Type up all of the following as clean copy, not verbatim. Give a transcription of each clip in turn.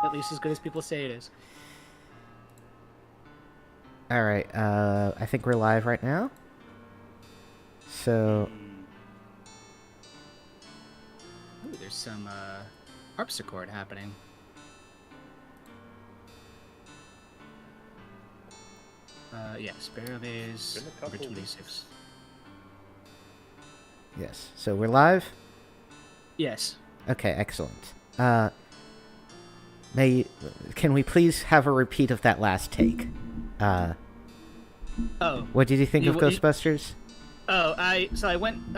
At least as good as people say it is. All right. I think we're live right now. So. Ooh, there's some harpsichord happening. Yes, Barrowmaze number 26. Yes. So we're live. Yes. Okay. Excellent. Can we please have a repeat of that last take? What did you think of Ghostbusters? I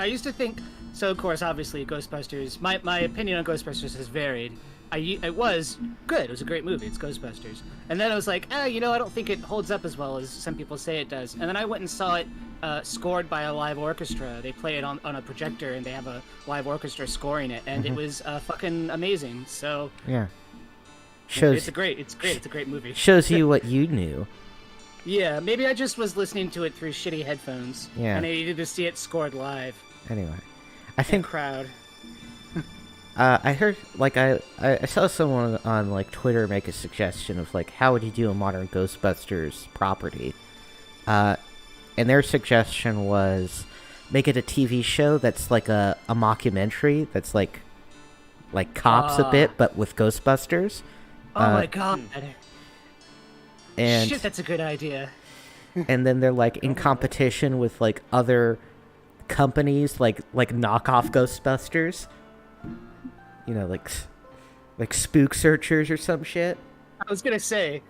used to think, so of course, obviously, Ghostbusters, my opinion on Ghostbusters has varied. It was good. It was a great movie. It's Ghostbusters. And then I was like, I don't think it holds up as well as some people say it does. And then I went and saw it scored by a live orchestra. They play it on a projector, and they have a live orchestra scoring it. And it was fucking amazing. So yeah. It's a great movie. Shows you what you knew. Yeah, maybe I just was listening to it through shitty headphones. Yeah. And I needed to see it scored live. Anyway, I think crowd. I heard, like, I saw someone on, like, Twitter make a suggestion of, like, how would you do a modern Ghostbusters property? And their suggestion was make it a TV show that's like a mockumentary that's like Cops a bit, but with Ghostbusters. Oh my god. And shit, that's a good idea. And then they're, like, in competition with, like, other companies, like knockoff Ghostbusters. You know, like Spook Searchers or some shit. I was gonna say,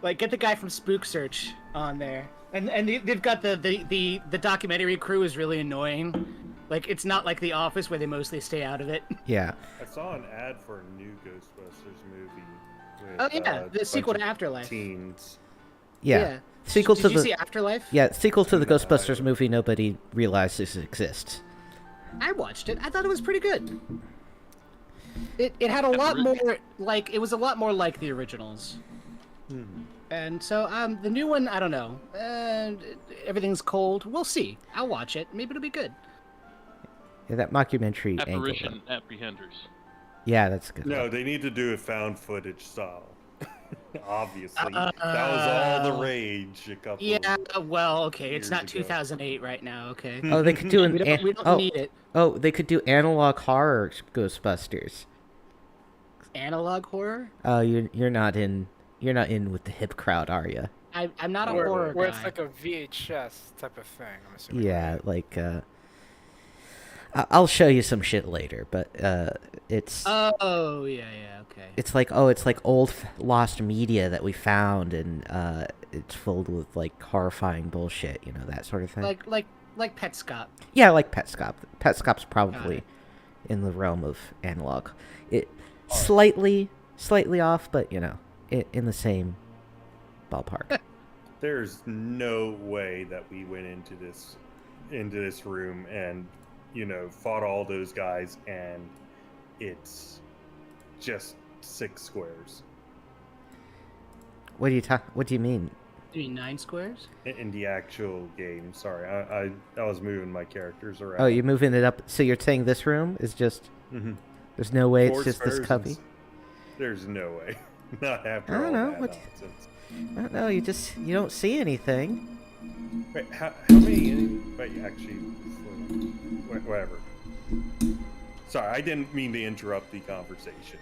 like, get the guy from Spook Search on there, and they've got the documentary crew is really annoying. Like, it's not like The Office where they mostly stay out of it. Yeah. I saw an ad for a new Ghostbusters movie. With, oh yeah, the sequel to Afterlife. Teens. Yeah. Sequel Did you see Afterlife? Yeah, sequel to the Ghostbusters movie nobody realizes exists. I watched it. I thought it was pretty good. It had a lot more, like, it was a lot more like the originals. And so, the new one, I don't know. Everything's cold. We'll see. I'll watch it. Maybe it'll be good. Yeah, that mockumentary Apparition angle. Apprehenders. Yeah, that's good. No, they need to do a found footage style. Obviously. That was all the rage a couple Yeah, well, okay. It's not ago. 2008 right now, okay? Oh, they could do an... we don't need it. Oh, they could do analog horror Ghostbusters. Analog horror? Oh, you're not in with the hip crowd, are you? I'm not a horror where guy. it's like a VHS type of thing, I'm assuming. Yeah, like I'll show you some shit later, but it's Oh, yeah, okay. it's like old lost media that we found, and it's filled with, like, horrifying bullshit, you know, that sort of thing. Like Petscop. Yeah, like Petscop. Petscop's probably in the realm of analog. It slightly off, but, you know, in the same ballpark. There's no way that we went into this room and, you know, fought all those guys and it's just 6 squares. What do you mean? You mean 9 squares? In the actual game, sorry, I was moving my characters around. Oh, you're moving it up. So you're saying this room is just... Mm-hmm. There's no way it's 4 just this cubby? There's no way. Not after I don't all know. that nonsense. I don't know. You don't see anything. Wait, how many? Wait, actually, whatever. Sorry, I didn't mean to interrupt the conversation.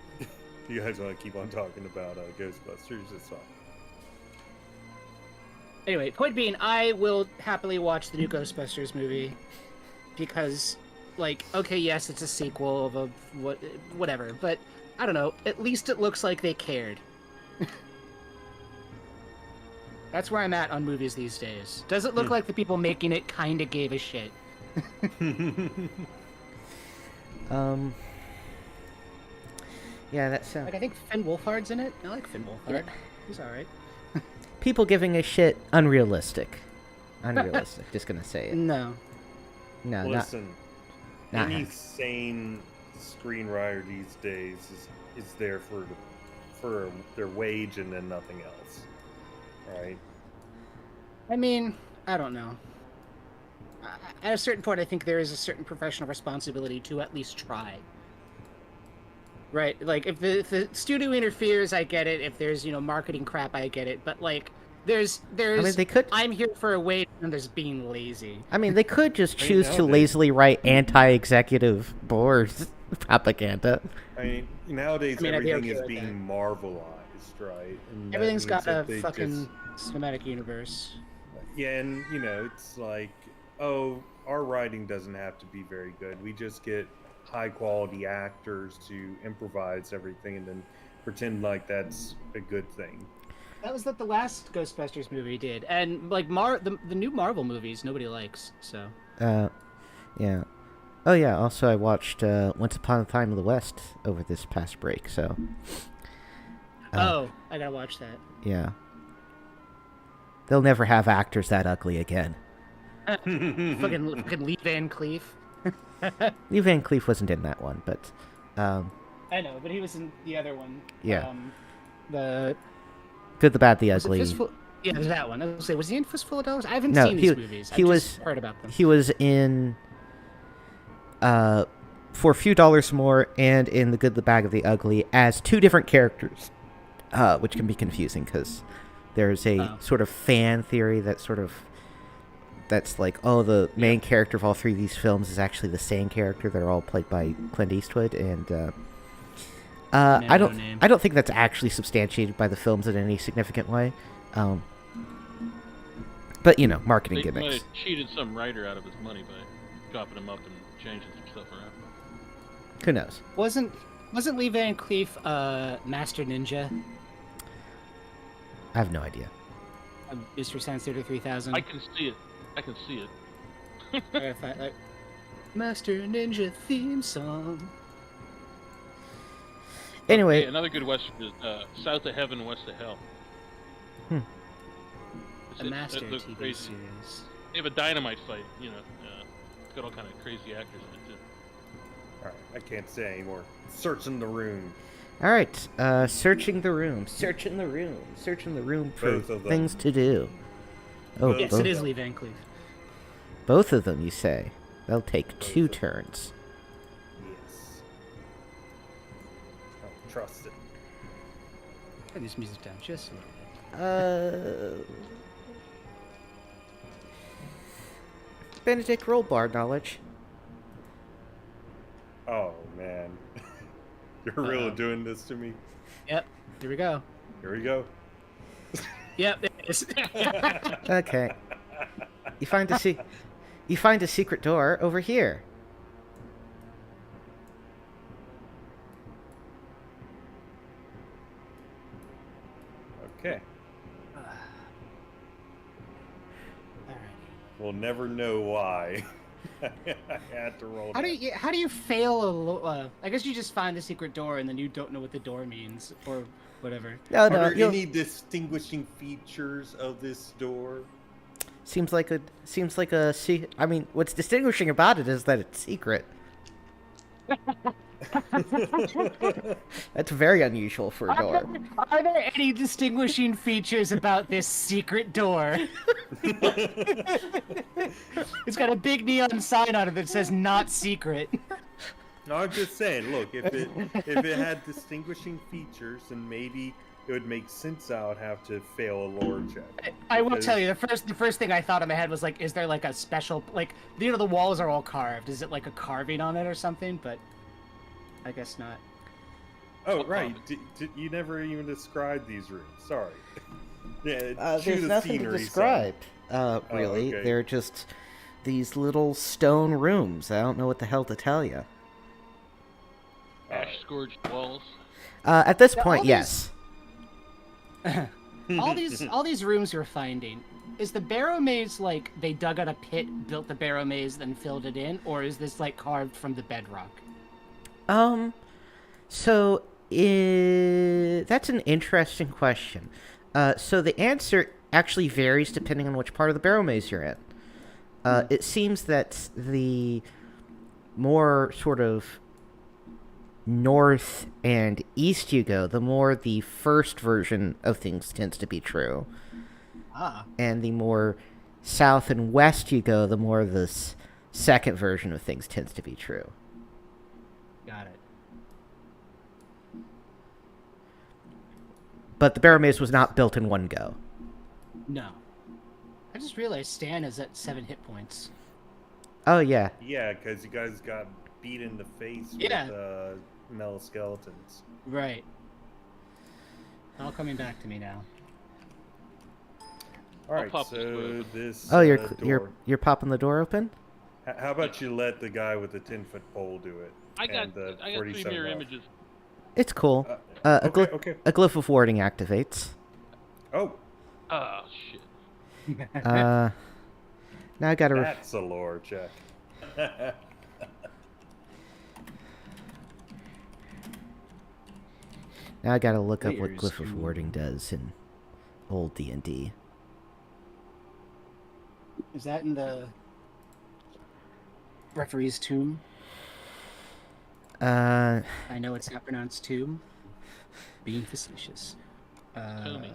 You guys want to keep on talking about Ghostbusters? It's fine. Anyway, point being, I will happily watch the new Ghostbusters movie because, like, okay, yes, it's a sequel of whatever, but I don't know. At least it looks like they cared. That's where I'm at on movies these days. Does it look like the people making it kind of gave a shit? Yeah, that sounds... Like, I think Finn Wolfhard's in it. I like Finn Wolfhard. Yeah. He's alright. People giving a shit, unrealistic. Unrealistic, just gonna say it. No. No, Listen, not any sane screenwriter these days is there for their wage and then nothing else. Right? I mean, I don't know. At a certain point, I think there is a certain professional responsibility to at least try. Right, like if the studio interferes, I get it. If there's marketing crap, I get it. But like, there's I mean, they could. I'm here for a wait, and there's being lazy. I mean, they could just I mean, choose to nowadays- lazily write anti-executive board propaganda. I mean, nowadays I'd be everything okay is with being marvelized, right? And that Everything's means got a that they fucking cinematic universe. Yeah, and it's like, oh, our writing doesn't have to be very good. We just get high quality actors to improvise everything and then pretend like that's a good thing. That was what the last Ghostbusters movie did, and like the new Marvel movies, nobody likes. So. Yeah. Oh yeah. Also, I watched Once Upon a Time in the West over this past break. So. Oh, I gotta watch that. Yeah. They'll never have actors that ugly again. fucking Lee Van Cleef. Lee Van Cleef wasn't in that one, but. I know, but he was in the other one. Yeah. The Good, the Bad, the was it Ugly. Fistful? Yeah, there's that one. I was gonna say, was he in Fistful of Dollars? I haven't No, seen he- these movies. he I've was- just heard about them. He was in. For a few dollars more, and in The Good, the Bad, the Ugly as two different characters, which can be confusing because there's a sort of fan theory that's like, oh, the main character of all three of these films is actually the same character. They're all played by Clint Eastwood, and I don't think that's actually substantiated by the films in any significant way. But marketing They might gimmicks. have cheated some writer out of his money by dropping him up and changing some stuff around. Who knows? Wasn't Lee Van Cleef Master Ninja? I have no idea. Mr. Science Theater 3000. I can see it. I can see it. I gotta find, like, Master Ninja theme song. Anyway, Hey, another good western is South of Heaven, West of Hell. A Master it looks TV crazy. series. They have a dynamite fight. It's got all kind of crazy actors in it too. All right, I can't say anymore. Searching the room. all right. Searching the room. Searching the room. Searching the room for Both of them. things to do. Oh, Both. Yes, both, it is Lee Van Cleef. both of them, you say? They'll take Both two of them. turns. Yes. I don't trust it. Turn this music down just a little bit. Benedict roll bar knowledge. Oh man, you're really doing this to me. Yep, here we go. Here we go. Yep, it is. Okay. You find a secret door over here. Okay. Alrighty. We'll never know why. I had to roll. How do you fail I guess you just find the secret door and then you don't know what the door means or whatever. No, Are no. there any distinguishing features of this door? Seems like a I mean, what's distinguishing about it is that it's secret. That's very unusual for a door. Are there any distinguishing features about this secret door? It's got a big neon sign on it that says "Not Secret." No, I'm just saying. Look, if it had distinguishing features, then maybe it would make sense. I would have to fail a lore check. I will Because- tell you, the first thing I thought in my head was like, is there like a special, like, the walls are all carved. Is it like a carving on it or something? But I guess not. Oh, right. You never even described these rooms. Sorry. Yeah, There's nothing to describe, really. okay. They're just these little stone rooms. I don't know what the hell to tell you. Ash scourged walls. At this Yeah, point, all yes. All these rooms you're finding, is the Barrowmaze like they dug out a pit, built the Barrowmaze, then filled it in, or is this like carved from the bedrock? So that's an interesting question. So the answer actually varies depending on which part of the Barrowmaze you're in. It seems that the more sort of north and east you go, the more the first version of things tends to be true. Ah. And the more south and west you go, the more this second version of things tends to be true. Got it. But the Barrowmaze was not built in one go. No. I just realized Stan is at 7 hit points. Oh, yeah. Yeah, because you guys got beat in the face Yeah. with metal skeletons. Right. All coming back to me now. All right, pop this door so open. this Oh, door. you're popping the door open? How about you let the guy with the 10-foot pole do it? I got and the 3 47 mirror health? images. It's cool. Okay. A glyph of warding activates. Oh, Oh shit. Now I gotta. that's a lore check. Now I gotta look up what Players glyph of who- warding does in old D&D. Is that in the referee's tomb? I know it's not pronounced tomb. Being facetious. Tommy.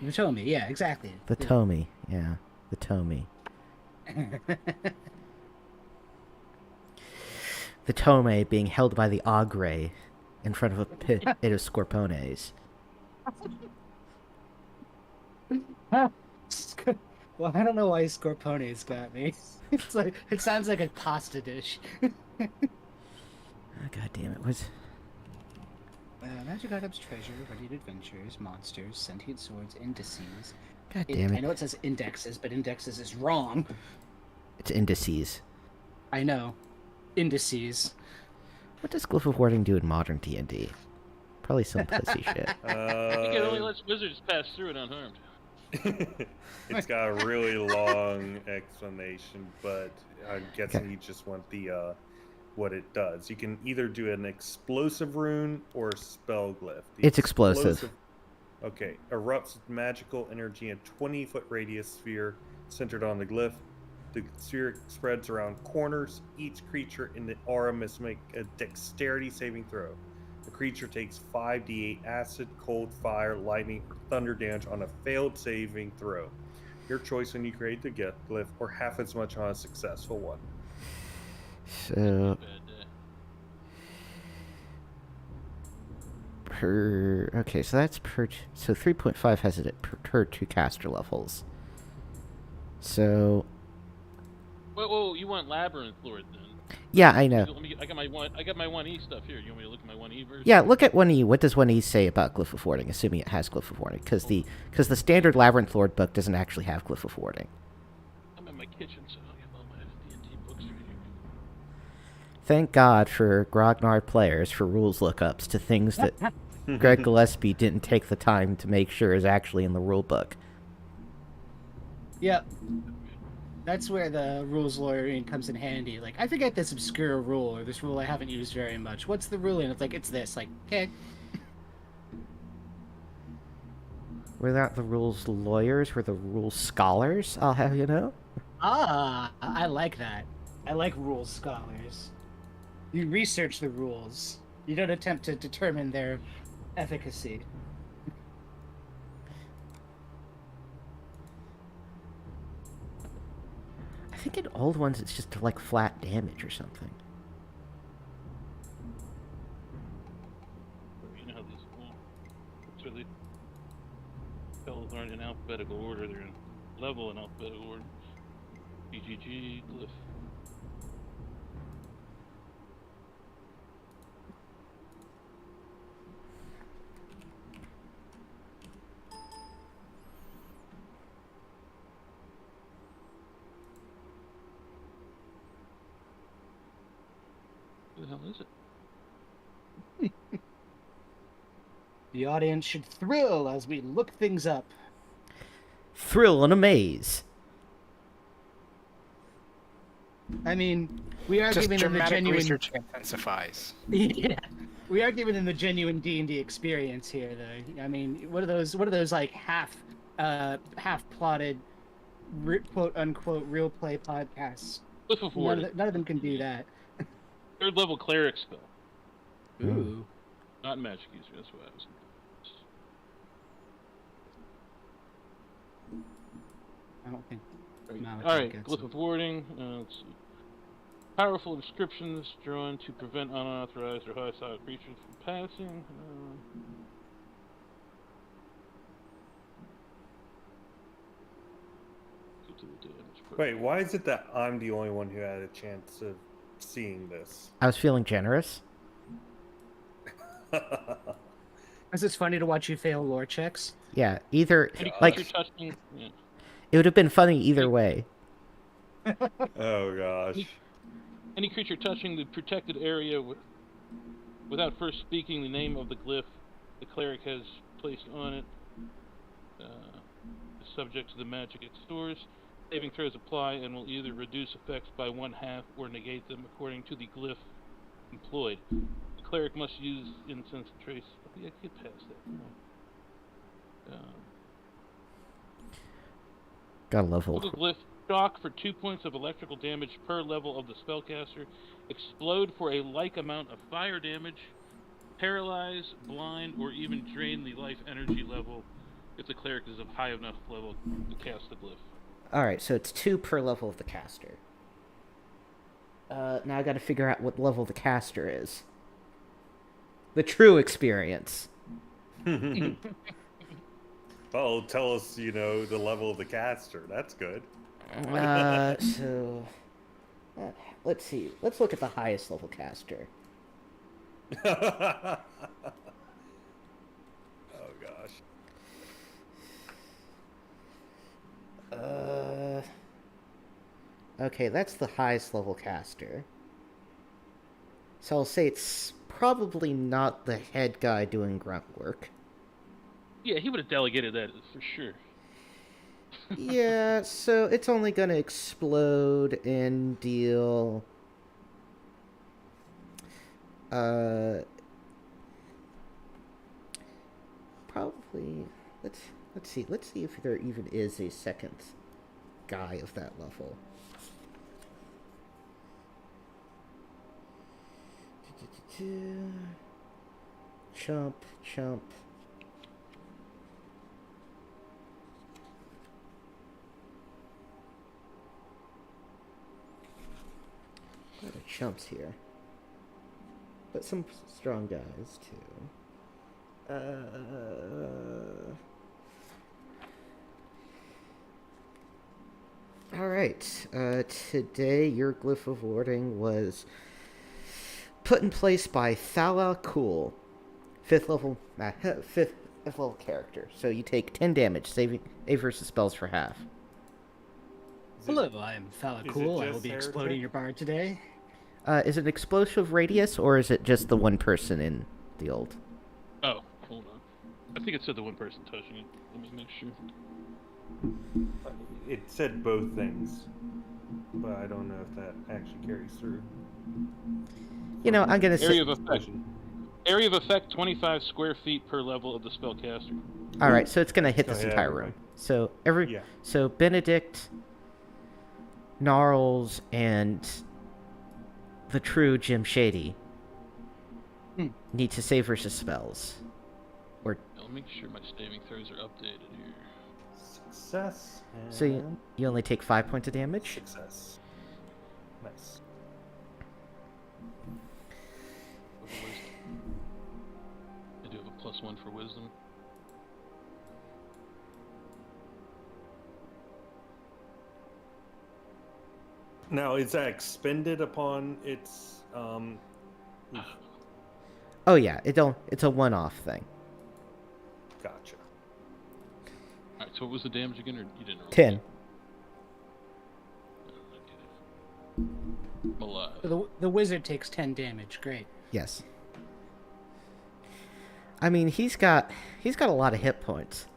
The Tommy, yeah, exactly. The Tomy, yeah, the Tomy. The Tome being held by the Ogre in front of a pit of Scorpones. Well, I don't know why Scorpones got me. It's like it sounds like a pasta dish. Oh, God damn it! What's Magic items, treasure, ready adventures, monsters, sentient swords, indices. God damn I it? know it says indexes, but indexes is wrong. It's indices. I know. Indices. What does glyph of warding do in modern D&D? Probably some pussy shit. I think it only lets wizards pass through it unharmed. It's got a really long explanation, but I'm guessing Okay. you just want the what it does. You can either do an explosive rune or a spell glyph. The It's explosive. Okay, erupts with magical energy in a 20-foot radius sphere centered on the glyph. The sphere spreads around corners. Each creature in the aura must make a dexterity saving throw. The creature takes 5d8 acid, cold, fire, lightning, or thunder damage on a failed saving throw. Your choice when you create the glyph, or half as much on a successful one. So Bad day. okay, so that's per. So 3.5 has it at per 2 caster levels. So Whoa, you want Labyrinth Lord then? yeah, I know. I got my 1E stuff here. You want me to look at my 1E version? Yeah, look at 1E. What does 1E say about Glyph of Warding, assuming it has Glyph of Warding? Because the standard Labyrinth Lord book doesn't actually have Glyph of Warding. I'm in my kitchen, so I have all my D&D books right here. Thank God for Grognard players for rules lookups to things that Greg Gillespie didn't take the time to make sure is actually in the rule book. Yep. That's where the rules lawyering comes in handy. Like, I forget this obscure rule or this rule I haven't used very much. What's the ruling? It's like, it's this. Like, okay. We're not the rules lawyers, we're the rules scholars, I'll have you know. Ah, I like that. I like rules scholars. You research the rules. You don't attempt to determine their efficacy. I think in old ones it's just like flat damage or something. You know how these actually spells aren't in alphabetical order, they're in level in alphabetical order. BGG, glyph. Who the hell is it? The audience should thrill as we look things up. Thrill and amaze. I mean, we are Just giving them the dramatic genuine. research intensifies. Yeah, we are giving them the genuine D&D experience here, though. I mean, what are those like half plotted, quote unquote, real play podcasts? Glyph of None Warding. of them can do that. Third level cleric spell. Ooh. Not magic user, that's what I was I don't think. Alright, gets Glyph it. of Warding. Let's see. Powerful inscriptions drawn to prevent unauthorized or hostile creatures from passing. Let's see. Powerful inscriptions drawn to prevent unauthorized or hostile creatures from passing. Let's see. Powerful inscriptions drawn to prevent unauthorized or hostile creatures from passing. Let's see. Powerful inscriptions drawn to prevent unauthorized or hostile creatures from passing. to the damage. Wait, why is it that I'm the only one who had a chance of seeing this? I was feeling generous. Is it funny to watch you fail lore checks? Yeah, either Any like creature touching, yeah. it would have been funny either way. Oh gosh. Any creature touching the protected area without first speaking the name of the glyph the cleric has placed on it is subject to the magic it stores. Saving throws apply and will either reduce effects by 1/2 or negate them according to the glyph employed. The cleric must use incense trace. Yeah, get past that. Come on. Got a level. The glyph shock for 2 points of electrical damage per level of the spellcaster. Explode for a like amount of fire damage. Paralyze, blind, or even drain the life energy level if the cleric is of high enough level to cast the glyph. Alright, so it's 2 per level of the caster. Now I gotta figure out what level the caster is. The true experience. Well, tell us, the level of the caster. That's good. So... let's see. Let's look at the highest level caster. Oh gosh. Okay, that's the highest level caster. So I'll say it's probably not the head guy doing grunt work. Yeah, he would have delegated that for sure. Yeah, so it's only gonna explode and deal... Probably... Let's see if there even is a second guy of that level. Chump. A lot of chumps here. But some strong guys, too. Alright. Today, your glyph of warding was put in place by Thala Cool. 5th level character. So you take 10 damage, saving A versus spells for half. Hello, I'm Cool. I will just be heretic? exploding your bar today. Is it an explosive radius, or is it just the one person in the old? Oh, hold on. I think it said the one person touching it. Let me make sure. It said both things, but I don't know if that actually carries through. You know, I'm gonna say... Area of effect. Area of effect, 25 square feet per level of the spellcaster. Alright, so it's gonna hit So this yeah, entire everybody. room. So Yeah. So Benedict, Gnarls, and the true Jim Shady need to save versus spells. Or I'll make sure my saving throws are updated here. Success. And so you only take 5 points of damage. success. Nice. Over wisdom. I do have a +1 for wisdom. Now, is that expended upon its? Oh yeah, it's a one-off thing. Gotcha. Alright, so what was the damage again, or you didn't roll? 10. I'm alive. So the wizard takes 10 damage. Great. Yes. I mean, he's got a lot of hit points.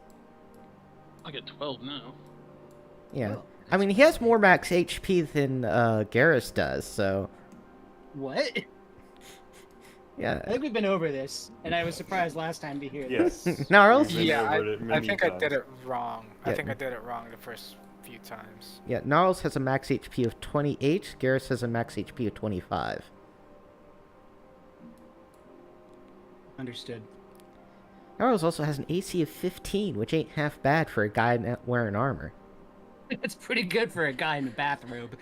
I get 12 now. Yeah. Well, I mean, he has more max HP than Garrus does, so What? yeah. I think we've been over this, and I was surprised last time to hear this. Yes. Gnarls? We've been Yeah, over it I many think I times. did it wrong. I Yeah. think I did it wrong the first few times. Yeah, Gnarls has a max HP of 28. Garrus has a max HP of 25. Understood. Gnarls also has an AC of 15, which ain't half bad for a guy not wearing armor. It's pretty good for a guy in a bathrobe.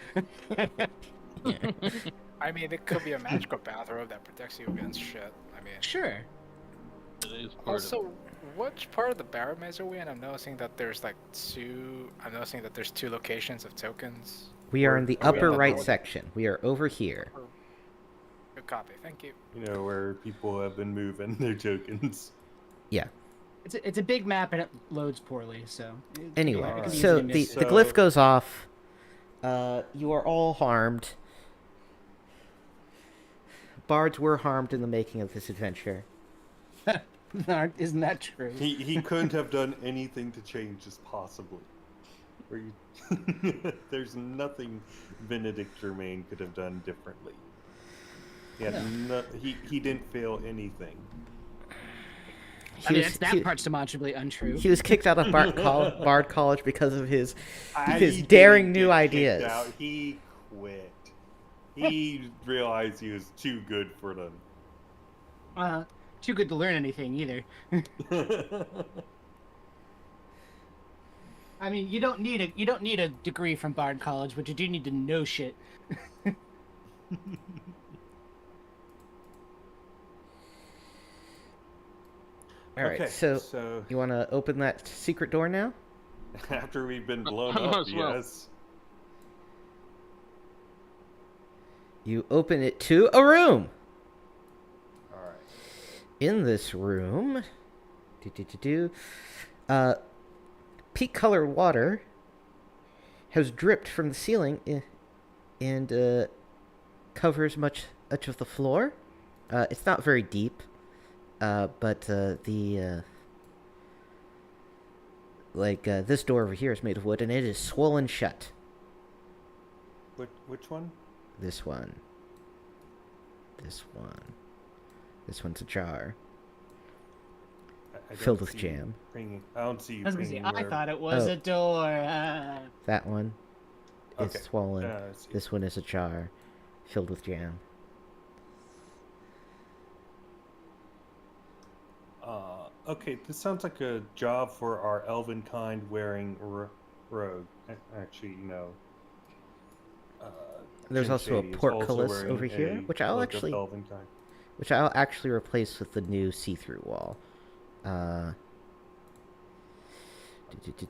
I mean, it could be a magical bathrobe that protects you against shit. I mean, Sure. It is part also, of which part of the Barrowmaze are we in? I'm noticing that there's like two. I'm noticing that there's two locations of tokens. We are Where in the are we upper at the right moment? section. We are over here. Good copy. Thank you. You know, where people have been moving their tokens. Yeah. It's a big map and it loads poorly, so. Anyway, it can be so easily the missed. the glyph goes off. You are all harmed. Bards were harmed in the making of this adventure. Isn't that true? He couldn't have done anything to change this possibly. There's nothing Benedict Germain could have done differently. He didn't fail anything. I mean, that part's demonstrably untrue. He was kicked out of Bard College because of his He daring didn't new get kicked ideas. out. He quit. He realized he was too good for them. Too good to learn anything either. I mean, you don't need a degree from Bard College, but you do need to know shit. All right, Okay, so you want to open that secret door now? after we've been blown Might up, as well. yes. You open it to a room. All right. In this room, peak colored water has dripped from the ceiling and covers much of the floor. It's not very deep, but this door over here is made of wood and it is swollen shut. Which one? This one. This one. This one's ajar. I don't Filled with see jam. I don't see you. I was gonna say, bringing I where- thought it was Oh. a door. That one is Okay. swollen. I see. This one is a jar filled with jam. Okay, this sounds like a job for our elven kind wearing rogue. Actually, no. There's Jim also a Shady is portcullis wearing over here, a which I'll cloak of actually elven kind. replace with the new see-through wall.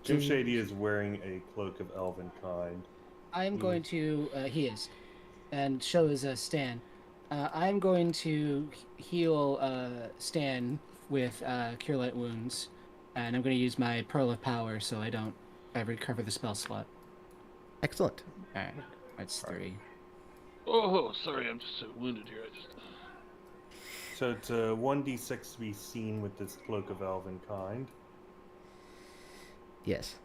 Jim Shady is wearing a cloak of elven kind. I'm going to. He is, and so is Stan. I'm going to heal Stan with Cure Light Wounds, and I'm going to use my Pearl of Power so I recover the spell slot. Excellent. All right, that's 3. Oh, sorry, I'm just so wounded here. So it's a 1d6 to be seen with this cloak of elven kind. Yes.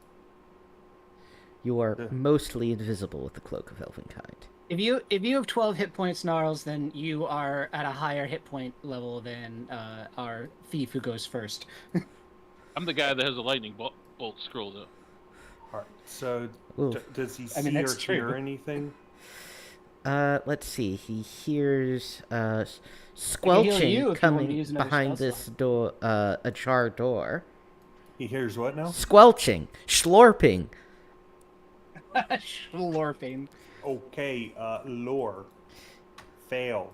You are mostly invisible with the cloak of elven kind. If you have 12 hit points, Gnarls, then you are at a higher hit point level than our thief who goes first. I'm the guy that has a lightning bolt scroll, though. Alright, so Ooh. does he see I mean, that's or hear true. anything? Let's see. He hears heal you if squelching you want to coming use another behind spell this door, ajar door. He hears what now? Squelching, slurping. Schlorping. Okay, lore. Fail.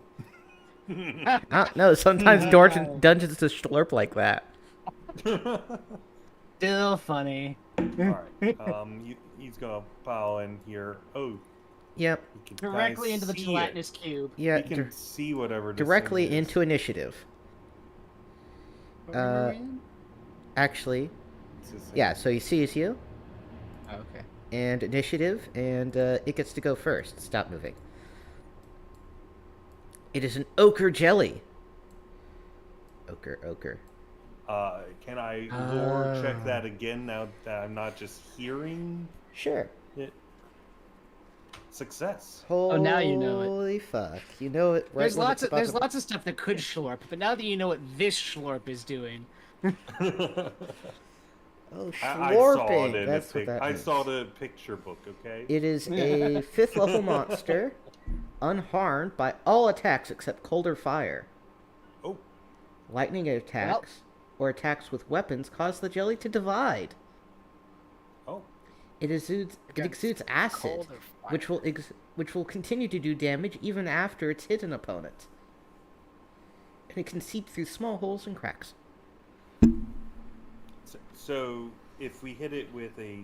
No, sometimes dungeons just slurp like that. Still funny. Alright, he's gonna pile in here. Oh, Yep. he can Directly kinda into the see gelatinous cube. Yeah. He can see whatever this directly thing is. into initiative. Actually, It's just- yeah. So he sees you Okay. and initiative, and it gets to go first. Stop moving. It is an ochre jelly. Ochre. Can I lore check that again now that I'm not just hearing Sure. it? Success. Holy now you know it. fuck! You know it. Right There's when lots it's about of to- lots of stuff that could schlorp, but now that you know what this schlorp is doing, Oh, I saw it slorping. in That's the what that I means. saw the picture book, okay? It is a 5th level monster, unharmed by all attacks except cold or fire. Oh, Lightning attacks or attacks with weapons cause the jelly to divide. oh. It exudes acid, Cold or fire. which will continue to do damage even after it's hit an opponent. And it can seep through small holes and cracks. So if we hit it with a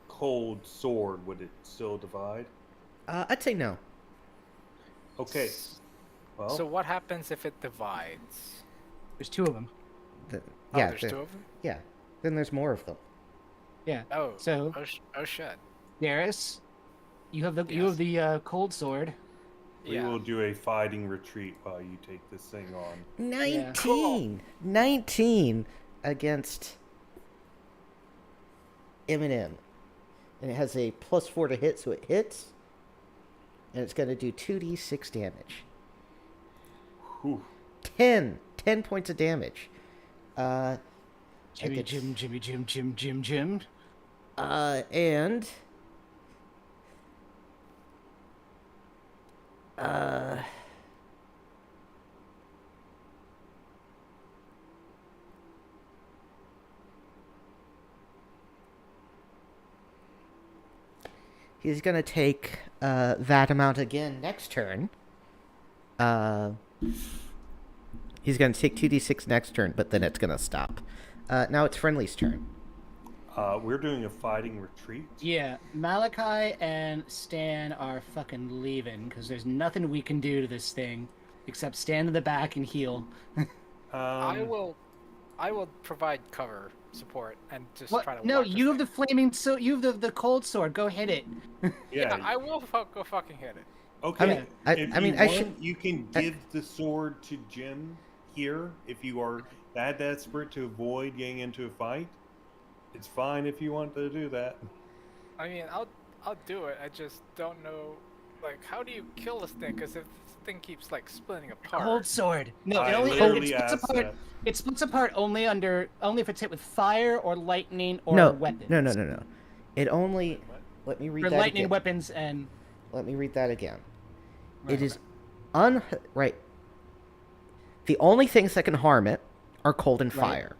cold sword, would it still divide? I'd say no. Okay. Well, So what happens if it divides? There's two of them. The, Oh, yeah, there's the- two of them? yeah. Then there's more of them. Yeah. Oh. So, Oh shit. Darius, you have the Yes. cold sword. we will do a fighting retreat while you take this thing on. 19! 19 against Eminem. And it has a +4 to hit, so it hits. And it's going to do 2d6 damage. Whew. 10 points of damage. Jimmy Jim. And he's gonna take that amount again next turn. He's gonna take 2d6 next turn, but then it's gonna stop. Now it's Friendly's turn. We're doing a fighting retreat. Yeah, Malachi and Stan are fucking leaving because there's nothing we can do to this thing except stand in the back and heal. I will provide cover support and just What? try to No, walk this you have the thing. flaming. So you have the cold sword. Go hit it. Yeah. I will go fucking hit it. Okay. I If mean, you I want, should- you can give the sword to Jim here if you are that desperate to avoid getting into a fight. It's fine if you want to do that. I mean, I'll do it. I just don't know, like, how do you kill this thing? Because if this thing keeps like splitting apart. Cold sword. No, I it only literally it splits asked apart. that. It splits apart only if it's hit with fire or lightning or No, weapons. no. It only. Let me read Or that lightning again. weapons and. Let me read that again. Right, It is right. The only things that can harm it are cold and Right. fire.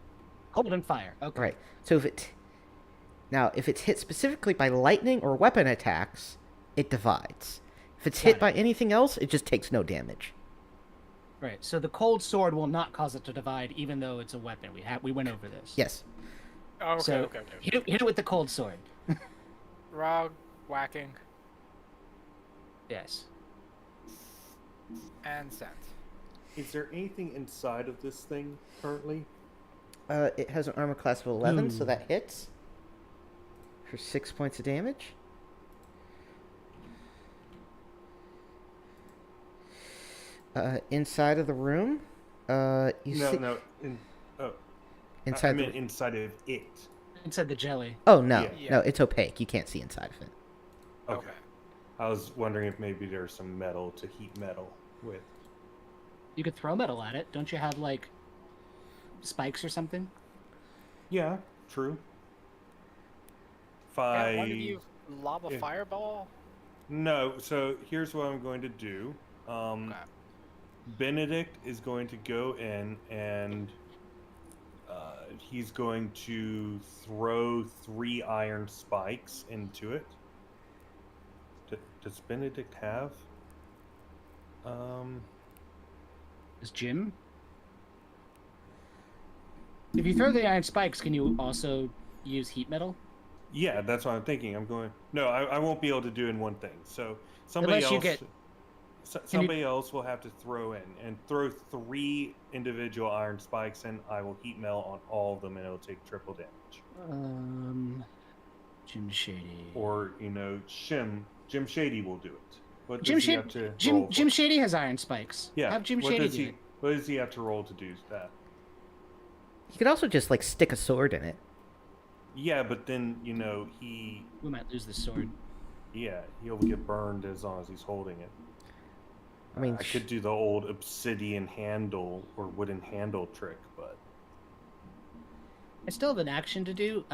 Cold and fire. Okay. Right. So if it's hit specifically by lightning or weapon attacks, it divides. If it's Got hit it. by anything else, it just takes no damage. Right. So the cold sword will not cause it to divide, even though it's a weapon. We went over this. Yes. Oh, okay, So okay. hit it with the cold sword. Rog whacking Yes. and sent. Is there anything inside of this thing currently? It has an armor class of 11, so that hits for 6 points of damage. Inside of the room, you see. No. Inside I the. meant inside of it. Inside the jelly. Oh no, Yeah. no, it's opaque. You can't see inside of it. Okay. I was wondering if maybe there's some metal to heat metal with. You could throw metal at it. Don't you have like spikes or something? Yeah, true. If Yeah, one of you lob a if- fireball. No, so here's what I'm going to do. Okay. Benedict is going to go in and he's going to throw 3 iron spikes into it. Does Benedict have? Is Jim? If you throw the iron spikes, can you also use heat metal? Yeah, that's what I'm thinking. I'm going. No, I won't be able to do in one thing. So somebody Unless you else. get- Somebody else will have to throw in and throw 3 individual iron spikes, and I will heat metal on all of them, and it'll take triple damage. Jim Shady. Or Jim Shady will do it. What Jim does he have to roll Jim for? Jim Shady has iron spikes. Yeah. Have Jim what Shady does do he? it. What does he have to roll to do that? You could also just like stick a sword in it. Yeah, but then he. We might lose the sword. Yeah, he'll get burned as long as he's holding it. I mean, I could do the old obsidian handle or wooden handle trick, but I still have an action to do.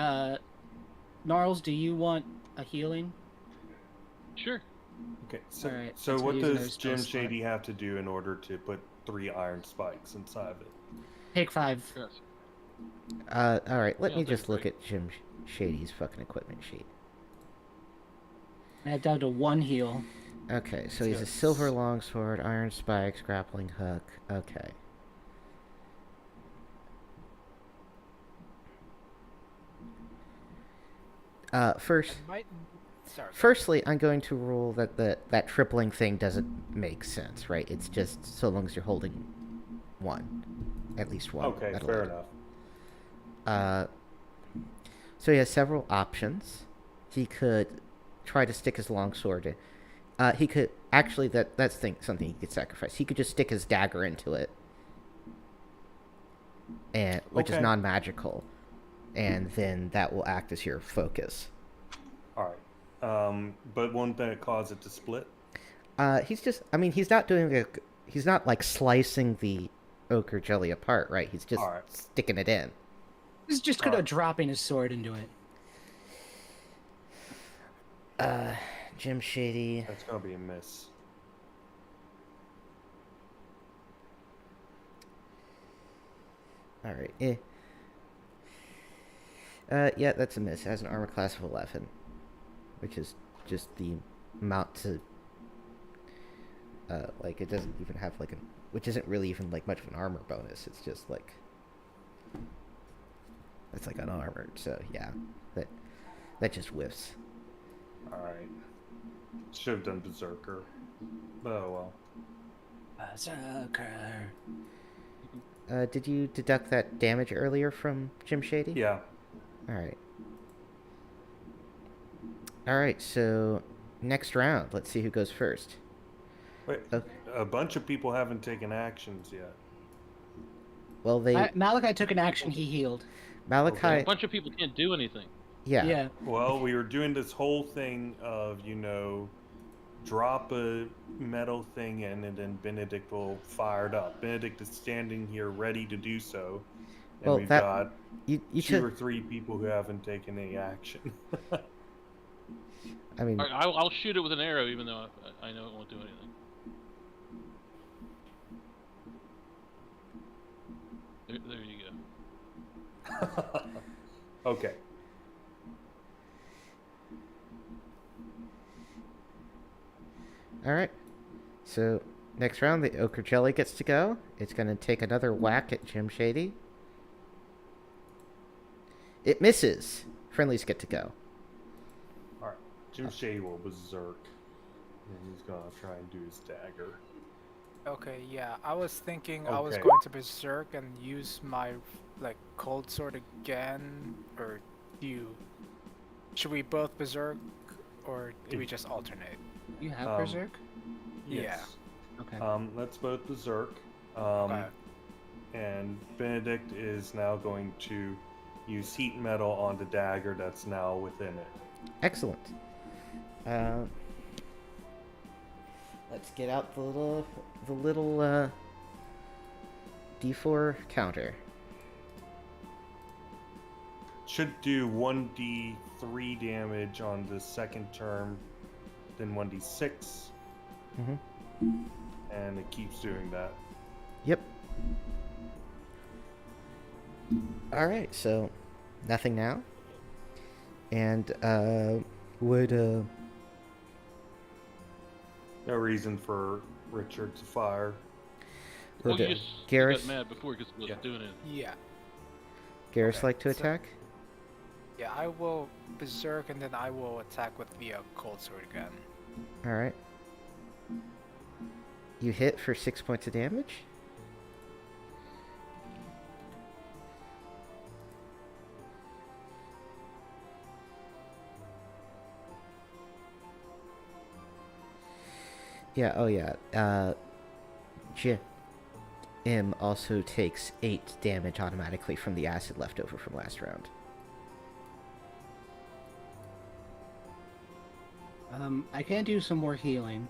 Gnarls, do you want a healing? Sure. okay. So, Alright, so let's what use another does spell Jim slot. Shady have to do in order to put 3 iron spikes inside of it? Take 5. Yes. all right. Let Yeah, me I'll just take look 3. at Jim Shady's fucking equipment sheet. I down to 1 heal. Okay, so he's a silver longsword, iron spikes, grappling hook. Okay. First, I might. Sorry. firstly, I'm going to rule that that tripling thing doesn't make sense, right? It's just so long as you're holding one, at least one. Okay, at a fair lead. enough. So he has several options. He could try to stick his longsword in. He could actually that's something he could sacrifice. He could just stick his dagger into it, and which is Okay. non-magical, and then that will act as your focus. All right. But won't that cause it to split? He's not doing he's not like slicing the ochre jelly apart, right? He's just All right. sticking it in. He's just kind of dropping his sword into it. Jim Shady. That's gonna be a miss. All right. Yeah, that's a miss. It has an armor class of 11, which is just the amount to. Like it doesn't even have like which isn't really even like much of an armor bonus. It's just like. It's like unarmored, so yeah, that just whiffs. All right. Should have done Berserker. Oh well. Berserker. Did you deduct that damage earlier from Jim Shady? Yeah. Alright. Alright, so next round. Let's see who goes first. Wait. Okay. A bunch of people haven't taken actions yet. Well, Malachi took an action. He healed. Malachi... Okay. A bunch of people can't do anything. Yeah. Yeah. Well, we were doing this whole thing of, drop a metal thing in and then Benedict will fire it up. Benedict is standing here ready to do so. And Well, we've got You two or three people who haven't taken any action. I mean... All right, I'll shoot it with an arrow, even though I know it won't do anything. There you go. Okay. Alright. So, next round, the Ochre Jelly gets to go. It's going to take another whack at Jim Shady. It misses. Friendlies get to go. Alright. Jim Shea will berserk. And he's gonna try and do his dagger. Okay, yeah. I was thinking I was Okay. going to berserk and use my cold sword again, or should we both berserk, or do we just alternate? You have berserk. Yes. Okay. Let's both berserk. Okay. And Benedict is now going to use heat metal on the dagger that's now within it. Excellent. Let's get out the little D4 counter. Should do 1d3 damage on the second turn, then 1d6, Mm-hmm. and it keeps doing that. Yep. All right, so nothing now. And would No reason for Richard to fire. Well, would you just Garrus got mad before because he wasn't doing it. Yeah. Garrus Okay, like to so- attack? Yeah, I will berserk and then I will attack with the cold sword again. All right. You hit for 6 points of damage. Yeah, oh yeah. Jim also takes 8 damage automatically from the acid left over from last round. I can do some more healing.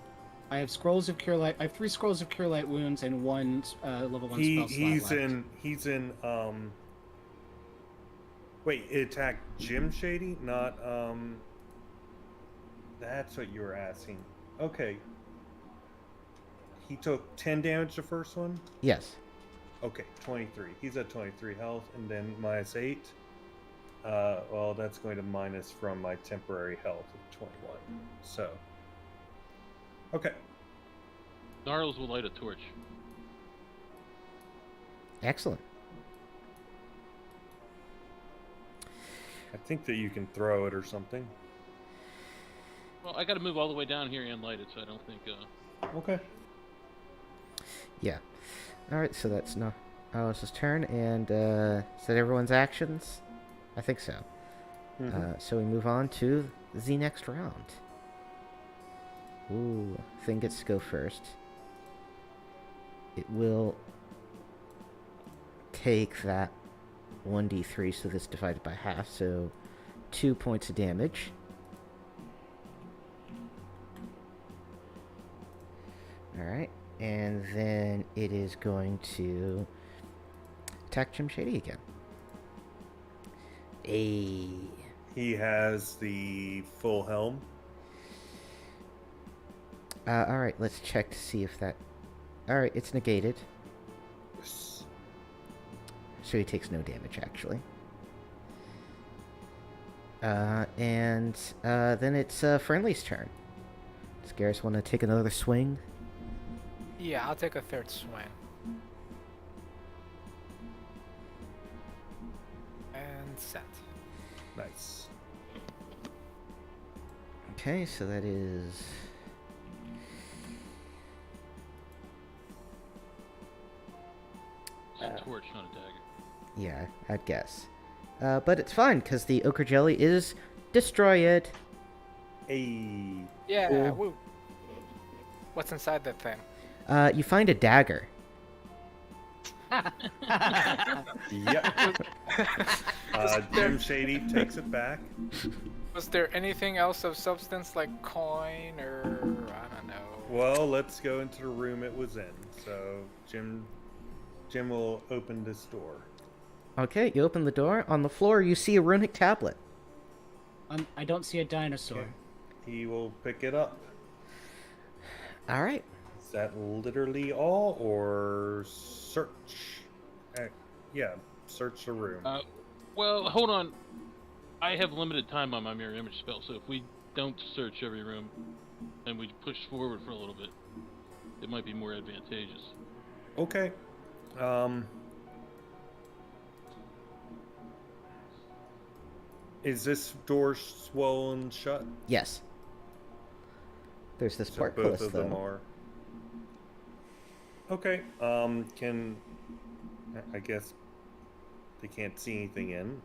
I have scrolls of cure light. I have 3 scrolls of cure light wounds and 1 level 1 spell slot He's in wait, it attacked Jim Shady, not that's what you were asking. Okay. He took 10 damage the first one? Yes. Okay, 23. He's at 23 health, and then minus 8. Well, that's going to minus from my temporary health of 21. So, okay. Gnarls will light a torch. Excellent. I think that you can throw it or something. Well, I got to move all the way down here and light it, so I don't think. Okay. Yeah. Alright, so that's no Alice's turn, and is that everyone's actions? I think so. So we move on to the next round. Ooh, thing gets to go first. It will take that 1d3, so this divided by half, so 2 points of damage. Alright, and then it is going to attack Jim Shady again. He has the full helm. Alright, let's check to see if that... Alright, it's negated. Yes. So he takes no damage, actually. And then it's Friendly's turn. Does Garrus want to take another swing? Yeah, I'll take a third swing. And set. Nice. Okay, so that is... It's a torch, not a dagger. Yeah, I'd guess. But it's fine, because the ochre jelly is destroyed. Hey. Yeah, Cool. woo. What's inside that thing? You find a dagger. Yep. Jim Shady takes it back. Was there anything else of substance like coin or I don't know? Well, let's go into the room it was in. So Jim will open this door. Okay, you open the door. On the floor, you see a runic tablet. I don't see a dinosaur. Okay. He will pick it up. All right. Is that literally all, or search? Yeah, search the room. Well, hold on. I have limited time on my mirror image spell, so if we don't search every room and we push forward for a little bit, it might be more advantageous. Okay. Is this door swollen shut? Yes. There's this So portcullis, both of though. them are. Okay. I guess they can't see anything in.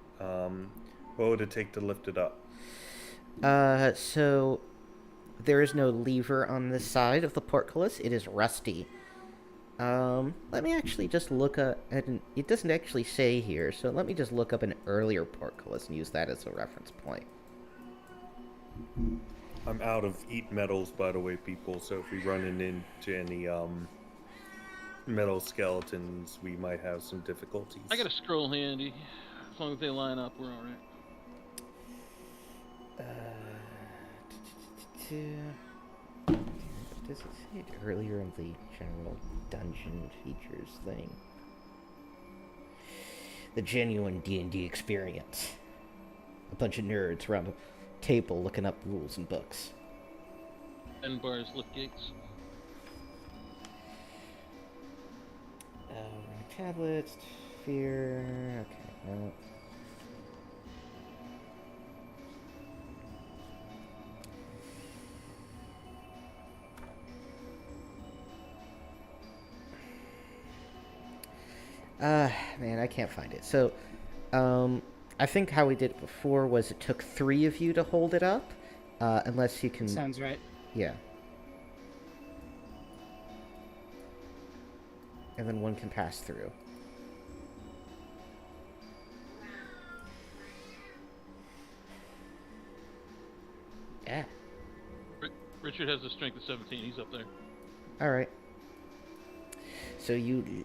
What would it take to lift it up? So there is no lever on this side of the portcullis. It is rusty. Let me actually just look up, and it doesn't actually say here, so let me just look up an earlier portcullis and use that as a reference point. I'm out of eat metals, by the way, people. So if we run into any metal skeletons, we might have some difficulties. I got a scroll handy. As long as they line up, we're alright. Does it say it earlier in the general dungeon features thing? The genuine D&D experience. A bunch of nerds around a table looking up rules and books. 10 bars, lift gates. Tablets, fear. Okay, no. Man, I can't find it. So, I think how we did it before was it took 3 of you to hold it up, unless you can... Sounds right. Yeah. And then one can pass through. Yeah. Richard has a strength of 17. He's up there. All right. So can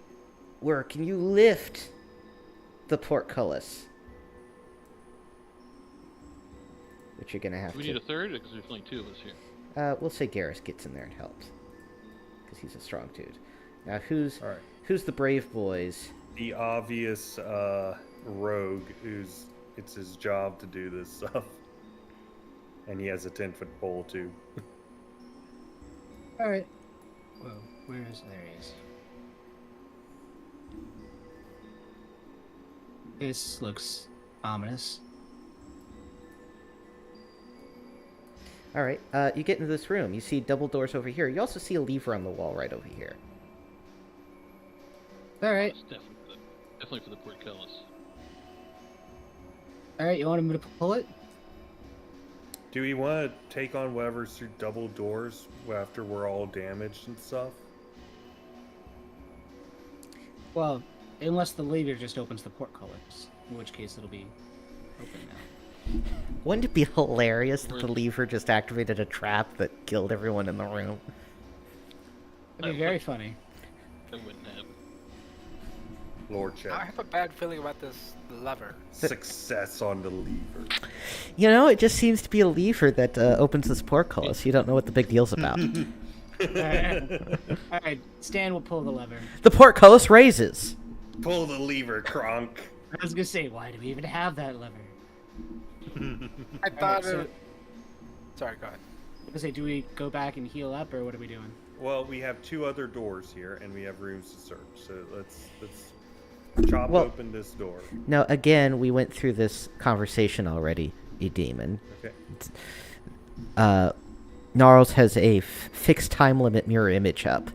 you lift the portcullis? Which you're gonna have Do we to. need a third? Because there's only 2 of us here. We'll say Garrus gets in there and helps, because he's a strong dude. Now, who's All right. the brave boys? The obvious rogue it's his job to do this stuff. And he has a 10-foot pole, too. All right. Whoa, there he is. This looks ominous. All right. You get into this room. You see double doors over here. You also see a lever on the wall right over here. All right. It's definitely for the portcullis. All right. You want me to pull it? Do we want to take on whatever's through double doors after we're all damaged and stuff? Well, unless the lever just opens the portcullis, in which case it'll be open now. Wouldn't it be hilarious if the lever just activated a trap that killed everyone in the room? It'd be very funny. That wouldn't happen. Lord check. I have a bad feeling about this lever. Success on the lever. You know, it just seems to be a lever that opens this portcullis. You don't know what the big deal's about. All right. Stan will pull the lever. The portcullis raises. Pull the lever, Kronk. I was gonna say, why do we even have that lever? I thought so- it... Sorry, go ahead. I was gonna say, do we go back and heal up, or what are we doing? Well, we have 2 other doors here, and we have rooms to search. So let's chop Well- open this door. Now, again, we went through this conversation already, you demon. Okay. Gnarls has a fixed time limit mirror image up,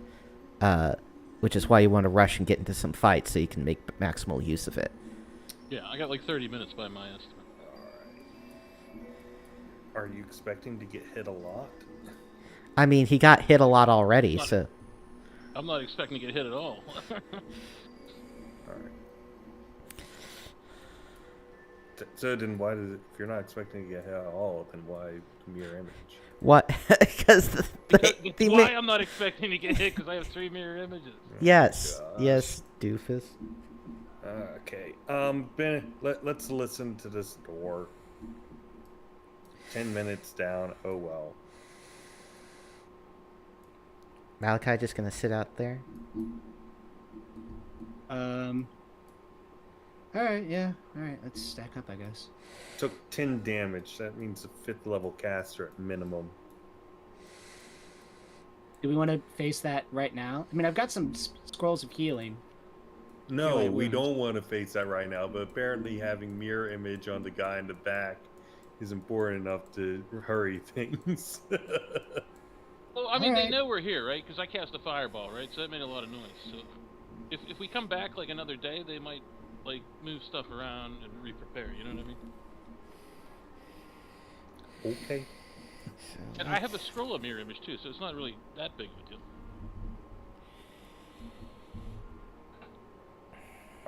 which is why you want to rush and get into some fights so you can make maximal use of it. Yeah, I got like 30 minutes by my estimate. Are you expecting to get hit a lot? I mean, he got hit a lot already, so... I'm not expecting to get hit at all. Alright. So then why does it... If you're not expecting to get hit at all, then why mirror image? What? Because That's why I'm not expecting to get hit, because I have 3 mirror images. Yes. Gosh. Yes, doofus. Okay. Ben, let's listen to this door. 10 minutes down. Oh well. Malachi just gonna sit out there? Alright, yeah. Alright, let's stack up, I guess. Took 10 damage. That means a 5th level caster at minimum. Do we want to face that right now? I mean, I've got some scrolls of healing. No, Healing we wounds. don't want to face that right now, but apparently having mirror image on the guy in the back is important enough to hurry things. Well, I mean, Alright. they know we're here, right? Because I cast a fireball, right? So that made a lot of noise. So if we come back like another day, they might like move stuff around and re-prepare. You know what I mean? Okay. And I have a scroll of mirror image too, so it's not really that big of a deal.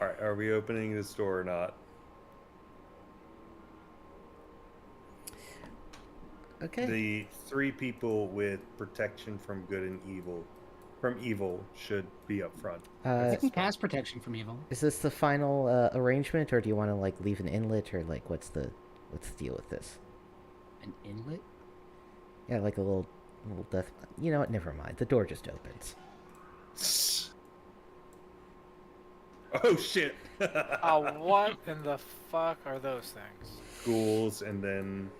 Alright, are we opening this door or not? Okay. The 3 people with protection from good and evil, from evil, should be up front. I can cast protection from evil. Is this the final arrangement, or do you want to like leave an inlet, or like what's the deal with this? An inlet? Yeah, like a little death. You know what? Never mind. The door just opens. Oh shit! What in the fuck are those things? Ghouls, and then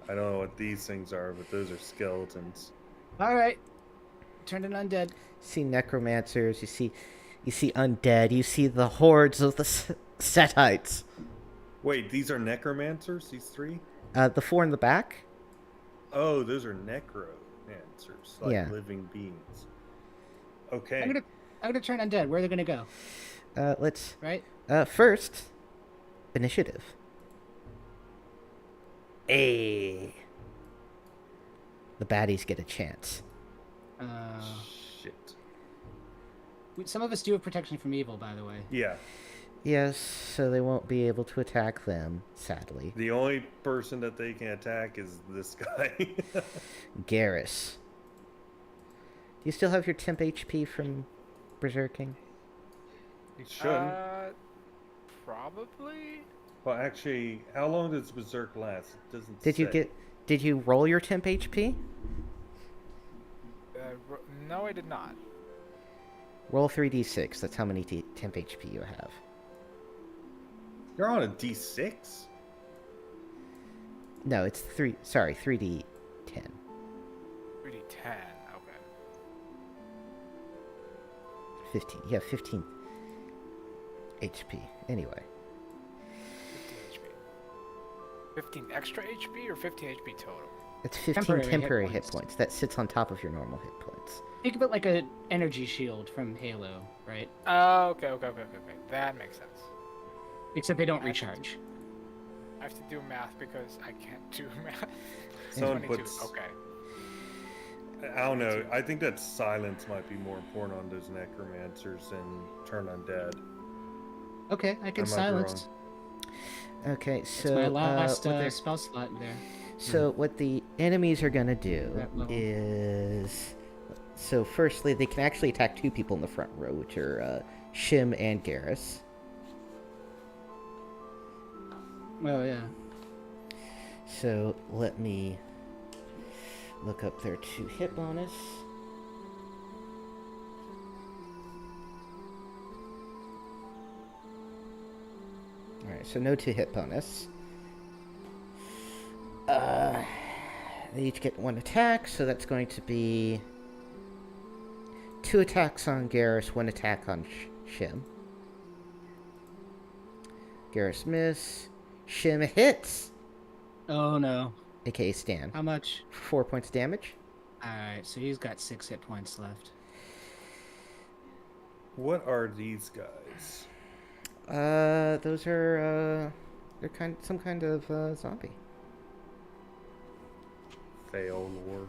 I don't know what these things are, but those are skeletons. Alright. Turned an undead. See necromancers. You see undead. You see the hordes of the Setites. Wait, these are necromancers? These 3? The 4 in the back. Oh, those are necromancers, like Yeah. living beings. Okay. I'm gonna turn undead. Where are they gonna go? Let's Right? first initiative. Hey. The baddies get a chance. Shit. Some of us do have protection from evil, by the way. Yeah. Yes, so they won't be able to attack them, sadly. The only person that they can attack is this guy. Garrus. Do you still have your temp HP from Berserking? He shouldn't. Probably? Well, actually, how long does Berserk last? It doesn't Did you roll your temp HP? No, I did not. Roll 3d6. That's how many temp HP you have. You're on a D6? No, it's 3d10. 3d10, okay. 15. Yeah, 15 HP. Anyway. 50 HP. 15 extra HP or 15 HP total? It's 15 Temporary temporary, hit hit points. points. That sits on top of your normal hit points. Think of it like an energy shield from Halo, right? Oh, okay. That makes sense. Except they don't I see. recharge. I have to do math because I can't do math. Someone 22. puts. Okay. I don't know. I think that silence might be more important on those necromancers than turn undead. Okay, I can I might be wrong. silence. Okay, It's so my last what they're- spell slot in there. So what the enemies are gonna do That level. is, so firstly they can actually attack two people in the front row, which are Shim and Garrus. Oh yeah. So let me look up their 2 hit bonus. Alright, so no 2 hit bonus. They each get 1 attack, so that's going to be 2 attacks on Garrus, 1 attack on Shim. Garrus miss. Shim hits, Oh no. aka Stan. How much? 4 points damage. Alright, so he's got 6 hit points left. What are these guys? Those are they're some kind of zombie. Fail lore.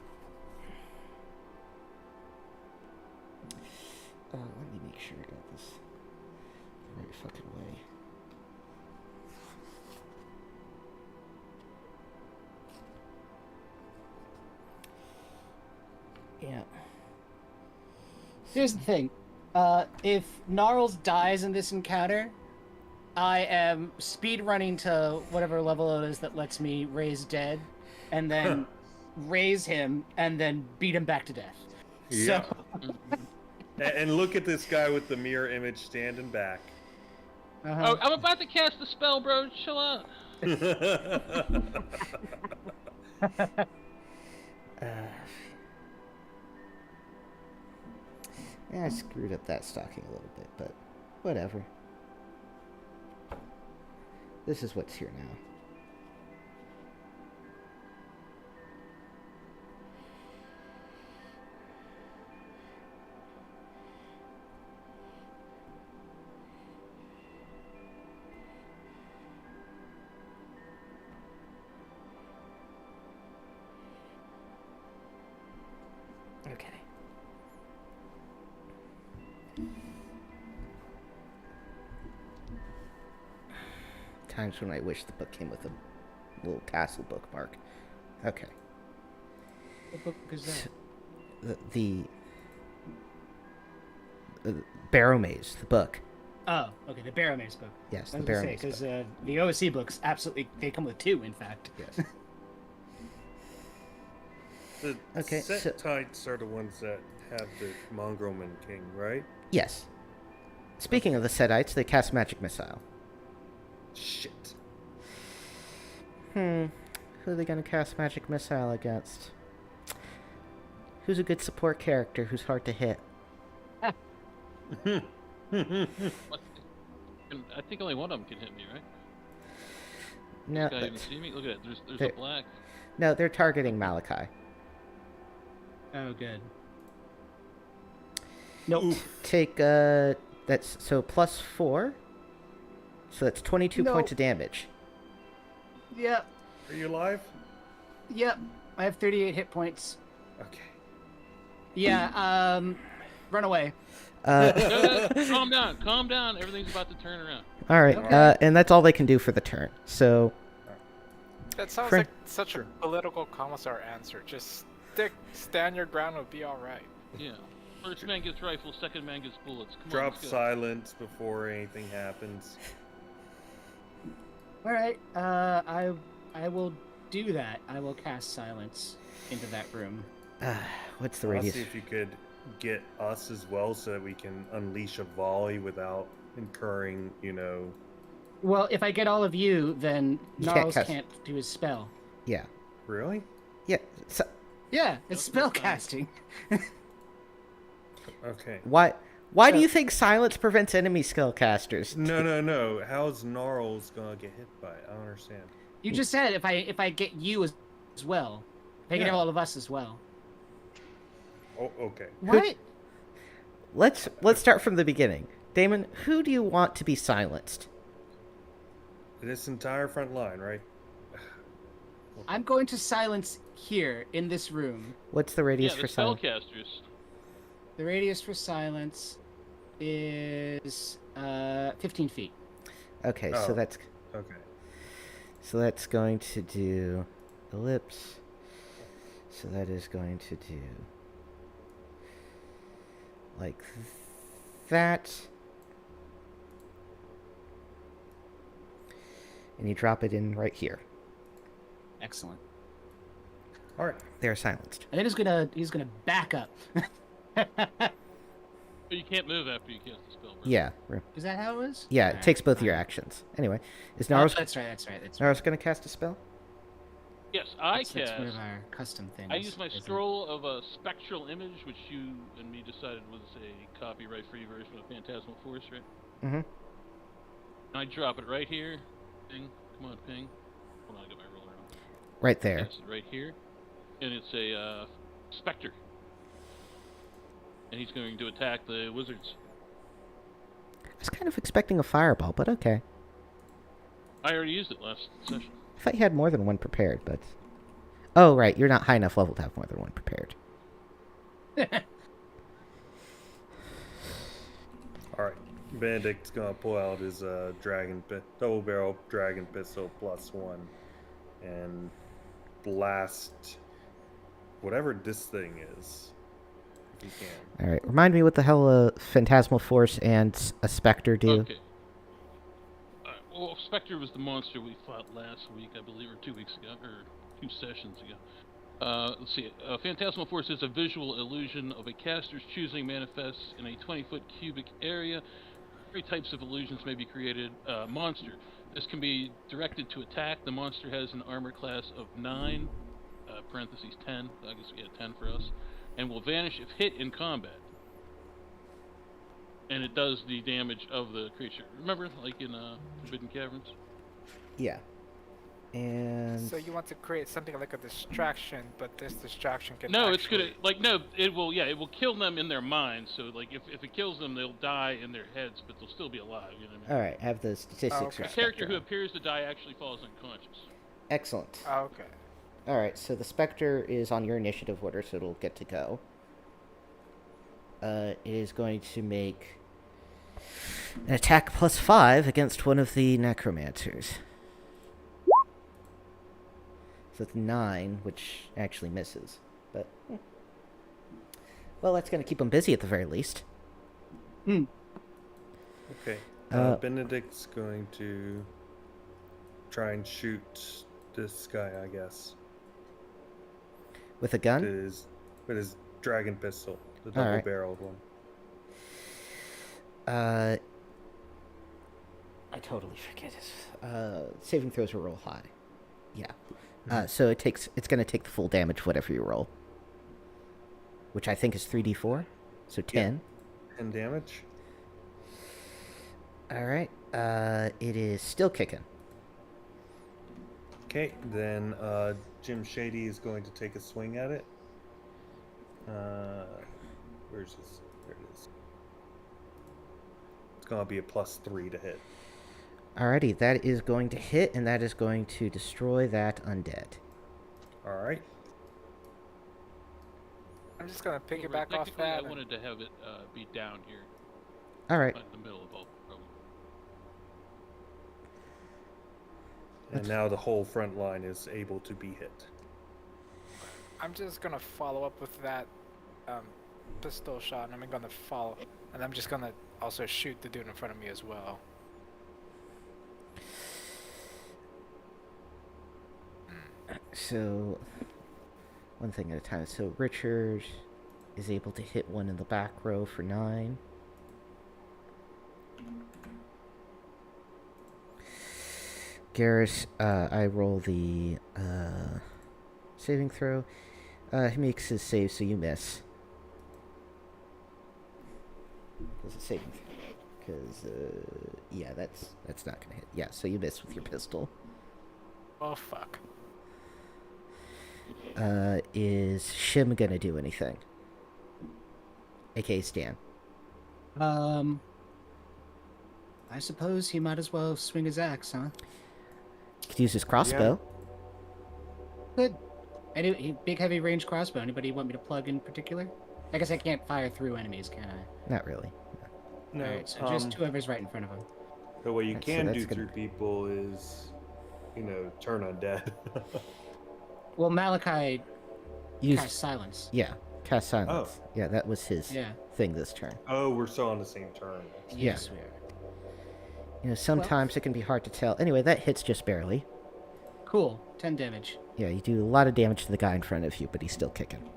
Let me make sure I got this the right fucking way. Yeah. Here's the thing. If Gnarls dies in this encounter, I am speed running to whatever level it is that lets me raise dead, and then raise him, and then beat him back to death. Yeah. So, And look at this guy with the mirror image standing back. uh-huh. Oh, I'm about to cast the spell, bro. Chill out. Yeah, I screwed up that stocking a little bit, but whatever. This is what's here now. Okay. Times when I wish the book came with a little tassel bookmark. Okay. What book is that? The Barrowmaze, the book. Oh, okay, the Barrowmaze book. Yes, I the was gonna say, Barrowmaze because book. the OSC books absolutely, they come with 2, in fact. Yes. The Okay, so- Setites are the ones that have the Mongroman King, right? Yes. Speaking of the Setites, they cast Magic Missile. Shit. Who are they going to cast Magic Missile against? Who's a good support character who's hard to hit? I think only one of them can hit me, right? No, Can I even see me? Look at it. There's There- a black. no, they're targeting Malachi. Oh, good. Nope. Take, that's, so +4. So that's 22 No. points of damage. Yep, Are you alive? yep. I have 38 hit points. Okay. Yeah, run away. Calm down. Calm down. Everything's about to turn around. Alright, Okay. and that's all they can do for the turn. So, That sounds Friend- like such a political commissar answer. Just stand your ground, will be all right. Yeah. First man gets rifle. Second man gets bullets. Come on, Drop let's go. silence before anything happens. All right. I will do that. I will cast silence into that room. what's the I'll radius? see if you could get us as well so that we can unleash a volley without incurring, Well, if I get all of you, then You can't Gnarls cast- can't do his spell. Yeah. Really? Yeah. So, Yeah, it's Nope, spell that's fine. casting. Okay. why do you think silence prevents enemy spellcasters? No. How's Gnarls gonna get hit by it? I don't understand. You just said if I get you as well, if I get Yeah. all of us as well. Oh, okay. What? Let's start from the beginning. Damon, who do you want to be silenced? This entire front line, right? I'm going to silence here in this room. What's the radius Yeah, for the silence? spellcasters. The radius for silence is 15 feet. Okay, Oh. so that's Okay. going to do ellipse. So that is going to do like that. And you drop it in right here. Excellent. All right. They're silenced. And then he's gonna back up. But you can't move after you cast the spell. Right? Yeah. Is that how it was? Yeah, it Alright, takes both fine. your actions. Anyway, is Oh, Naros that's right. Naros going to cast a spell? Yes, I That's one of cast. our custom things. I used my isn't it? scroll of a spectral image, which you and me decided was a copyright-free version of Phantasmal Force, right? Mm-hmm. And I drop it right here. Ping. Come on, ping. Hold on, I got my roller on. Right there. Cast it right here. And it's a specter. And he's going to attack the wizards. I was kind of expecting a fireball, but okay. I already used it last session. I thought you had more than one prepared, but... Oh, right, you're not high enough level to have more than one prepared. All right. Benedict's gonna pull out his double barrel dragon pistol +1 and blast whatever this thing is, if he can. Alright, remind me what the hell a Phantasmal Force and a Spectre do. Okay. Well, Spectre was the monster we fought last week, I believe, or 2 weeks ago, or 2 sessions ago. Let's see. Phantasmal Force is a visual illusion of a caster's choosing manifests in a 20-foot cubic area. Three types of illusions may be created. Monster. This can be directed to attack. The monster has an armor class of 9, parentheses 10. I guess we had 10 for us. And will vanish if hit in combat. And it does the damage of the creature. Remember, like in Forbidden Caverns? Yeah. And... So you want to create something like a distraction, but this distraction can No, it's actually... gonna it will kill them in their minds. So like if it kills them, they'll die in their heads, but they'll still be alive. You know what I mean? Alright, have the statistics okay. for The character Spectre who on. appears to die actually falls unconscious. Excellent. Oh, okay. Alright, so the Spectre is on your initiative order, so it'll get to go. It is going to make an attack +5 against one of the Necromancers. So it's 9, which actually misses. But, well, that's going to keep them busy at the very least. Okay. Benedict's going to try and shoot this guy, I guess. With a gun? With his dragon pistol, the Alright. double-barreled one. I totally forget his. Saving throws are roll high. Yeah. So it's going to take the full damage, whatever you roll. Which I think is 3d4. So 10. 10 damage. Alright. It is still kicking. Okay, then Jim Shady is going to take a swing at it. Where's this? There it is. It's going to be a +3 to hit. Alrighty, that is going to hit, and that is going to destroy that undead. All right. I'm just gonna Well, piggyback off technically, that. I and- wanted to have it be down here, Alright. not in the middle of all the problem. And now the whole front line is able to be hit. I'm just gonna follow up with that pistol shot, and I'm gonna follow, and I'm just gonna also shoot the dude in front of me as well. So, one thing at a time. So Richard is able to hit one in the back row for 9. Garrus, I roll the saving throw. He makes his save, so you miss. It's a saving throw. Because, yeah, that's not going to hit. Yeah, so you miss with your pistol. Oh fuck. Is Shim gonna do anything? AKA Stan. I suppose he might as well swing his axe, huh? Could use his crossbow. Good. Big heavy range crossbow. Anybody want me to plug in particular? I guess I can't fire through enemies, can I? Not really. No. Alright, so just whoever's right in front of him. The way you Alright, so can that's do gonna- through people is, turn undead. Well, Malachi Use cast silence. yeah, cast silence. Oh. Yeah, that was his Yeah. thing this turn. Oh, we're still on the same turn. Yes, we are. Sometimes it can be hard to tell. Anyway, that hits just barely. Cool. 10 damage. Yeah, you do a lot of damage to the guy in front of you, but he's still kicking.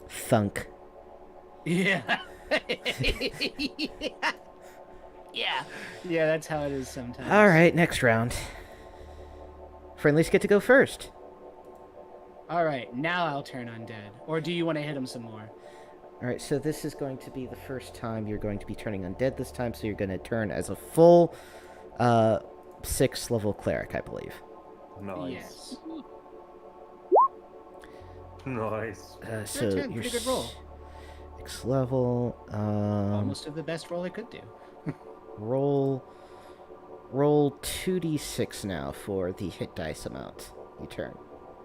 Thunk. Yeah. Yeah. Yeah, that's how it is sometimes. All right, next round. Friendlies get to go first. All right, now I'll turn undead. Or do you want to hit him some more? All right, so this is going to be the first time you're going to be turning undead this time, so you're going to turn as a full 6th level cleric, I believe. Nice. Yes. Nice. So 10, you're pretty good roll. 6th level. Almost the best roll I could do. Roll 2d6 now for the hit dice amount you turn.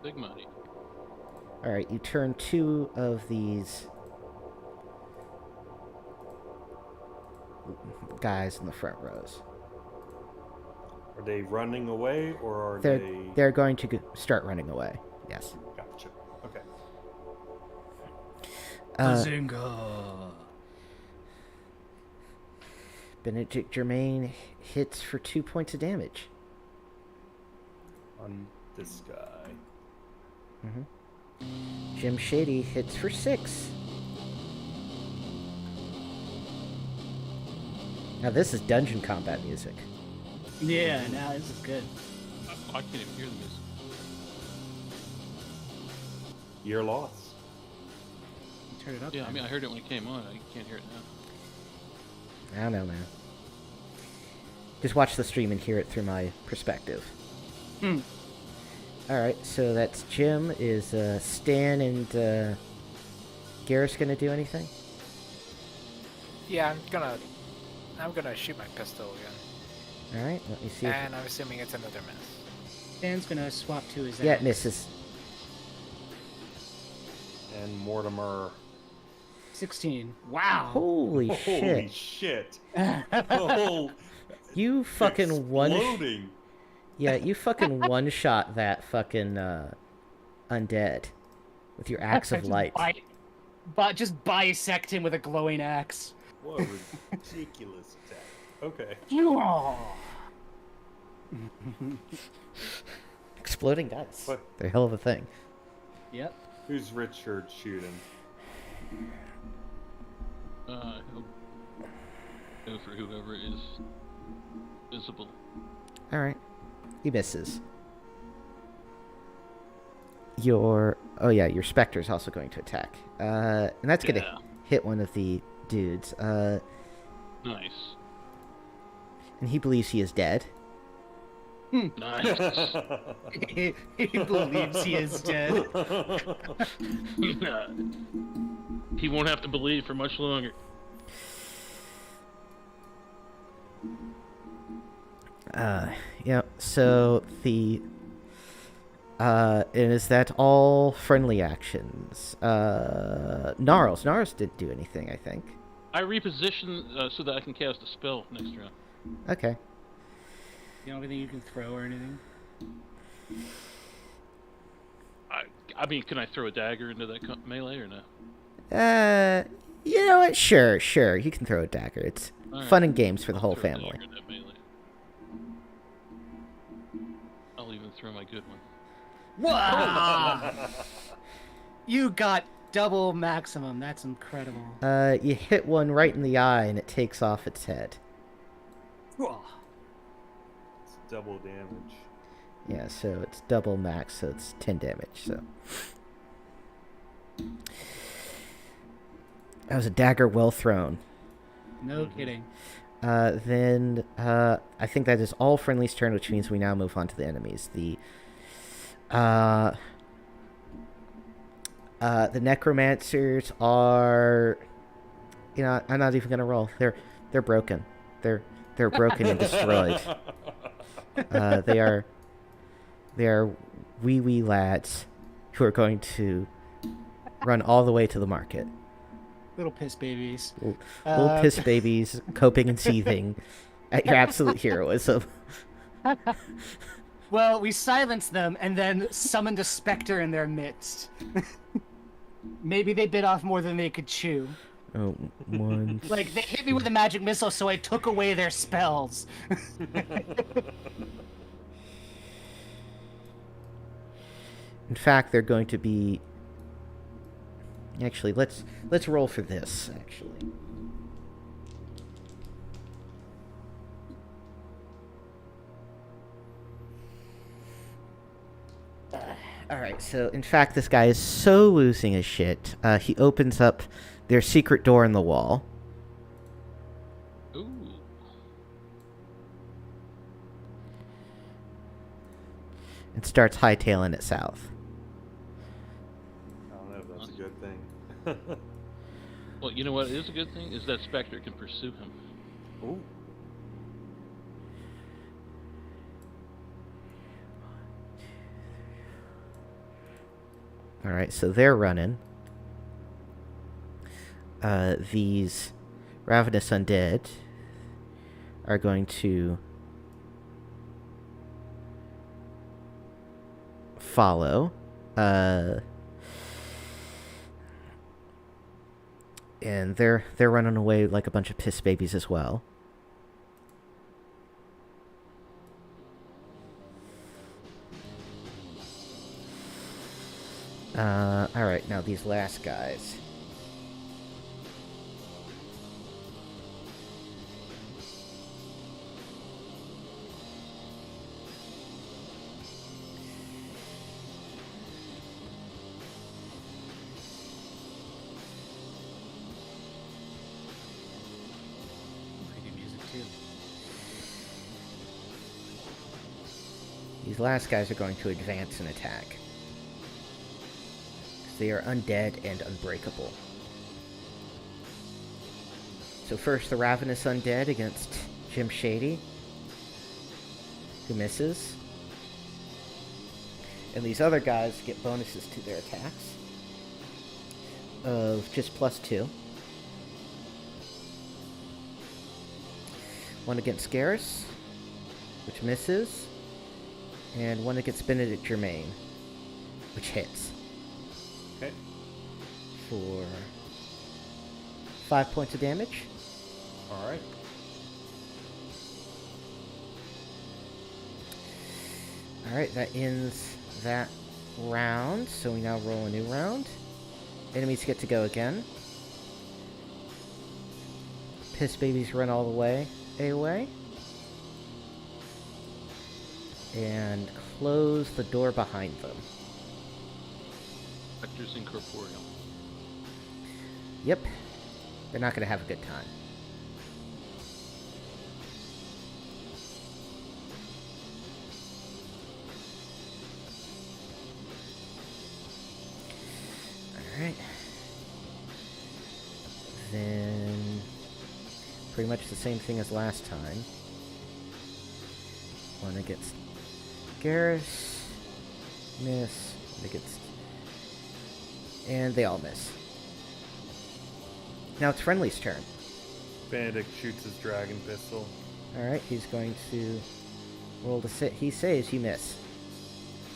Big money. All right, you turn 2 of these guys in the front rows. Are they running away or are they? They're going to start running away. Yes. Gotcha. Okay. Bazinga. Benedict Germain hits for 2 points of damage. On this guy. Jim Shady hits for 6. Now this is dungeon combat music. Yeah, now this is good. I can't even hear the music. You're lost. Turn it up. Yeah, I there. mean, I heard it when it came on. I can't hear it now. I don't know, man. Just watch the stream and hear it through my perspective. Alright, so that's Jim. Is Stan and Garrus gonna do anything? Yeah, I'm gonna shoot my pistol again. Alright, let me see. And I'm assuming it's another miss. Stan's gonna swap to his Yeah, it axe. misses. And Mortimer. 16. Wow. Holy Holy shit. shit. Oh, You fucking one. exploding. Yeah, you fucking one shot that fucking undead with your axe of light. But just bisect him with a glowing axe. What a ridiculous attack. Okay. Exploding dice. What? They're a hell of a thing. Yep. Who's Richard shooting? He'll go for whoever is visible. Alright. He misses. Your your Spectre's also going to attack. And that's Yeah. gonna hit one of the dudes. Nice. And he believes he is dead. Nice. He believes he is dead. He won't have to believe for much longer. Yeah, so the and is that all friendly actions? Gnarls didn't do anything, I think. I reposition so that I can cast a spell next round. Okay. You know anything you can throw or anything? I mean, can I throw a dagger into that melee or no? You know what? Sure. You can throw a dagger. It's All right. fun and games for the I'll whole throw a family. dagger in that melee. I'll even throw my good one. Wow! You got double maximum. That's incredible. You hit one right in the eye and it takes off its head. It's double damage. Yeah, so it's double max, so it's 10 damage, so. That was a dagger well thrown. No kidding. Then I think that is all friendly's turn, which means we now move on to the enemies. The necromancers are, I'm not even gonna roll. They're broken. They're broken and destroyed. They are wee lads who are going to run all the way to the market. Little piss babies. Little piss babies, coping and seething at your absolute heroism. Well, we silenced them and then summoned a specter in their midst. Maybe they bit off more than they could chew. Oh, one. Like, they hit me with a magic missile, so I took away their spells. In fact, they're going to be... Actually, let's roll for this, actually. Alright, so in fact, this guy is so losing his shit. He opens up their secret door in the wall. Ooh. And starts hightailing it south. I don't know if that's a good thing. Well, you know what is a good thing? Is that Spectre can pursue him. Ooh. Alright, so they're running. These ravenous undead are going to follow. And they're running away like a bunch of piss babies as well. Alright, now these last guys. Pretty music, too. These last guys are going to advance and attack. They are undead and unbreakable. So first, the Ravenous Undead against Jim Shady, who misses. And these other guys get bonuses to their attacks of just +2. One against Garrus, which misses. And one against Benedict Germain, which hits. Okay. For 5 points of damage. Alright. Alright, that ends that round. So we now roll a new round. Enemies get to go again. Piss babies run all the way away. And close the door behind them. Spectre's incorporeal. Yep. They're not going to have a good time. Alright. Then... pretty much the same thing as last time. One against Garrus. Miss. One against... and they all miss. Now it's Friendly's turn. Benedict shoots his dragon pistol. Alright, he's going to roll to sit. He saves, you miss.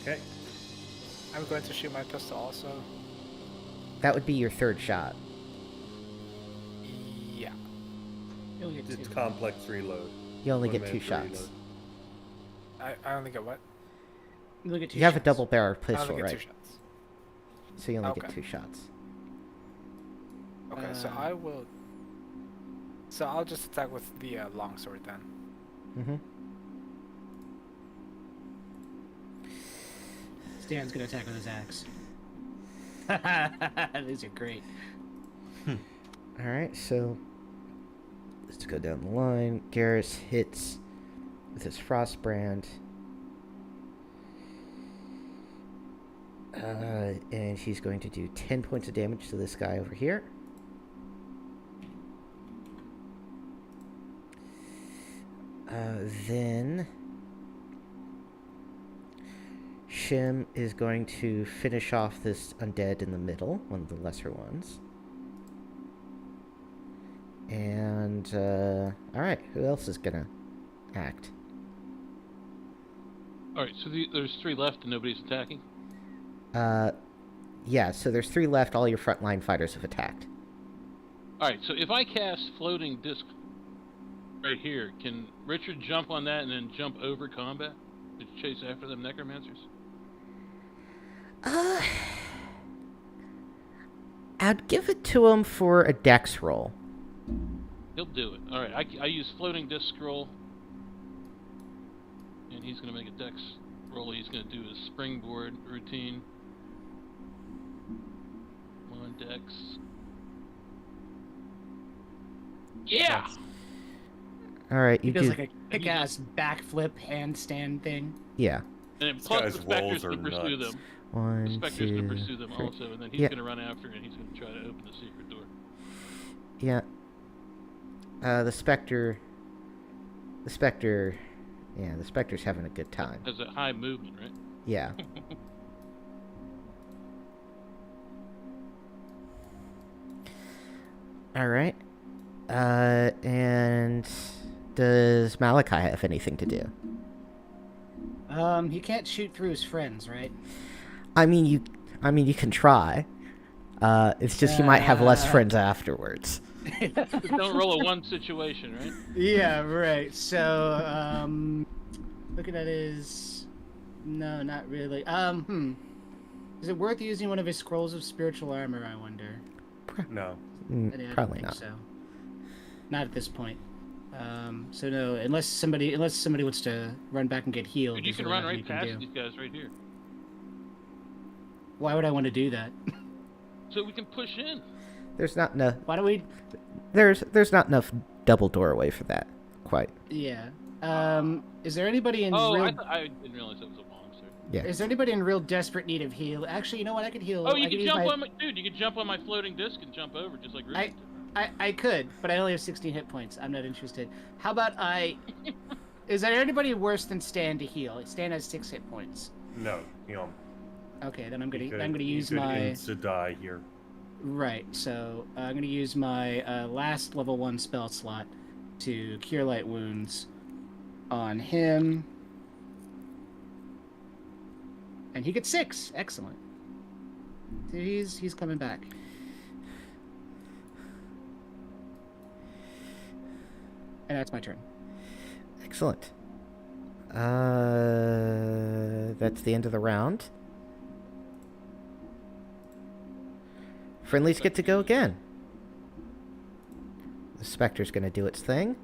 Okay. I'm going to shoot my pistol also. That would be your third shot. Yeah. You only get It's two. complex reload. You only One get man 2 per shots. reload. I only get what? You only get two You have a shots. double barrel I pistol, only get right? 2 shots. So you only get Okay. 2 shots. Okay, so I will. So I'll just attack with the longsword then. Mm-hmm. Stan's gonna attack with his axe. These are great. Alright, so Let's go down the line. Garrus hits with his Frostbrand. And he's going to do 10 points of damage to this guy over here. Then Shim is going to finish off this undead in the middle, one of the lesser ones. And, alright, who else is gonna act? Alright, so there's 3 left and nobody's attacking? Yeah, so there's 3 left, all your frontline fighters have attacked. Alright, so if I cast Floating Disc right here, can Richard jump on that and then jump over combat to chase after them necromancers? I'd give it to him for a dex roll. He'll do it. Alright, I use Floating Disc Scroll, and he's going to make a dex roll. He's going to do his springboard routine. One dex. Yeah! Alright, He you does do... like a kick-ass backflip handstand thing. Yeah. And then This plus guy's the specters rolls are to pursue nuts. them. The 1, specters to 2, pursue them 3. also, and then he's Yeah. going to run after and he's going to try to open the secret door. Yeah. The Spectre... Yeah, the Spectre's having a good time. Has a high movement, right? Yeah. Alright. And... Does Malachi have anything to do? He can't shoot through his friends, right? I mean, you can try. It's just you might have less friends afterwards. Just don't roll a 1 situation, right? Yeah, right. So, looking at his... No, not really. Is it worth using one of his scrolls of spiritual armor, I wonder? No. I don't Probably think not. so. Not at this point. So no, unless somebody wants to run back and get healed. Dude, you there's can really run nothing right you can past do. these guys right here. Why would I want to do that? So we can push in. There's not enough. Why don't we... There's not enough double doorway for that. Quite. Yeah. Is there anybody in Oh, real... I didn't realize that was a monster. Yeah. Is there anybody in real desperate need of heal? Actually, you know what? I could heal. Oh, you I can use jump my... on my... Dude, you can jump on my floating disc and jump over just like Richard did. I could, but I only have 16 hit points. I'm not interested. How about I... Is there anybody worse than Stan to heal? Stan has 6 hit points. No. You know, Okay, then I'm you gonna could- use you could my... insta-die here. Right, so I'm gonna use my last level 1 spell slot to cure light wounds on him. And he gets 6. Excellent. So he's coming back. And that's my turn. Excellent. That's the end of the round. Friendlies get to go again. The Spectre's gonna do its thing.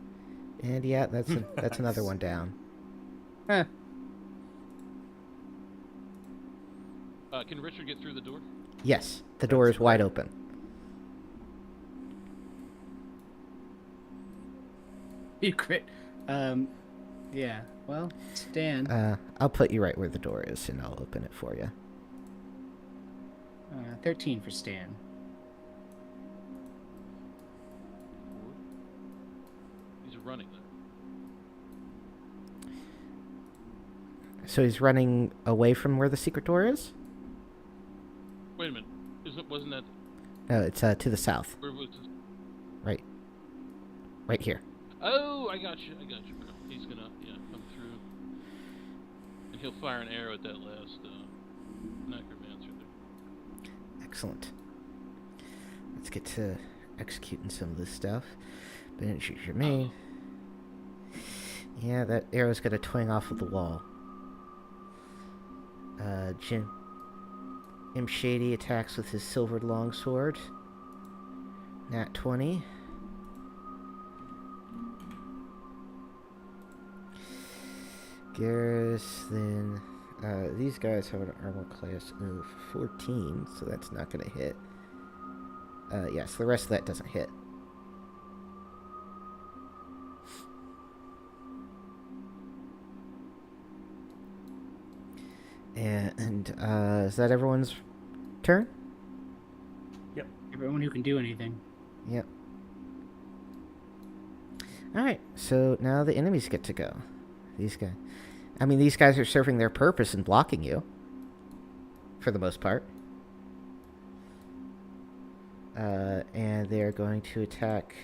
And yeah, that's another one down. Huh. Can Richard get through the door? Yes, the door is wide open. You crit. Yeah. Well, Stan. I'll put you right where the door is, and I'll open it for you. 13 for Stan. He's running there. So he's running away from where the secret door is? Wait a minute. Wasn't that... No, it's to the south. Where was this? Right. Right here. Oh, I got you, bro. He's gonna, come through. And he'll fire an arrow at that last, necromancer there. Excellent. Let's get to executing some of this stuff. Bench your main. Yeah, that arrow's gonna twang off of the wall. Jim Shady attacks with his silvered longsword. Nat 20. Garrus, then these guys have an armor class of 14, so that's not going to hit. Yes, the rest of that doesn't hit. And is that everyone's turn? Yep. Everyone who can do anything. Yep. Alright, so now the enemies get to go. These guys. I mean, these guys are serving their purpose and blocking you. For the most part. And they're going to attack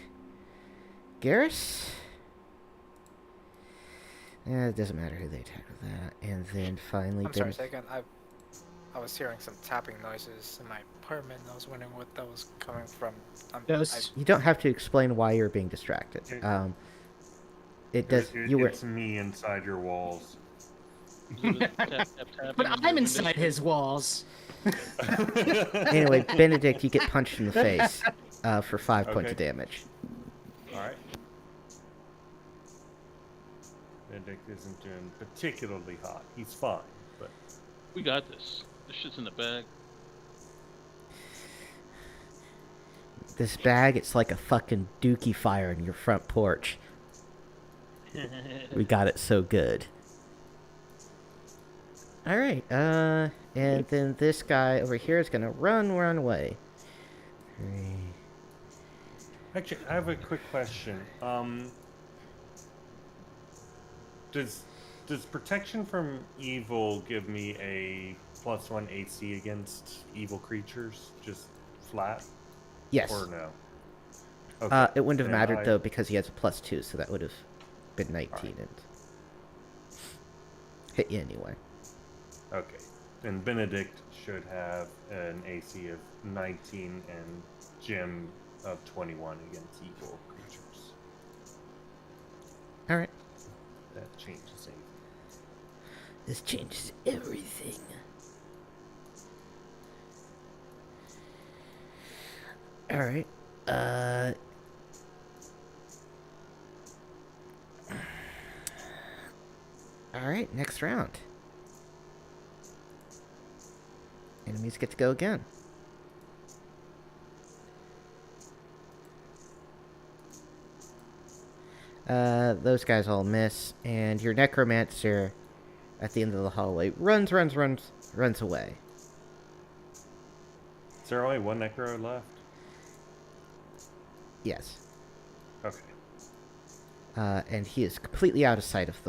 Garrus. It doesn't matter who they attack with that. And then finally... I'm sorry, second. I was hearing some tapping noises in my apartment, and I was wondering what that was coming from. Ghosts. You don't have to explain why you're being distracted. It does... It's me inside your walls. But I'm inside his walls. Anyway, Benedict, you get punched in the face for 5 points of damage. Alright. Benedict isn't doing particularly hot. He's fine, but... We got this. This shit's in the bag. This bag, it's like a fucking dookie fire in your front porch. We got it so good. Alright, and then this guy over here is gonna run away. 3. Actually, I have a quick question. Does protection from evil give me a +1 AC against evil creatures? Just flat? Yes. Or no? Okay. It wouldn't have then mattered, though, because he has a +2, so that would have been 19 Alright. and hit you anyway. Okay. Then Benedict should have an AC of 19 and Jim of 21 against evil creatures. Alright. That changes everything. This changes everything. Alright. Alright, next round. Enemies get to go again. Those guys all miss, and your necromancer at the end of the hallway runs away. Is there only one necro left? Yes. Okay. And he is completely out of sight of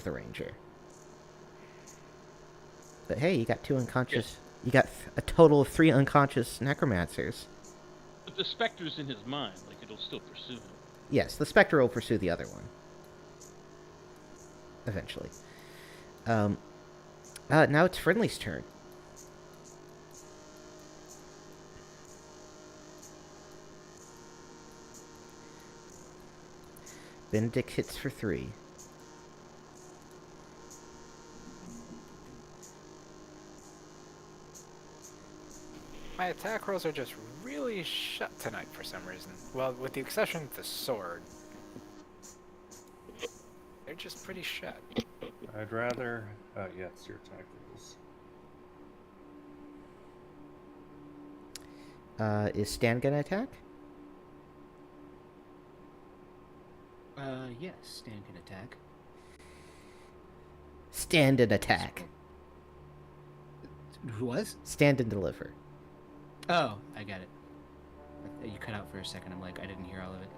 the ranger. But hey, you got 2 unconscious. You got a total of 3 unconscious necromancers. But the specter's in his mind, like it'll still pursue him. Yes, the specter will pursue the other one. Eventually. Now it's Friendly's turn. Benedict hits for 3. My attack rolls are just really shut tonight for some reason. Well, with the exception of the sword. They're just pretty shut. I'd rather... yeah, it's your attack rolls. Is Stan gonna attack? Yes, Stan can attack. Stand and attack. Who was? Stand and deliver. Oh, I got it. You cut out for a second. I'm like, I didn't hear all of it.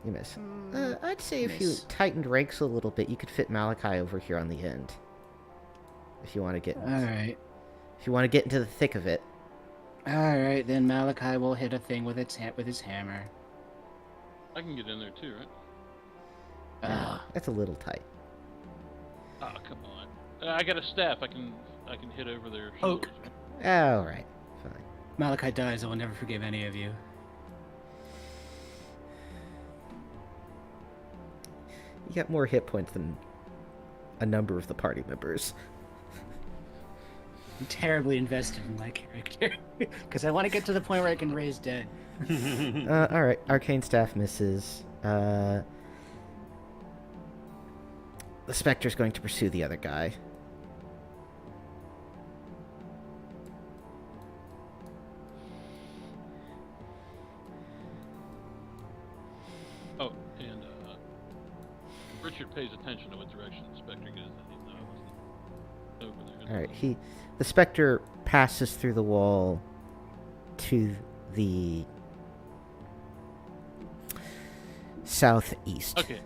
You miss. I'd say if you Miss. tightened ranks a little bit, you could fit Malachi over here on the end. If you want to get... All right. If you want to get into the thick of it. All right, then Malachi will hit a thing with his hammer. I can get in there too, right? That's a little tight. Oh, come on. I got a staff. I can hit over their Oak. shoulders. All right, fine. Malachi dies. I will never forgive any of you. You got more hit points than a number of the party members. I'm terribly invested in my character because I want to get to the point where I can raise dead. All right, arcane staff misses. The specter's going to pursue the other guy. Oh, and Richard pays attention to what direction the specter goes. I didn't know I wasn't over there. Alright, the specter passes through the wall to the southeast. Okay,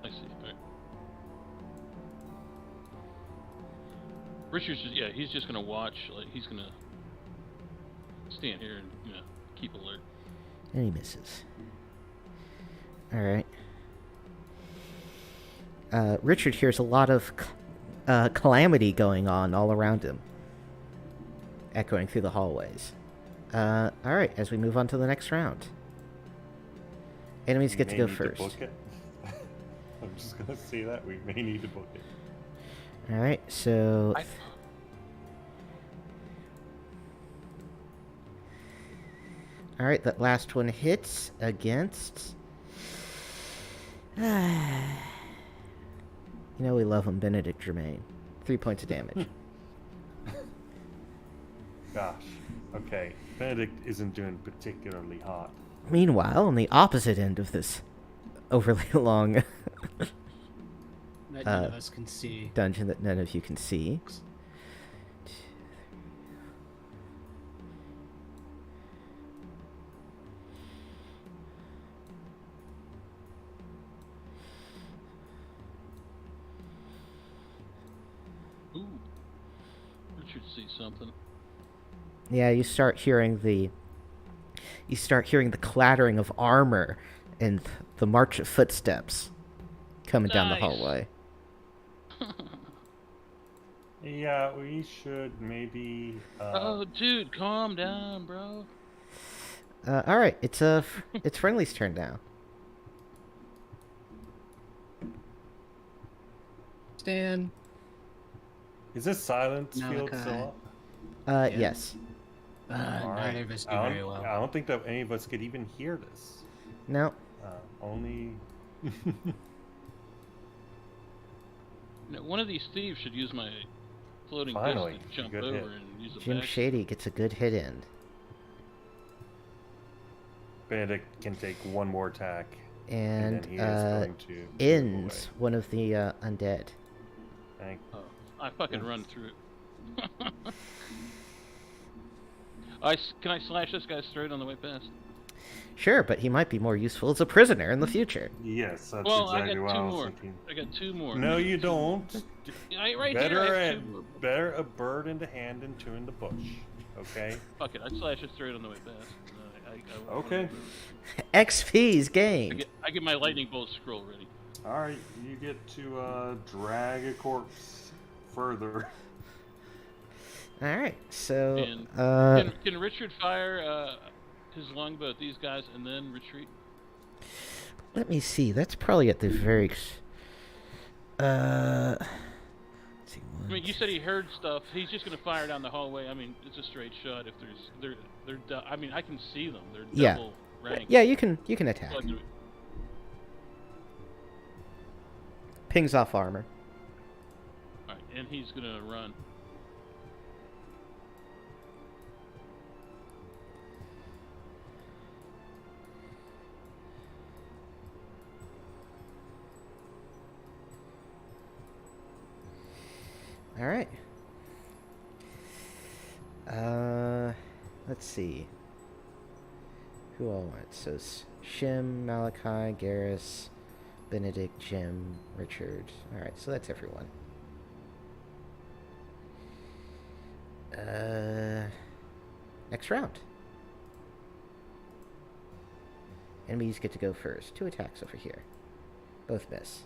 I see. All right. Richard's just, he's just gonna watch. Like, he's gonna stand here and keep alert. And he misses. Alright. Richard hears a lot of calamity going on all around him, echoing through the hallways. Alright, as we move on to the next round. Enemies get to go first. book it. I'm just gonna say that we may need to book it. Alright, so alright, that last one hits against you know we love him, Benedict Germain. 3 points of damage. Gosh. Okay. Benedict isn't doing particularly hot. Meanwhile, on the opposite end of this overly long That none of us can see. dungeon that none of you can see. Ooh, Richard sees something. Yeah, you start hearing the clattering of armor and the march of footsteps coming down the Nice. hallway. Yeah, we should maybe. Oh, dude, calm down, bro. All right, it's Friendly's turn now. Stan. Is this silence field Malachi. still up? Yeah. Yes. All Neither of us do I very don't, well. I don't think that any of us could even hear this. No. Only. One of these thieves should use my floating Finally, disc to jump good over hit. and use a Jim back. Shady gets a good hit in. Benedict can take one more attack. And then he is going to move ends away. one of the undead. Thank Oh, I fucking run through it. Can I slash this guy's throat on the way past? Sure, but he might be more useful as a prisoner in the future. Yes, that's Well, exactly I got what two I was more. thinking. I got two more. No, you don't. Right better here, I have two more. better a bird in the hand than two in the bush. Okay. Fuck it, I slash his throat on the way past. Okay. XP's gained. I get my lightning bolt scroll ready. All right, you get to drag a corpse further. All right, so And can Richard fire his longbow at these guys and then retreat? let me see. That's probably at the very. Let's see. I mean, you said he heard stuff. He's just gonna fire down the hallway. I mean, it's a straight shot. If I mean, I can see them. They're Yeah. double ranked. Yeah, you can attack. So I can- Pings off armor. all right, and he's gonna run. All right. Let's see. Who all went? So Shim, Malachi, Garrus, Benedict, Jim, Richard. All right, so that's everyone. Next round. Enemies get to go first. 2 attacks over here. Both miss.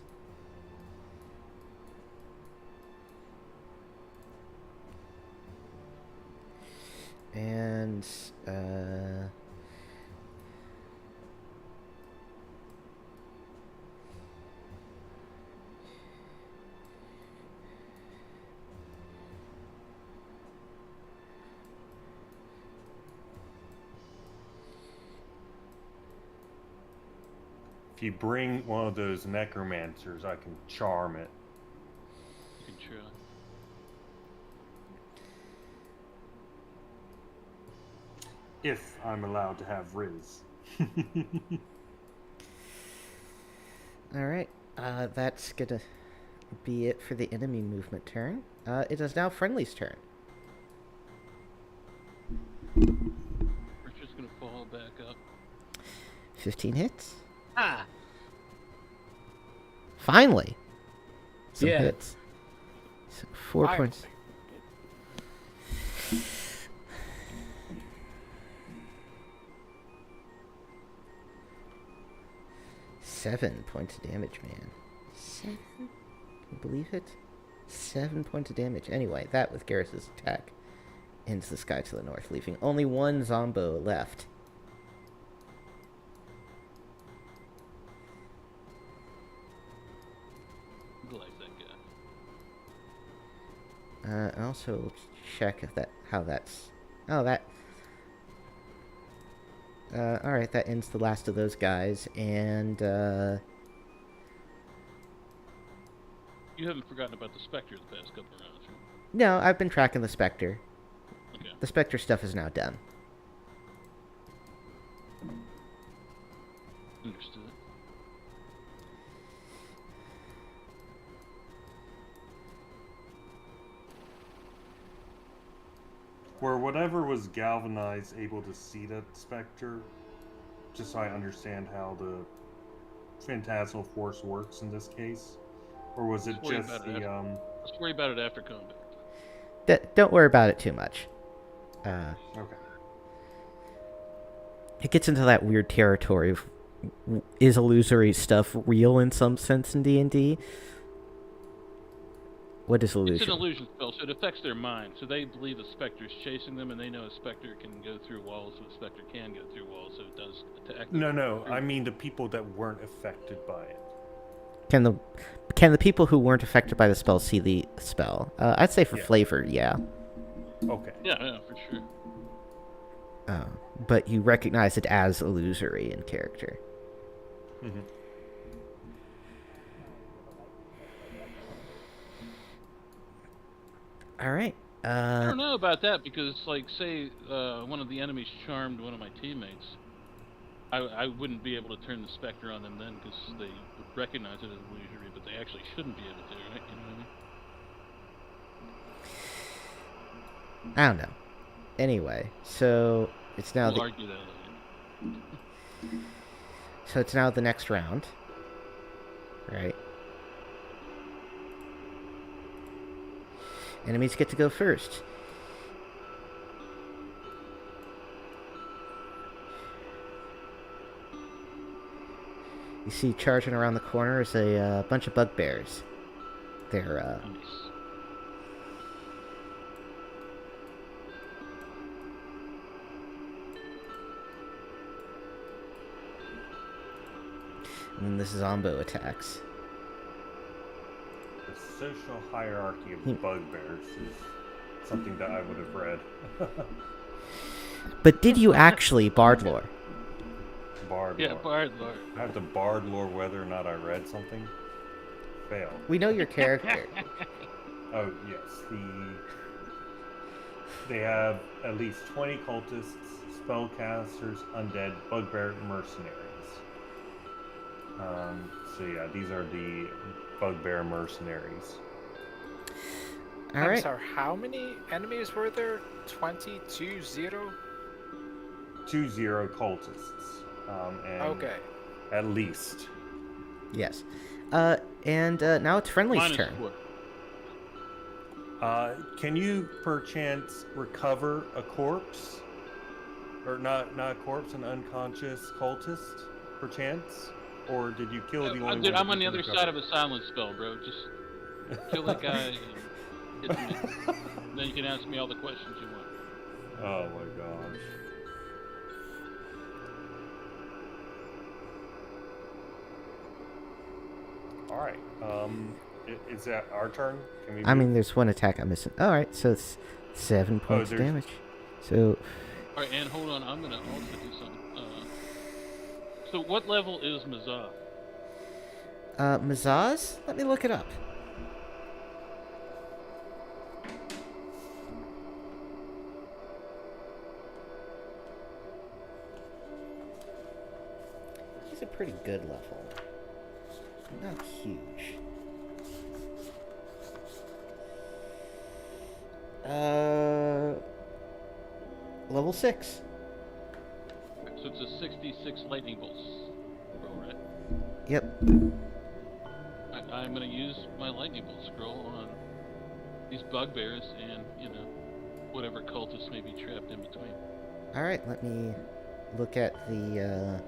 And If you bring one of those necromancers, I can charm it. You can try. If I'm allowed to have Riz. all right, that's gonna be it for the enemy movement turn. It is now friendly's turn. Richard's gonna fall back up. 15 hits. Ah. Finally. Some Yeah. hits. So 4 Finally. points. Seven points of damage, man. 7? Can you believe it? 7 points of damage. Anyway, that with Garrus's attack ends the sky to the north, leaving only one Zombo left. Like that guy. Also check if how that's. Oh, that. Alright, that ends the last of those guys, and, You haven't forgotten about the Spectre the past couple rounds, right? no, I've been tracking the Spectre. Okay. The Spectre stuff is now done. Understood. Were whatever was galvanized able to see the Spectre? Just so I understand how the Phantasmal Force works in this case? Or was it Let's worry just about the, it Let's worry about it after combat. Don't worry about it too much. Okay. It gets into that weird territory of, is illusory stuff real in some sense in D&D? What is illusion? It's an illusion spell, so it affects their mind. So they believe a Spectre is chasing them, and they know a Spectre can go through walls, so a Spectre can go through walls, so it does attack them. No, I mean the people that weren't affected by it. Can the people who weren't affected by the spell see the spell? I'd say for flavor, yeah. Okay. Yeah, for sure. But you recognize it as illusory in character. Mm-hmm. All right. I don't know about that because, like, say one of the enemies charmed one of my teammates, I wouldn't be able to turn the Spectre on them then because they would recognize it as illusory, but they actually shouldn't be able to, right? You know what I mean? I don't know. Anyway, so it's now We'll argue that later. so it's now the next round, right? Enemies get to go first. You see charging around the corner is a bunch of bugbears. They're, Nice. and then the Zombo attacks. The social hierarchy of bugbears is something that I would have read. But did you actually bard lore? Bard Yeah, lore. Bard Lord. I have to bard lore whether or not I read something. Fail. We know your character. Oh yes, they have at least 20 cultists, spellcasters, undead, bugbear, mercenaries. So yeah, these are the bugbear mercenaries. All I'm right. sorry, how many enemies were there? 22, 0? 20 cultists. And Okay. at least. Yes. And now it's Friendly's Minus turn. 4. Can you perchance recover a corpse? Or not a corpse, an unconscious cultist, perchance? Or did you kill the only one? Dude, that I'm on you the can other recover? side of a silence spell, bro. Just kill that guy and hit me. Then you can ask me all the questions you want. Oh my gosh. Alright, is that our turn? Can we I mean, move? there's one attack I'm missing. All right, so it's 7 points of there's- damage. So Alright, and hold on, I'm gonna also do something. So what level is Mazah? Mazaz? Let me look it up. He's a pretty good level. Not huge. Level 6. So it's a 66 lightning bolts scroll, right? Yep. I'm gonna use my lightning bolt scroll on these bugbears and, whatever cultists may be trapped in between. Alright, let me look at the,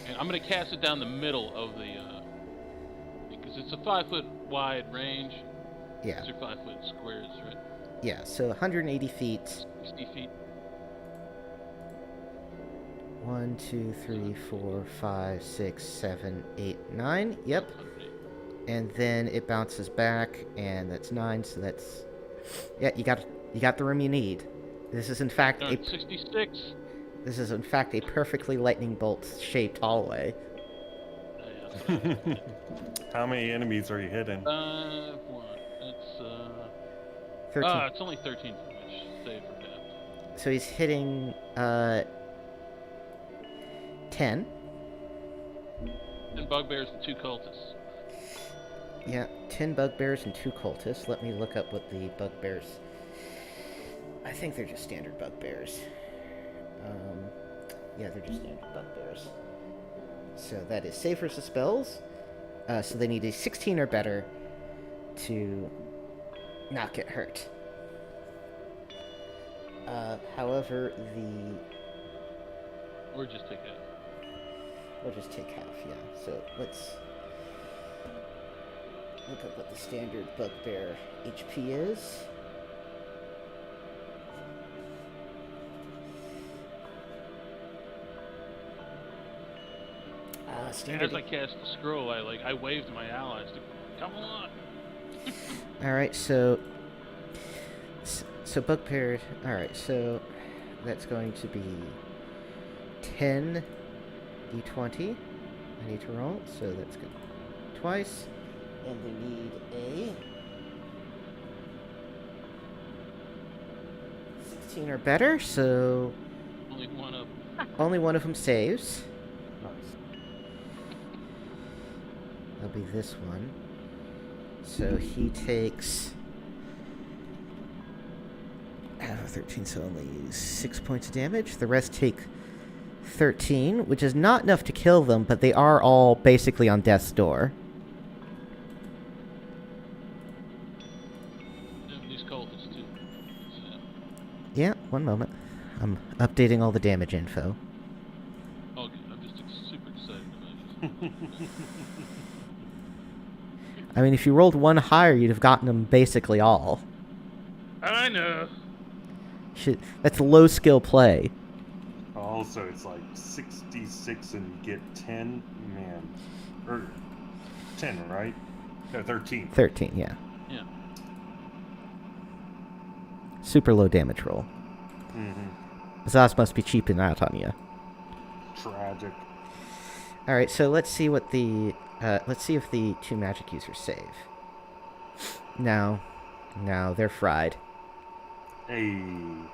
And I'm gonna cast it down the middle of the, because it's a 5-foot wide range. Yeah. These are 5-foot squares, right? Yeah, so 180 feet. 60 feet. 1, 2, 3, 4, 5, 6, 7, 8, 9. Yep. 108. And then it bounces back, and that's 9, so that's... Yeah, you got the room you need. This is in fact a 66. This is in fact a perfectly lightning bolt shaped hallway. That's what I wanted. How many enemies are you hitting? One. It's 13. it's only 13 damage. Save for death. So he's hitting 10. And bugbears and 2 cultists. Yeah, 10 bugbears and 2 cultists. Let me look up what the bugbears... I think they're just standard bugbears. Yeah, they're just standard bugbears. So that is save versus spells. So they need a 16 or better to not get hurt. However, Or just take half. we'll just take half, yeah. So let's look up what the standard bugbear HP is. And Standard. as I cast the scroll, I waved to my allies to come on. All right, so bugbear. All right, so that's going to be 10 d20. I need to roll, so that's good. Twice, and they need a 16 or better. So Only one of them. only one of them saves. Nice. That'll be this one. So he takes 13, so only 6 points of damage. The rest take 13, which is not enough to kill them, but they are all basically on death's door. And these cultists too. So, Yeah, one moment. I'm updating all the damage info. all good. I'm just super excited about it. I mean, if you rolled one higher, you'd have gotten them basically all. I know. That's low skill play. Also, it's like 66 and you get 10, man. Or 10, right? No, 13. 13, yeah. Yeah. Super low damage roll. Mm-hmm. Zaz must be cheaping out on you. Tragic. All right, so let's see what the let's see if the 2 magic users save. No, they're fried. Hey,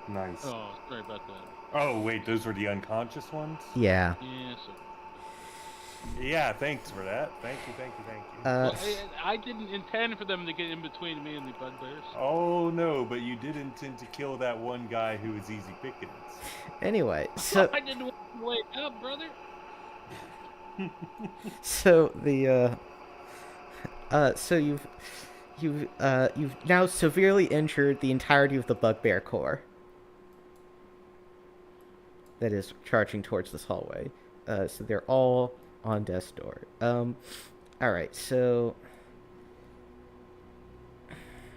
nice. Oh, sorry about that. Oh, wait, those were the unconscious ones? Yeah. Yeah, so. Yeah, thanks for that. Thank you. Well, I didn't intend for them to get in between me and the bugbears. Oh, no, but you did intend to kill that one guy who was easy pickings. Anyway, so I didn't want to wake up, brother. so the so you've now severely injured the entirety of the bugbear corps that is charging towards this hallway. So they're all on death's door. Alright, so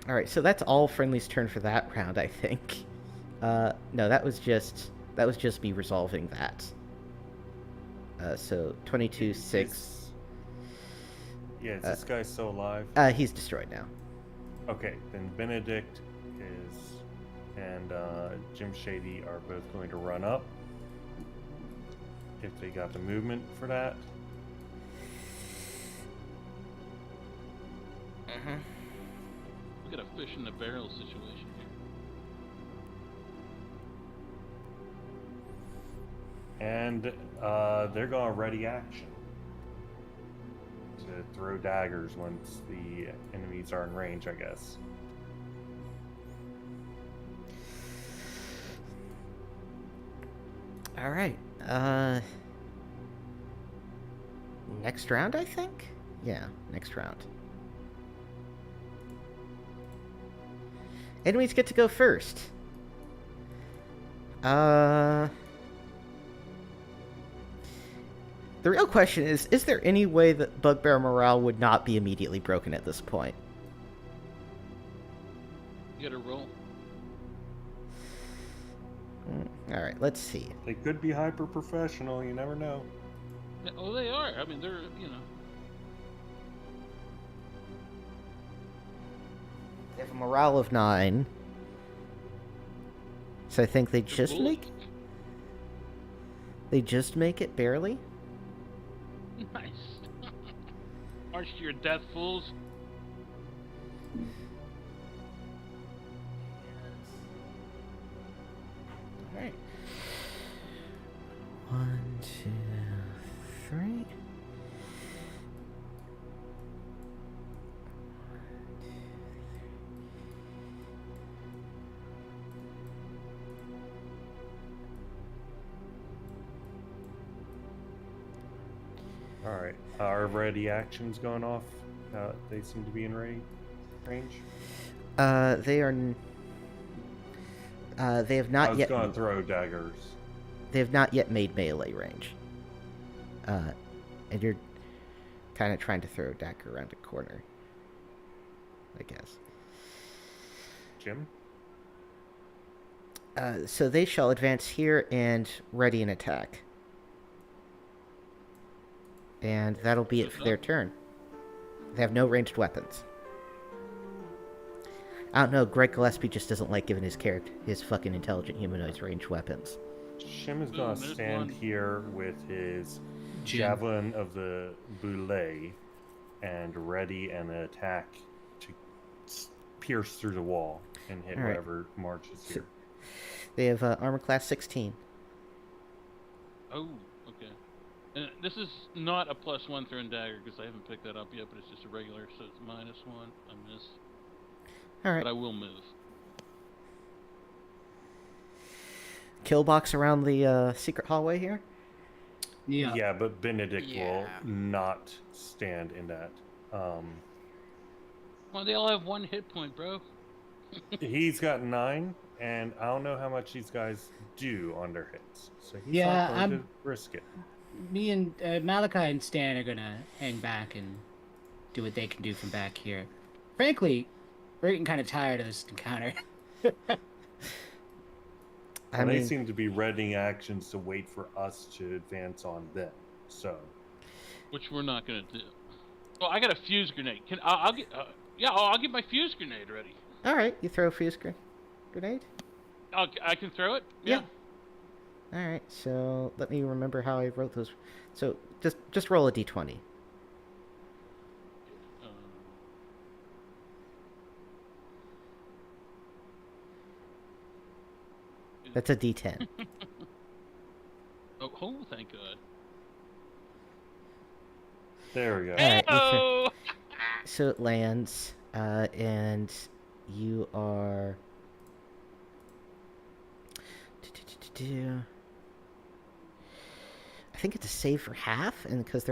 that's all friendly's turn for that round, I think. No, that was just me resolving that. So 22, 6. Yeah, is this guy still alive? He's destroyed now. Okay, then Benedict and Jim Shady are both going to run up. If they got the movement for that. We got a fish in the barrel situation here. And they're going to ready action to throw daggers once the enemies are in range, I guess. All right. Next round, I think? Yeah, next round. Enemies get to go first. The real question is there any way that Bugbear morale would not be immediately broken at this point? You gotta roll. Alright, let's see. They could be hyper professional. You never know. Yeah, oh, they are. I mean, they're, you know. They have a morale of 9. So I think they just bullies. make... They just make it barely? Nice. March to your death, fools. Alright. 1, 2, 3. All right. Are ready actions going off? They seem to be in range. They are... they have I not was yet... going to throw daggers. They have not yet made melee range. And you're kind of trying to throw a dagger around a corner, I guess. Jim? So they shall advance here and ready an attack. And that'll be it for their turn. They have no ranged weapons. I don't know, Greg Gillespie just doesn't like giving his character, his fucking intelligent humanoids, ranged weapons. Shim is going to there's stand one. here with his Jim. javelin of the boule and ready an attack to pierce through the wall and hit All right. whoever marches here. They have armor class 16. Oh, okay. And this is not a +1 thrown dagger because I haven't picked that up yet, but it's just a regular, so it's -1. I miss. All right. But I will move. Kill box around the secret hallway here. Yeah. Yeah, but Benedict Yeah. will not stand in that. Well, they all have 1 hit point, bro. He's got 9, and I don't know how much these guys do on their hits. So he's Yeah, not going to I'm- risk it. Me and Malachi and Stan are gonna hang back and do what they can do from back here. Frankly, we're getting kind of tired of this encounter. I And they mean, seem to be readying actions to wait for us to advance on them. So Which we're not gonna do. Oh, I got a fuse grenade. I'll get? I'll get my fuse grenade ready. all right, you throw a fuse grenade. I can throw it. Yeah. All right, so let me remember how I wrote those. So just roll a d20. That's a d10. Oh, thank God. there we go. Alright, Oh! So it lands, and you are. I think it's a save for half, and because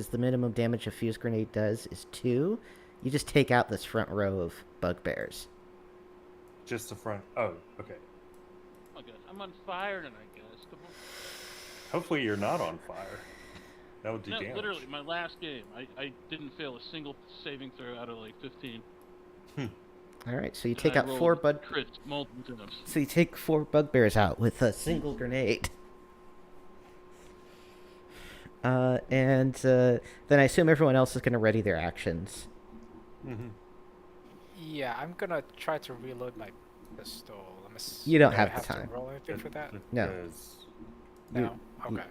the minimum damage a fuse grenade does is 2, you just take out this front row of bugbears. Just the front. Oh, okay. Oh, God. I'm on fire tonight, guys. Come on. Hopefully you're not on fire. That would do No, damage. literally, my last game, I didn't fail a single saving throw out of like 15. All right, so you And take I out rolled 4 bug. crits multiple times. So you take 4 bugbears out with a single grenade. And then I assume everyone else is going to ready their actions. Mm-hmm. Yeah, I'm gonna try to reload my pistol. You don't do have I the time. to roll anything for that? No. Because No. Okay.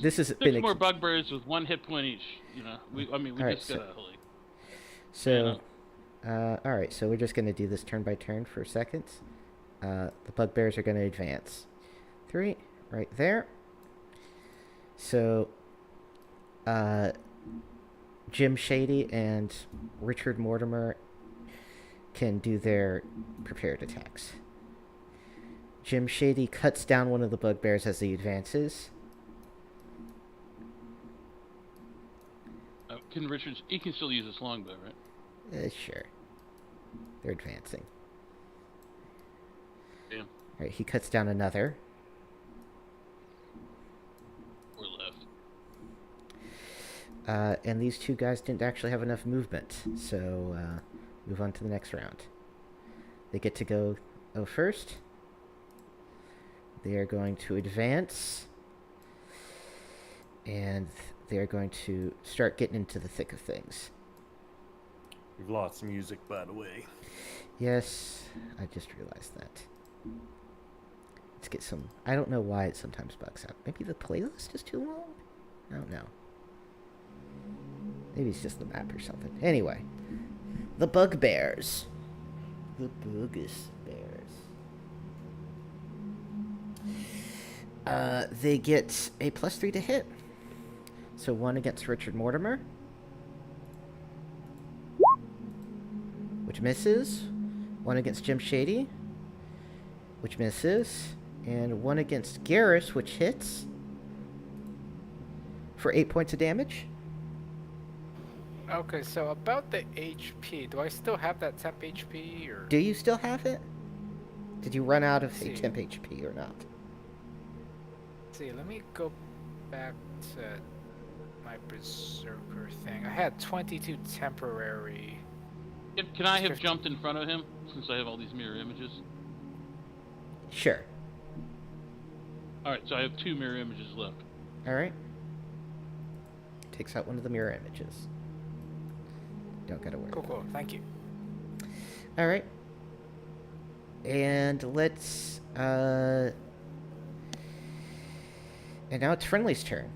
This is 6 been more bugbears with 1 hit point each. You know, we Alright, just so- gotta like. so. All right, so we're just going to do this turn by turn for seconds. The bugbears are going to advance. 3 right there. So, Jim Shady and Richard Mortimer can do their prepared attacks. Jim Shady cuts down one of the bugbears as he advances. Can Richards? He can still use his longbow, right? Sure. They're advancing. Damn. Alright, he cuts down another. We're left. And these two guys didn't actually have enough movement, so move on to the next round. They get to go first. They are going to advance, and they are going to start getting into the thick of things. We've lost music, by the way. Yes, I just realized that. Let's get some... I don't know why it sometimes bugs out. Maybe the playlist is too long? I don't know. Maybe it's just the map or something. Anyway. The bugbears. The bugbears. They get a +3 to hit. So 1 against Richard Mortimer. Which misses. 1 against Jim Shady. Which misses. And 1 against Garrus, which hits. For 8 points of damage. Okay, so about the HP, do I still have that temp HP or? Do you still have it? Did you run out of See. temp HP or not? Let's see, let me go back to my Berserker thing. I had 22 temporary. Can I have jumped in front of him since I have all these mirror images? Sure. All right, so I have 2 mirror images left. Alright. Takes out one of the mirror images. Don't gotta worry. Cool, thank you. Alright. And let's, and now it's Friendly's turn.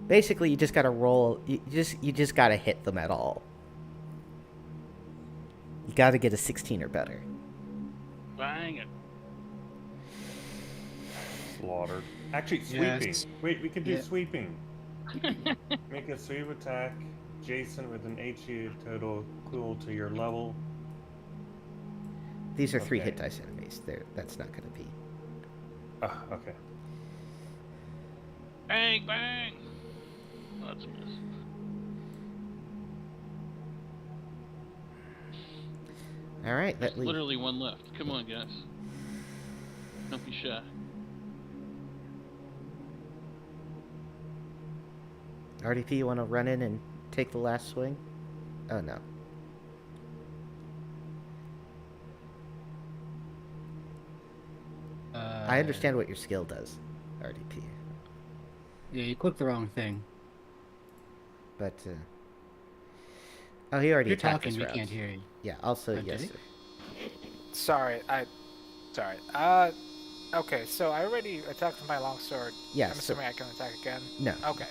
Basically, you just gotta roll, you just gotta hit them at all. You gotta get a 16 or better. Bang it. Slaughter. Actually, sweeping. Yes. Wait, we could do Yeah. sweeping. Make a sweep attack. Jason with an HE total equal to your level. These are 3 Okay. hit dice enemies. That's not gonna be. Ah, okay. Bang, bang. Oh, that's a miss. Alright, There's that leaves. literally 1 left. Come on, guys. Don't be shy. RDP, you wanna run in and take the last swing? Oh no. I understand what your skill does, RDP. Yeah, you clicked the wrong thing. But, oh, he already You're attacked talking, this we round. can't hear you. Yeah, also, Oh, yes, did he? sir. Sorry. Okay, so I already attacked with my longsword. Yeah, I'm so- assuming I can attack again. No. Okay.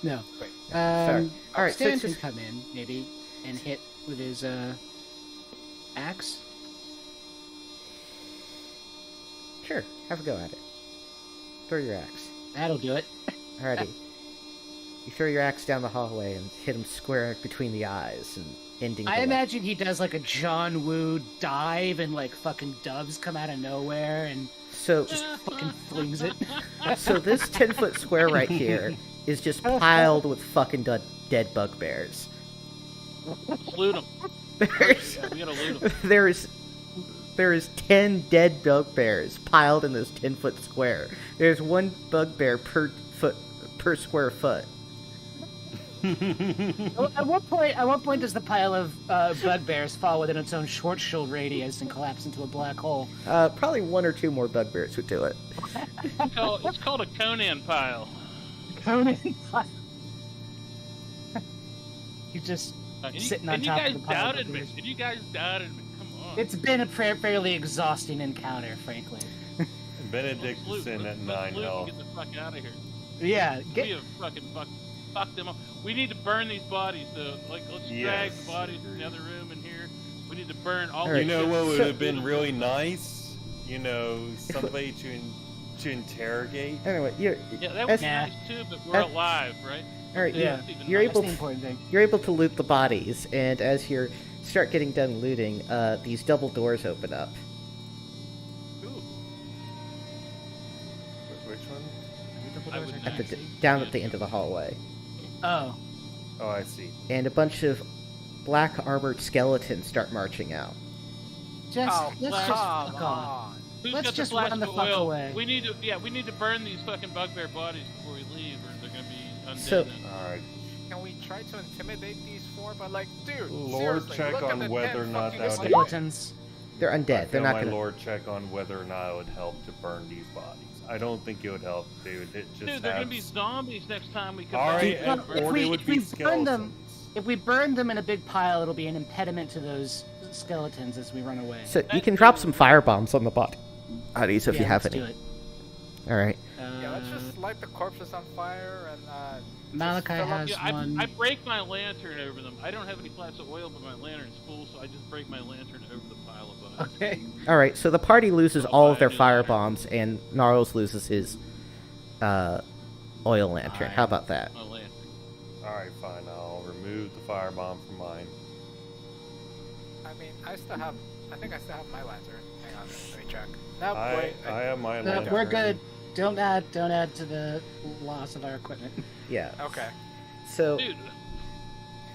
No. Wait. Sorry. All right, so Stan it's can just... come in, maybe, and hit with his, axe. Sure, have a go at it. Throw your axe. That'll do it. Alrighty. You throw your axe down the hallway and hit him square between the eyes and ending I the imagine he does like a John Woo dive and like fucking doves come out of nowhere and So, fucking flings it. so this 10-foot square right here is just piled with fucking dead bugbears. Let's loot them. There's, We gotta loot them. there is 10 dead bugbears piled in this 10-foot square. There's 1 bugbear per square foot. At what point does the pile of bugbears fall within its own short shield radius and collapse into a black hole? Probably 1 or 2 more bugbears would do it. It's called a Conan pile. Conan pile. He's just And sitting on you top guys of the pile of doubted me. bugbears. And you guys doubted me. Come on. It's been a fairly exhausting encounter, frankly. Benedict Let's is in loot. at Let's 9 loot and health. get the fuck out of here. Yeah, We have fucking fucked them up. We need to burn these bodies, though. Like, let's drag Yes. the bodies from the other room in here. We need to burn all Alright. You know shit. what would So- have been really nice? You know, somebody to interrogate. Anyway, you're Yeah, that would be Nah. nice too, but we're alive, right? all right. Yeah. That's even You're nicer. that's able the to important thing. you're able to loot the bodies, and as you start getting done looting, these double doors open up, one? I would At the actually- down at the end of the hallway, Oh. Oh, I see. and a bunch of black armored skeletons start marching out. Just Oh, let's just come fuck off. on. Who's Let's got just flask run the of fuck oil? away. We need to burn these fucking bugbear bodies before we leave, or they're gonna be undead. So- and- All right. Can we try to intimidate these four? But like, dude, Lord, seriously, check look at on the whether 10 or not fucking that would- Skeletons. They're I undead. They're feel not my gonna. lord check on whether or not it would help to burn these bodies. I don't think it would help. They would just Dude, they're have... gonna be zombies next time we come All back. right, Well, and- if or we- they would if be we burn them- skeletons. If we burn them in a big pile, it'll be an impediment to those skeletons as we run away. So you can drop some fire bombs on the bodies if you Yeah, have let's any. do it. All right. Yeah, let's just light the corpses on fire and Malachi fill up- has Yeah, one. I break my lantern over them. I don't have any flasks of oil, but my lantern's full, so I just break my lantern over the pile of bodies. Okay. All right. So the party loses Oh, all of their fine, fire yeah. bombs, and Gnarls loses his oil lantern. How about that? My lantern. All right, fine. I'll remove the firebomb from mine. I mean, I think I still have my lantern. Hang on, let me check. No, I wait. have my No, lantern. we're good. Don't add to the loss of our equipment. Yeah. Okay. So Dude,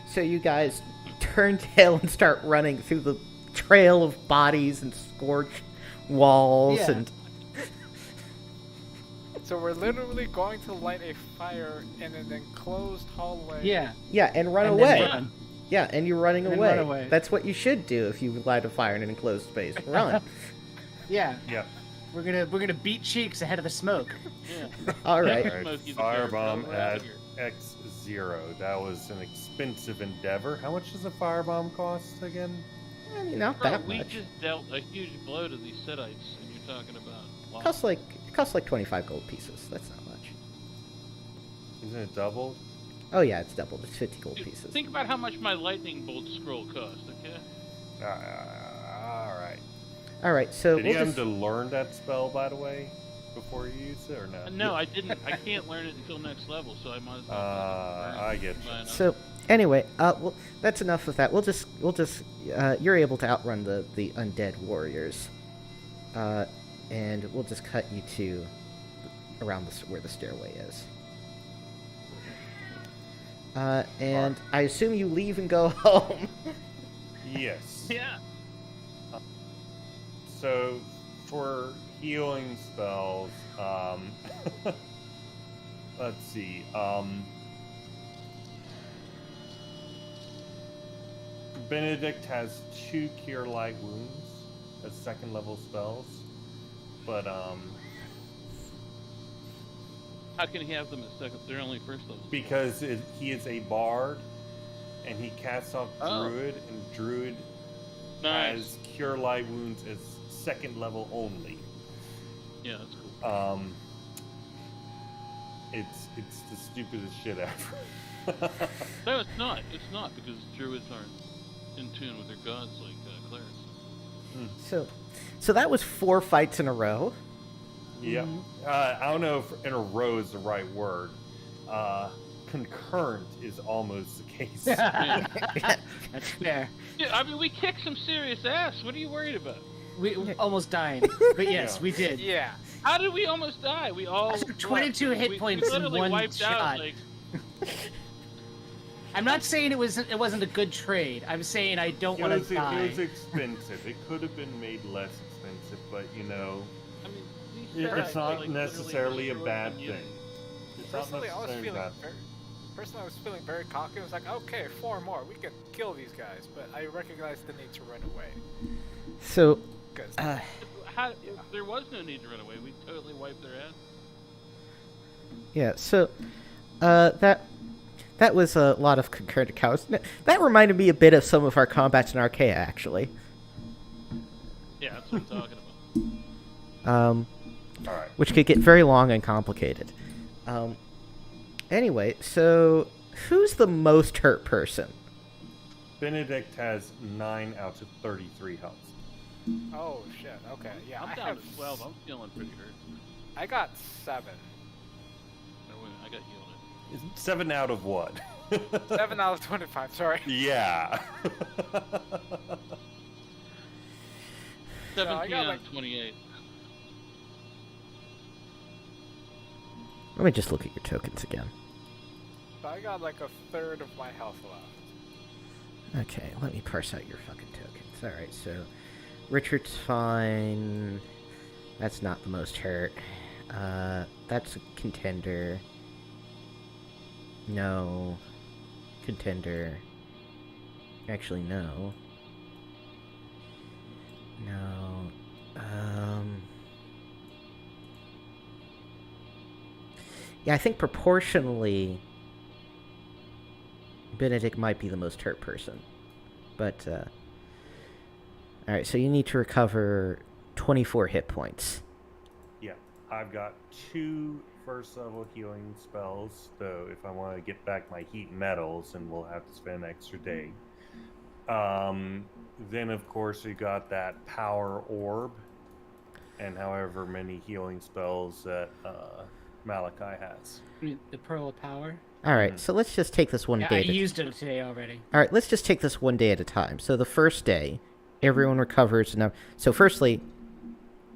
so you guys turn tail and start running through the trail of bodies and scorched walls Yeah. and So we're literally going to light a fire in an enclosed hallway. Yeah. and run And then away. run. Yeah, and you're running And then away. run away. That's what you should do if you light a fire in an enclosed space. Run. Yeah. Yep. We're gonna beat cheeks ahead of the smoke. yeah. All right. All right. Smokey the Firebomb Bear, at here. X0. That was an expensive endeavor. How much does a firebomb cost again? I mean, not Bro, that we much. just dealt a huge blow to these Setites, and you're talking about lots. It costs like 25 gold pieces. That's not much. Isn't it doubled? Oh yeah, it's doubled. It's 50 gold Dude, pieces. think about how much my lightning bolt scroll cost, okay? All right. All right, so Did we'll you have just, to learn that spell, by the way, before you use it, or no? No, I didn't. I can't learn it until next level, so I might as well. I get you. But, so anyway, well, that's enough of that. We'll just you're able to outrun the undead warriors, and we'll just cut you to around where the stairway is. And I assume you leave and go home. Yes. yeah. So, for healing spells, let's see. Benedict has 2 Cure Light Wounds as second level spells, but How can he have them at second? They're only first level. because he is a bard and he casts off Oh. Druid, and Druid Nice. has Cure Light Wounds as second level only. Yeah, that's cool. It's the stupidest shit ever. No, it's not. It's not because druids aren't in tune with their gods like clerics. So that was 4 fights in a row. Yep. I don't know if in a row is the right word. Concurrent is almost the case. That's fair. Yeah, I mean, we kicked some serious ass. What are you worried about? We almost dying, but yes, Yeah. we did. Yeah. How did we almost die? We all I took 22 hit we points in literally one wiped shot. out like I'm not saying it wasn't a good trade. I'm saying I don't want to die. It was expensive. It could have been made less expensive, but I mean, these it's Setites, not like, necessarily a literally bad destroyed thing. the It's not Personally, I was necessarily feeling bad. personally, I was feeling very cocky. I was like, okay, 4 more, we can kill these guys. But I recognized the need to run away. So, 'Cause How, if there was no need to run away, we totally wiped their ass. yeah, so that was a lot of concurrent accounts. That reminded me a bit of some of our combats in Archaea, actually. Yeah, that's what I'm talking about. All right. Which could get very long and complicated. Anyway, so who's the most hurt person? Benedict has 9 out of 33 health. oh shit. Okay. Yeah. I'm I down have to 12. I'm feeling pretty hurt. I got 7. No, wait, I got healed. 7 out of what? 7 out of 25. Sorry. Yeah. 17 I got, out like- of 28. Let me just look at your tokens again. So I got like a third of my health left. Okay, let me parse out your fucking tokens. Alright, so Richard's fine. That's not the most hurt. That's a contender. No. Contender. Actually, no. No. Yeah, I think proportionally, Benedict might be the most hurt person. But, alright, so you need to recover 24 hit points. Yeah, I've got 2 first level healing spells, though if I want to get back my heat metals, and we'll have to spend an extra day. Then, of course, we got that power orb, and however many healing spells that Malachi has. The Pearl of Power. Alright, so let's just take this one Yeah, day I at a used it today already. Alright, let's just take this one day at a time. So the first day, everyone recovers enough. So firstly,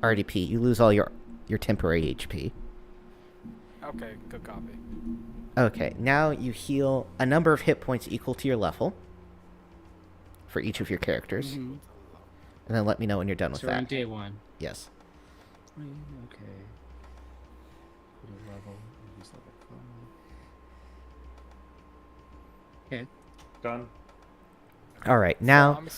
RDP, you lose all your temporary HP. Okay, good copy. Okay, now you heal a number of hit points equal to your level for each of your characters. Mm-hmm. And then let me know when you're done with So we're on that. day 1. Yes. Okay. Put a level. Use level 5. Okay. Done? Alright, So now... I'm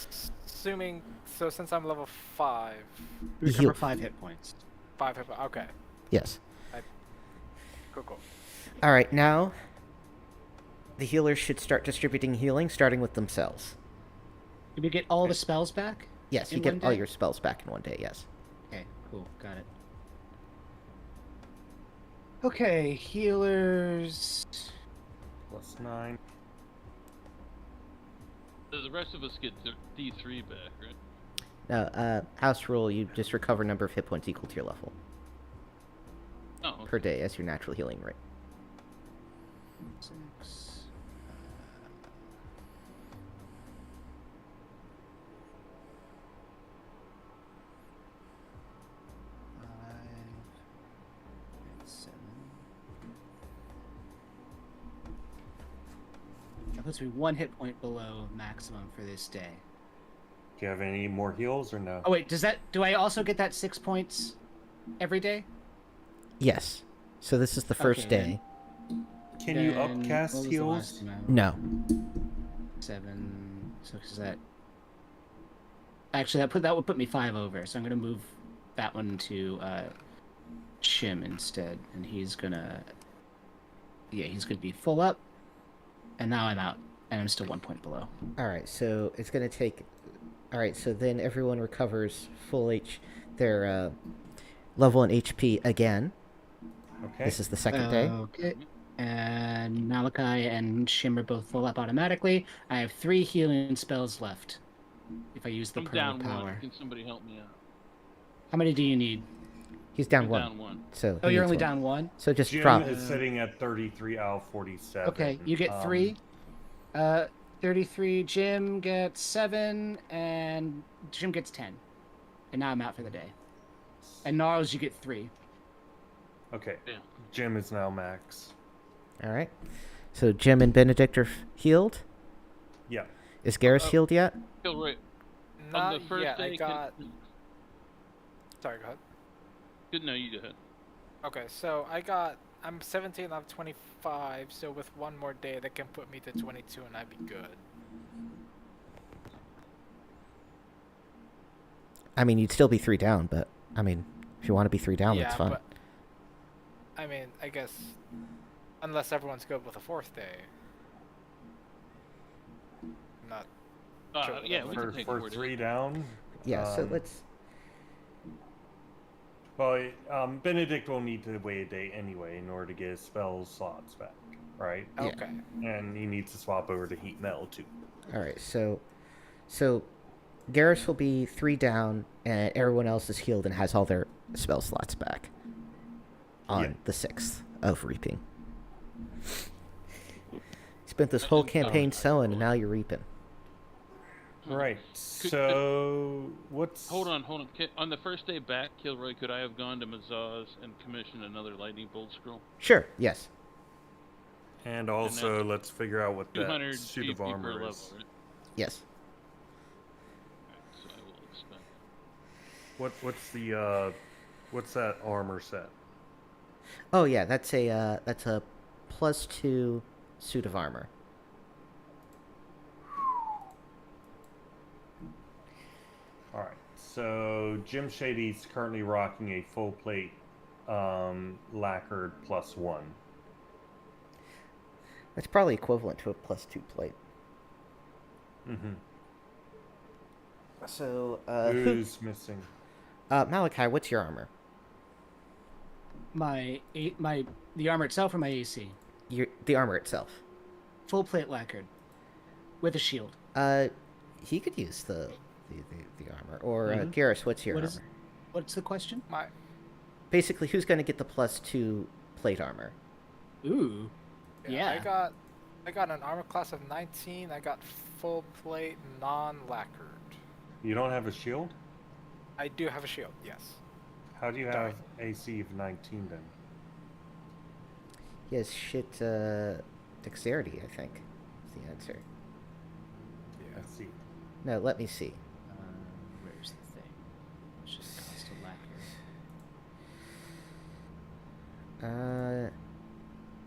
assuming. So since I'm level 5, You Recover heal- 5 hit points. 5 hit. Okay. Yes. Cool. Alright, now... The healers should start distributing healing, starting with themselves. Did we get all the spells back? Yes, you In get one all day? your spells back in one day, yes. Okay, cool. Got it. Okay, healers. +9. So the rest of us get D3 back, right? No, house rule, you just recover number of hit points equal to your level Oh, okay. per day as your natural healing rate. 6. 5. And 7. That puts me 1 hit point below maximum for this day. Do you have any more heals or no? Oh wait, do I also get that 6 points every day? Yes. So this is the first Okay, day. Can you Then what upcast was the heals? last amount? No. 7. So is that? Actually, that would put me 5 over. So I'm gonna move that one to Shim instead, and he's gonna be full up. And now I'm out, and I'm still 1 point below. Alright, so it's going to take... Alright, so then everyone recovers their level and HP again. Okay. This is the second day. Okay. And Malachi and Shim are both full up automatically. I have 3 healing spells left. If I use the I'm Pearl down of Power. 1. Can somebody help me out? How many do you need? He's down I'm one. down 1. So Oh, he you're needs only one. down 1? So just Jim drop. is sitting at 33 out of 47. Okay, you get 3. 33. Jim gets 7, and Jim gets 10. And now I'm out for the day. And Gnarls, you get 3. Okay. Yeah. Jim is now max. Alright. So Jim and Benedict are healed. Yeah. Is Garrus healed yet? Feel right. Not On the first yet. day, I got. Sorry, go ahead. Good. No, you go ahead. Okay, so I'm 17 out of 25, so with one more day, that can put me to 22, and I'd be good. I mean, you'd still be 3 down, but I mean, if you want to be 3 down, that's fine. But I mean, I guess unless everyone's good with a 4th day. Not. Sure, Yeah, we For, can take for more 3 days. down. Yeah, so let's... Well, Benedict will need to wait a day anyway in order to get his spell slots back, right? Yeah. Okay. And he needs to swap over to heat metal too. Alright, so Garrus will be 3 down, and everyone else is healed and has all their spell slots back on the 6th of reaping. Spent this whole campaign sowing, and now you're reaping. Right. So what's? Hold on. On the first day back, Kilroy, could I have gone to Mazaz and commissioned another lightning bolt scroll? Sure. Yes. And also, that's let's figure out what that 200 suit of GP per armor level, is. right? Yes. Alright, so I will expend. What's that armor set? Oh yeah, that's a +2 suit of armor. All right. So Jim Shady's currently rocking a full plate, lacquered +1. That's probably equivalent to a +2 plate. Mm-hmm. So Who's missing? Malachi, what's your armor? The armor itself or my AC? The armor itself. Full plate lacquered, with a shield. He could use the armor. Or Mhm. Garrus, what's your What armor? is- What's the question? My Basically, who's going to get the +2 plate armor? Ooh, yeah. I got an armor class of 19. I got full plate non-lacquered. You don't have a shield? I do have a shield. Yes. How do you have AC of 19 then? He has shit dexterity, I think. Is the answer. Yeah. Let's see. No, let me see. Where's the thing? It's just cost of lacquer.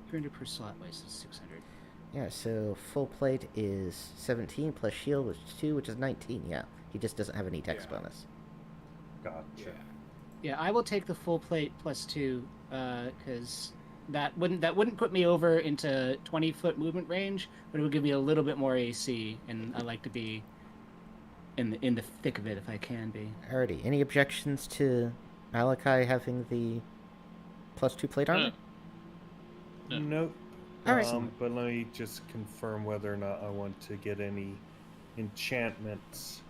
300 per slot, waste is 600. Yeah, so full plate is 17 plus shield, which is 2, which is 19. Yeah, he just doesn't have any dex Yeah. bonus. Gotcha. Yeah. Yeah, I will take the full plate +2, because that wouldn't put me over into 20-foot movement range, but it would give me a little bit more AC, and I like to be in the thick of it if I can be. Alrighty, any objections to Malachi having the +2 plate armor? No. Nope. All right. But let me just confirm whether or not I want to get any enchantments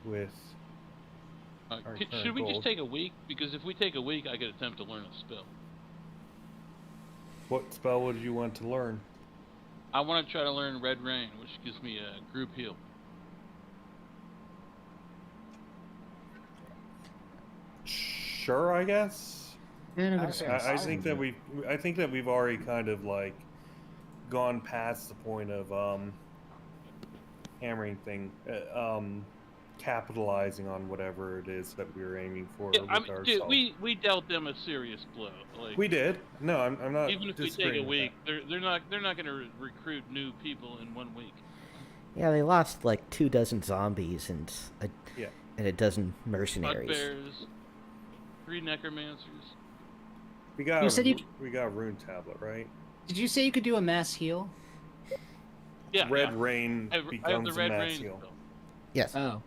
with. Our Should current we just gold. take a week? Because if we take a week, I could attempt to learn a spell. What spell would you want to learn? I want to try to learn Red Rain, which gives me a group heal. Sure, I guess. Yeah, no, Actually, I think that we've already kind of like gone past the point of hammering thing, capitalizing on whatever it is that we were aiming for Yeah, with ourselves. dude, we dealt them a serious blow. Like, We did. No, I'm not. even if we take disagreeing a with week, they're not going to recruit new people in 1 week. Yeah, they lost like 24 zombies and Yeah. a dozen mercenaries. Bugbears, 3 necromancers. that. We got. You said we got a rune tablet, right? Did you say you could do a mass heal? Yeah, Red yeah. Rain I have the becomes Red a mass Rain heal. spell. Yes, Oh,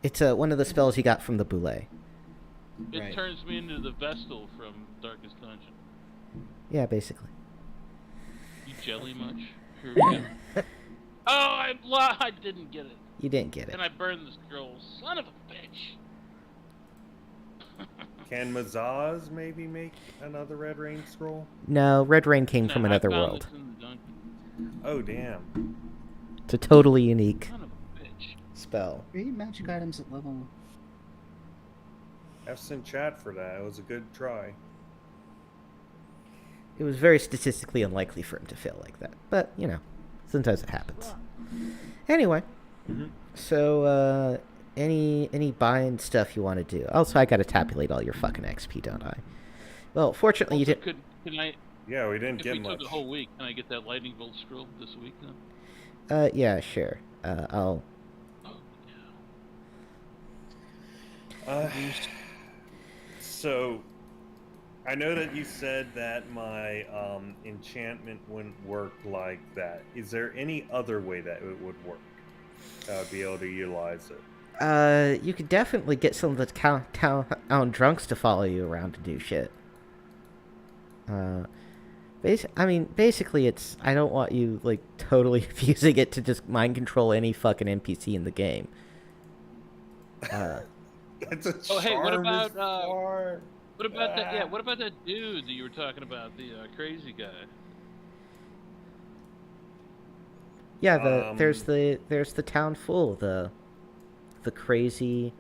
it's one of the spells he got from the Boule. It Right. turns me into the Vestal from Darkest Dungeon. Yeah, basically. You jelly much? Here we go. Oh, I didn't get it. You didn't get it. And I burned the scroll. Son of a bitch. Can Mazaz maybe make another Red Rain scroll? No, Red Rain came No, from I another found world. this in the dungeon. Oh damn! It's a totally unique Son of a bitch. spell. 3 magic items at level. F's in chat for that. It was a good try. It was very statistically unlikely for him to fail like that, but you know, sometimes it happens. Anyway, Mhm. so any buying stuff you want to do? Also, I got to tabulate all your fucking XP, don't I? Well, fortunately, you Also, did. Can I, Yeah, we didn't if get we much. took a whole week, can I get that lightning bolt scroll this week then? Yeah, sure. I'll. Oh, yeah. So, I know that you said that my enchantment wouldn't work like that. Is there any other way that it would work? I would be able to utilize it. You could definitely get some of the town drunks to follow you around to do shit. Basically, it's I don't want you like totally using it to just mind control any fucking NPC in the game. That's a Oh, hey, what charm about, is far. What about that? Yeah, what about that dude that you were talking about, the crazy guy? Yeah, there's the town full, the crazy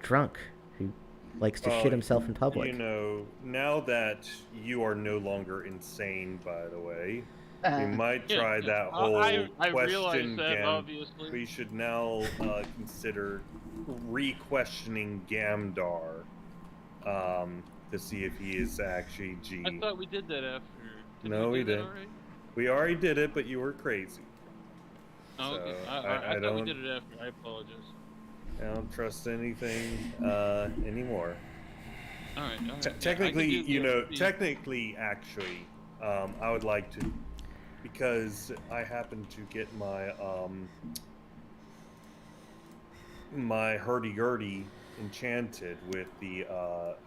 drunk who likes to shit himself in public. You know, now that you are no longer insane, by the way, we might try that whole I realize question that, again. obviously. We should now consider re-questioning Gamdar to see if he is actually G. I thought we did that after. No, we do that didn't. already? We already did it, but you were crazy. Oh, okay. So, I thought we don't- did it after. I apologize. I don't trust anything anymore. All right. All right. Technically, Yeah, I can do the XP. technically, actually, I would like to, because I happen to get my my hurdy-gurdy enchanted with the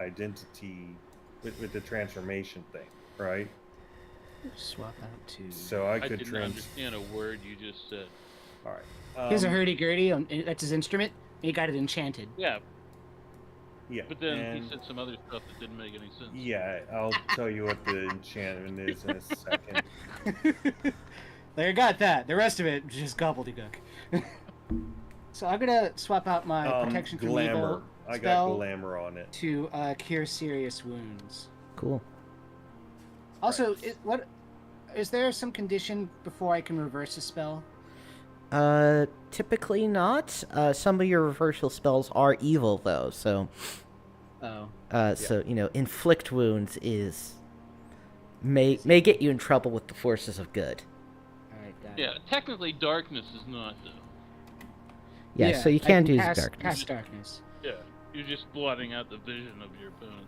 identity, with the transformation thing, right? Swap out to. So I I could didn't understand a word you just said. All right. Here's a hurdy-gurdy. That's his instrument. He got it enchanted. Yeah, Yeah. but then and- he said some other stuff that didn't make any sense. Yeah, I'll tell you what the enchantment is in a second. There, got that. The rest of it just gobbledygook. So I'm gonna swap out my protection from glamour. evil I got spell glamour on it. to cure serious wounds. Cool. Also, is there some condition before I can reverse a spell? Typically not. Some of your reversal spells are evil though, so Oh. so you know, inflict wounds may get you in trouble with the forces of good. All right. Got Yeah, it. technically darkness is not though. Yeah, so you I can can use cast, darkness. Cast darkness. Yeah, you're just blotting out the vision of your opponent.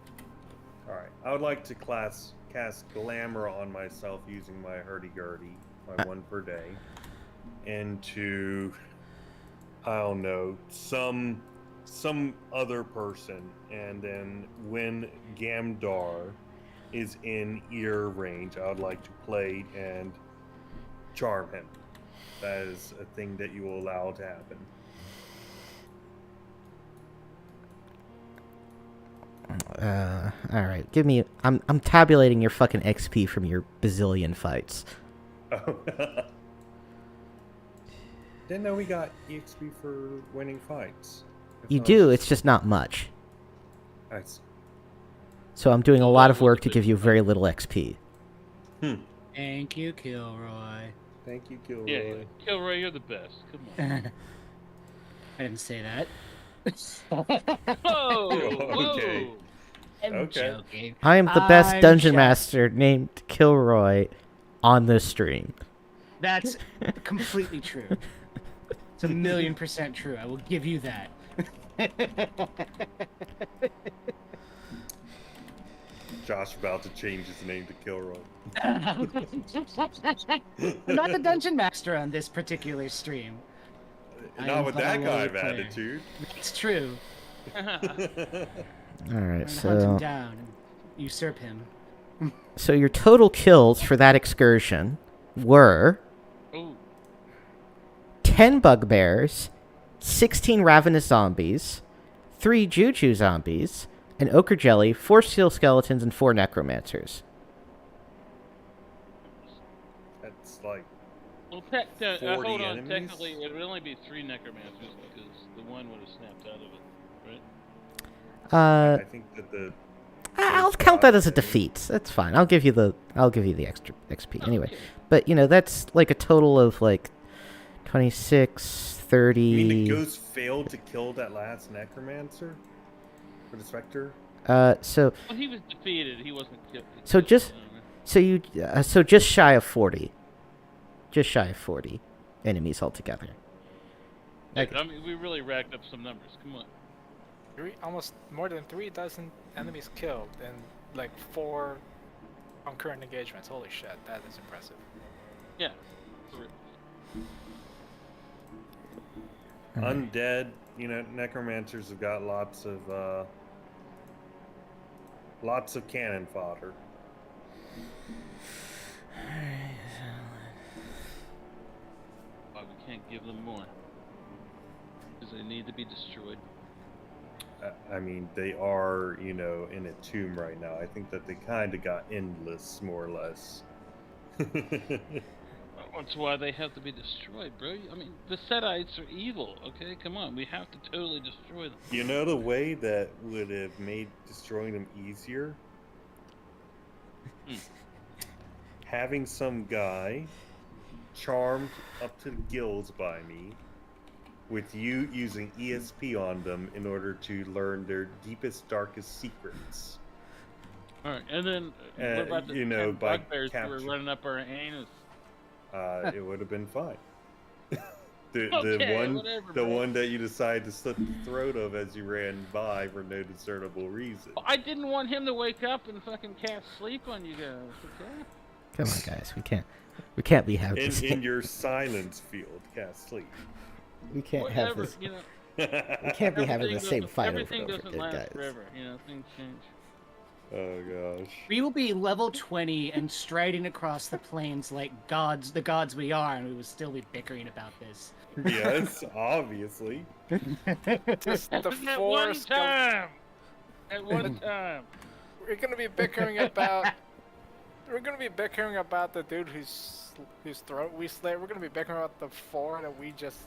All right. I would like to cast glamour on myself using my hurdy-gurdy, my one per day, into, I don't know, some other person, and then when Gamdar is in ear range, I would like to play and charm him. That is a thing that you will allow to happen. All right. Give me. I'm tabulating your fucking XP from your bazillion fights. Oh. Didn't know we got EXP for winning fights. I You thought- do. It's just not much. That's, So I'm doing a lot of work to give you very little XP. Thank you, Kilroy. thank you, Gilroy. Yeah, Kilroy, you're the best. Come on. I didn't say that. Whoa! Okay. Whoa! I'm Okay. joking. I am the best I'm dungeon just- master named Kilroy on this stream. That's completely true. It's 1,000,000% true. I will give you that. Josh about to change his name to Kilroy. I'm not the dungeon master on this particular stream. I Not am with but a that guy lowly of player. attitude. It's true. All right. I'm gonna hunt him So down and usurp him. your total kills for that excursion were Oh, 10 bugbears, 16 ravenous zombies, 3 juju zombies, an ochre jelly, 4 steel skeletons, and 4 necromancers. That's like, well, 40 hold on. enemies? Technically, it would only be 3 necromancers because the one would have snapped out of it, right? I think that the I'll those count that as a gods and- defeat. That's fine. I'll give you the extra XP anyway. Okay. But you know, that's like a total of like 26, 30. You mean the ghost failed to kill that last necromancer? For the specter? So Well, he was defeated. He wasn't killed. So just- so just shy of 40. Just shy of 40 enemies altogether. I mean, we really racked up some numbers. Come on. Almost more than 3,000 enemies killed and like 4 concurrent engagements. Holy shit, that is impressive. Yeah. So we're- Undead, you know, necromancers have got lots of cannon fodder. Why we can't give them more? Because they need to be destroyed. I mean, they are, you know, in a tomb right now. I think that they kind of got endless, more or less. Oh, That's why they have to be destroyed, bro. I mean, the Setites are evil, okay? Come on, we have to totally destroy them. You know the way that would have made destroying them easier? Having some guy charmed up to the gills by me, with you using ESP on them in order to learn their deepest, darkest secrets. Alright, and then what about the 10 by bugbears who were capture. running up our anus? It would have been fine. the Okay, one whatever, the bro. one that you decided to slit the throat of as you ran by for no discernible reason. I didn't want him to wake up and fucking cast sleep on you guys, okay? Come on, guys. We can't be having this. In your silence field, cast sleep. We can't have Whatever, this. you know. We can't be having the everything same doesn't- fight over Everything and over doesn't again, last guys. forever, you know, things change. Oh gosh. We will be level 20 and striding across the plains like gods, the gods we are, and we will still be bickering about this. Yes, obviously. Just the At one force. time! At one time. We're gonna be bickering about. We're gonna be bickering about the dude whose throat we slit. We're gonna be bickering about the 4 that we just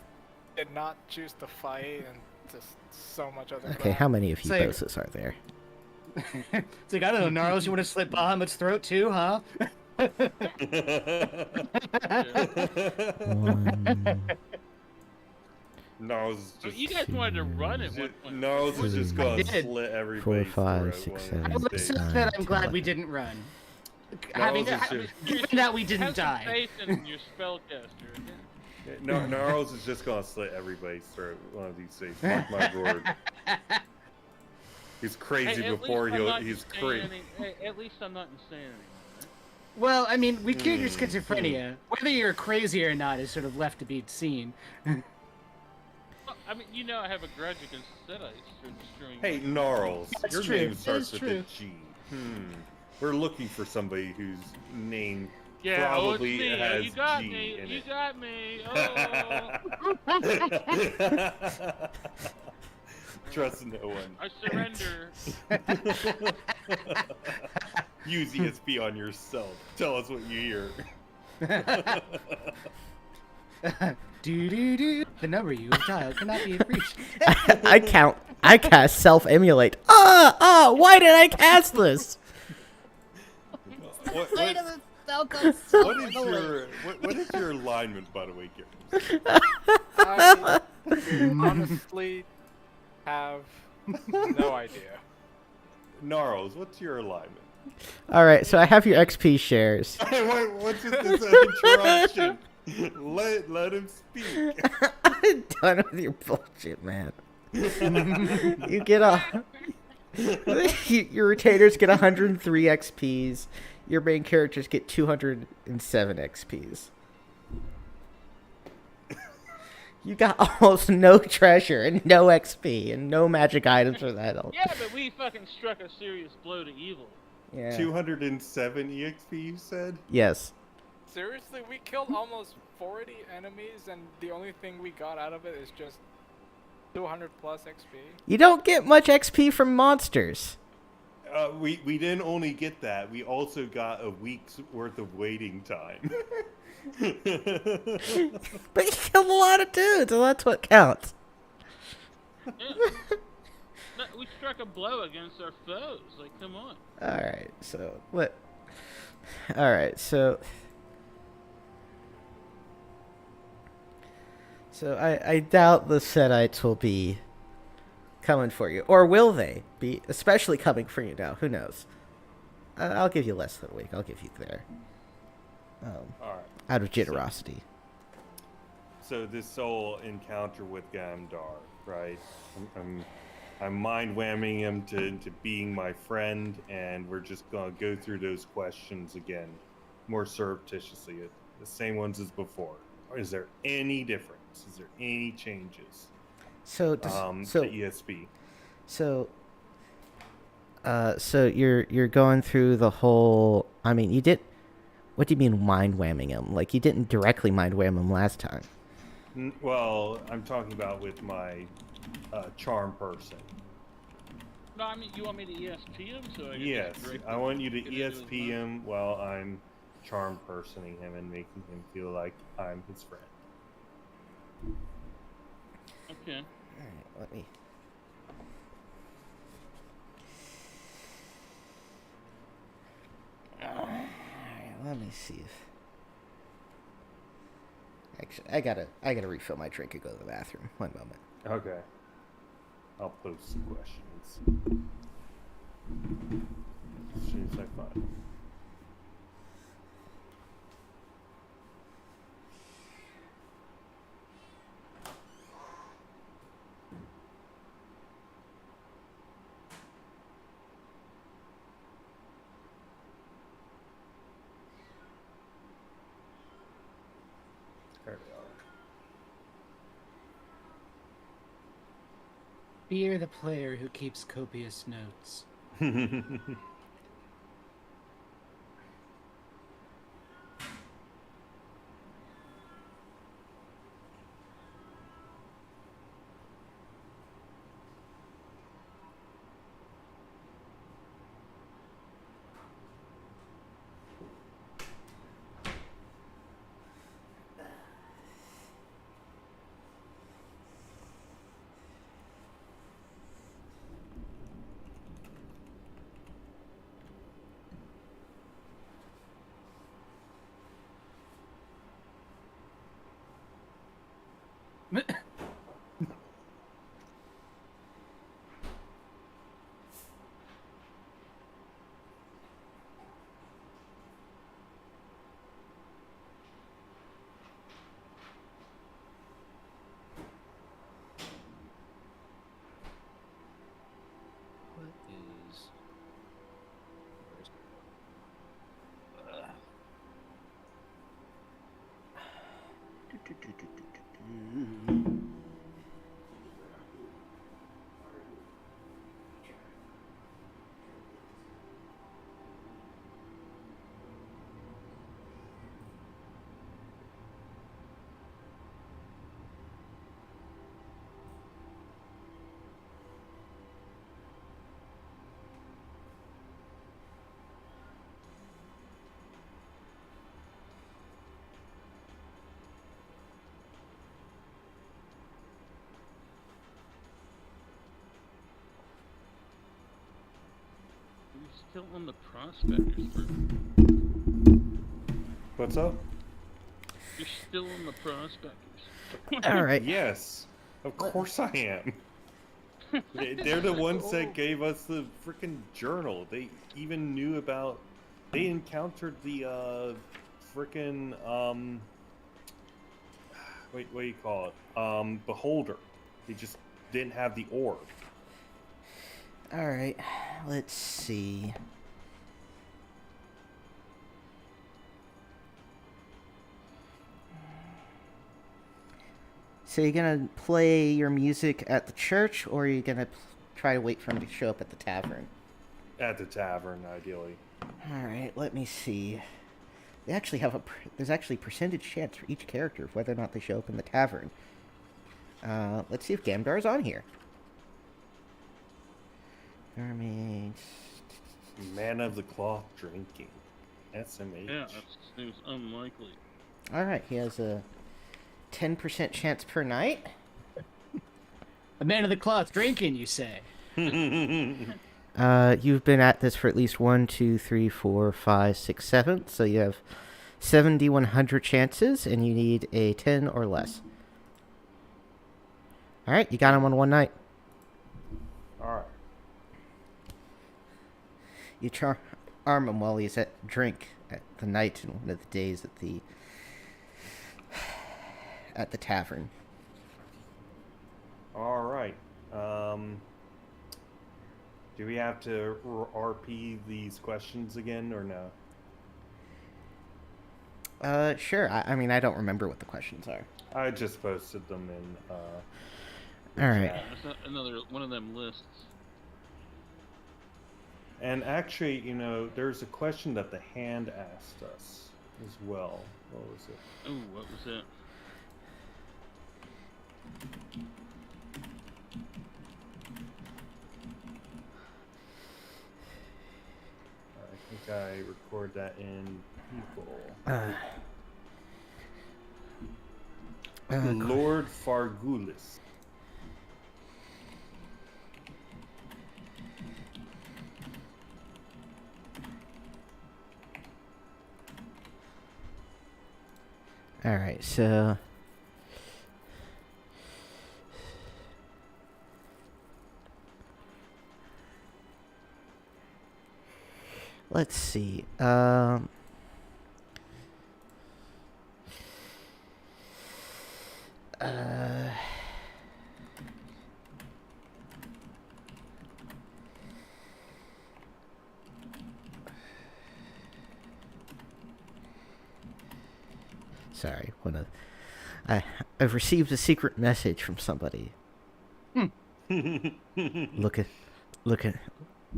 did not choose to fight, and just so much other. Okay, crap. how many of you Say- bosses are there? It's like, I don't know, Gnarls, you want to slit Bahamut's throat too, huh? One, Gnarls is So just you guys wanted to run at one point. Gnarls is just Three, gonna did. slit everybody's 4, 5, throat 6, one of 7, I these would days. say Nine, that I'm 10, glad we 11. didn't run. Gnarls is just Given that we didn't Have some die. faith in your spellcaster, okay? Gnarls is just gonna slit everybody's throat one of these days. Mark my word. He's crazy Hey, at before least I'm not he's insane crazy. Hey, at least I'm not insane anymore. Right? Well, I mean, we cured your schizophrenia. Whether you're crazy or not is sort of left to be seen. Well, I mean, you know I have a grudge against Setites for destroying. Hey, Gnarls, That's your true. name That starts is with a true. G. We're looking for somebody whose name yeah, probably it's me. has You got G me. in You it. got me. Oh, Trust no one. I surrender. Use ESP on yourself. Tell us what you hear. Do. The number you have dialed cannot be reached. I cast self-emulate. Why did I cast this? What is your alignment, by the way, Gary? I honestly have no idea. Gnarls, what's your alignment? Alright, so I have your XP shares. What's this interruption? Let him speak. I'm done with your bullshit, man. You get your retainers get 103 XPs. Your main characters get 207 XPs. You got almost no treasure and no XP and no magic items for that. Yeah, but we fucking struck a serious blow to evil. Yeah. 207 EXP, you said? Yes. Seriously, we killed almost 40 enemies, and the only thing we got out of it is just 200 plus XP. You don't get much XP from monsters. We didn't only get that. We also got a week's worth of waiting time. But you killed a lot of dudes, and that's what counts. Yeah. No, we struck a blow against our foes. Like, come on. Alright, so what? Alright, so I doubt the Setites will be coming for you. Or will they be especially coming for you now? Who knows? I'll give you less than a week. I'll give you there. Alright. Out of generosity. So this whole encounter with Gamdar, right? I'm mind whamming him to being my friend, and we're just gonna go through those questions again, more surreptitiously, the same ones as before. Is there any difference? Is there any changes? So To ESP. So you're going through the whole. I mean, you did. What do you mean mind whamming him? Like you didn't directly mind wham him last time. Well, I'm talking about with my charm person. No, I mean, you want me to ESP him? So I can Yes, directly I want you to get into his ESP mind? him while I'm charm personing him and making him feel like I'm his friend. Okay. Alright, let me... Alright, let me see if... Actually, I gotta refill my drink and go to the bathroom. One moment. Okay. I'll post some questions. As soon as I find them. There Fear the player who keeps copious notes. they are. What is... Where's... You're still on the prospectors group. What's up? You're still on the prospectors. Alright. Yes, of course I am. They're the ones that gave us the freaking journal. They even knew about. They encountered the freaking wait, what do you call it? Beholder. They just didn't have the orb. Alright, let's see. So you're gonna play your music at the church, or are you gonna try to wait for him to show up at the tavern? At the tavern, ideally. Alright, let me see. They actually have there's actually percentage chance for each character of whether or not they show up in the tavern. Let's see if Gamdar's on here. Barrowmaze. Man of the cloth drinking. SMH. Yeah, that seems unlikely. Alright, he has a 10% chance per night. A man of the cloth drinking, you say? You've been at this for at least 1, 2, 3, 4, 5, 6, 7. So you have 7,100 chances, and you need a 10 or less. Alright, you got him on one night. Alright. You arm him while he's at drink at the night and one of the days at the tavern. Alright. Do we have to RP these questions again or no? Sure. I mean, I don't remember what the questions are. I just posted them in All right. It's not another one of them lists. And actually, you know, there's a question that the hand asked us as well. What was it? Oh, what was that? I can I record that in people? Lord Fargulis. Alright, so... Let's see. Sorry, I've received a secret message from somebody.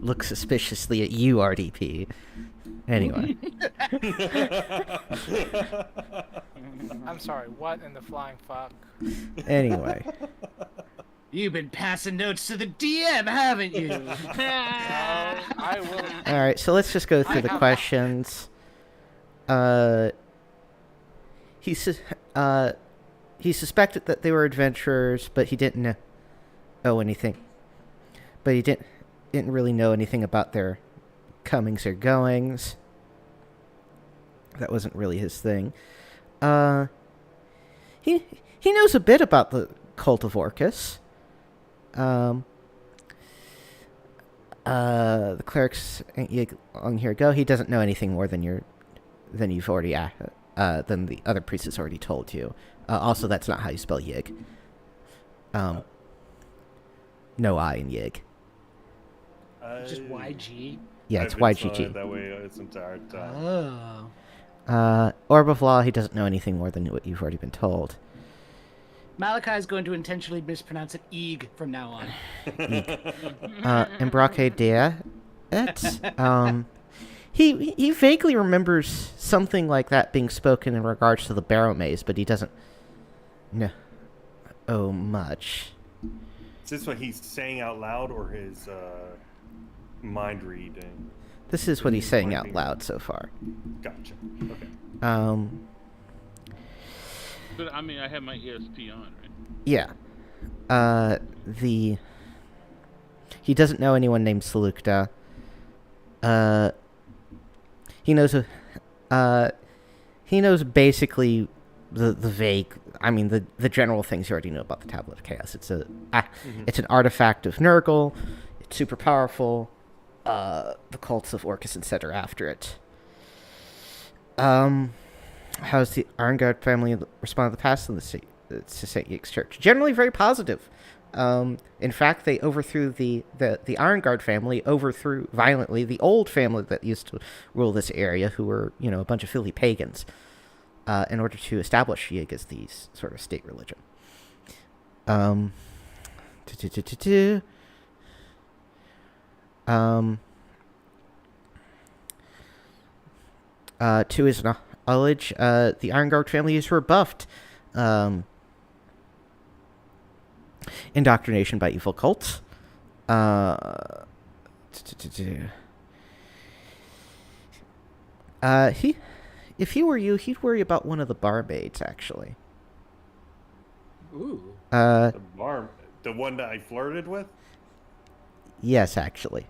Look suspiciously at you, RDP. Anyway. I'm sorry, what in the flying fuck? Anyway. You've been passing notes to the DM, haven't you? No, I will. Alright, so let's just go through the questions. He suspected that they were adventurers, but he didn't know anything. But he didn't really know anything about their comings or goings. That wasn't really his thing. He knows a bit about the cult of Orcus. The clerics on here go. He doesn't know anything more than you've already than the other priest has already told you. Also, that's not how you spell Yig. No I in Yig. Just YG. Yeah, it's I've been YGG. spelling it that way this entire time. Oh. Orb of Law, he doesn't know anything more than what you've already been told. Malachi is going to intentionally mispronounce it Eeg from now on. Embraque Dea. It's, he vaguely remembers something like that being spoken in regards to the Barrowmaze, but he doesn't know much. Is this what he's saying out loud or his mind reading? This is what he's saying out loud so far. Gotcha. Okay. But I mean, I have my ESP on, right? Yeah. He doesn't know anyone named Selukta. He knows basically the vague, I mean the general things you already know about the Tablet of Chaos. It's an artifact of Nurgle. It's super powerful. The cults of Orcus and set are after it. How's the Ironguard family responded to the past in the St. Yig's Church? Generally very positive. In fact, they overthrew the Ironguard family, overthrew violently the old family that used to rule this area, who were, a bunch of filthy pagans, in order to establish Yig as the sort of state religion. To his knowledge, the Ironguard family is rebuffed indoctrination by evil cults. If he were you, he'd worry about one of the barmaids, actually. Ooh. The one that I flirted with? Yes, actually.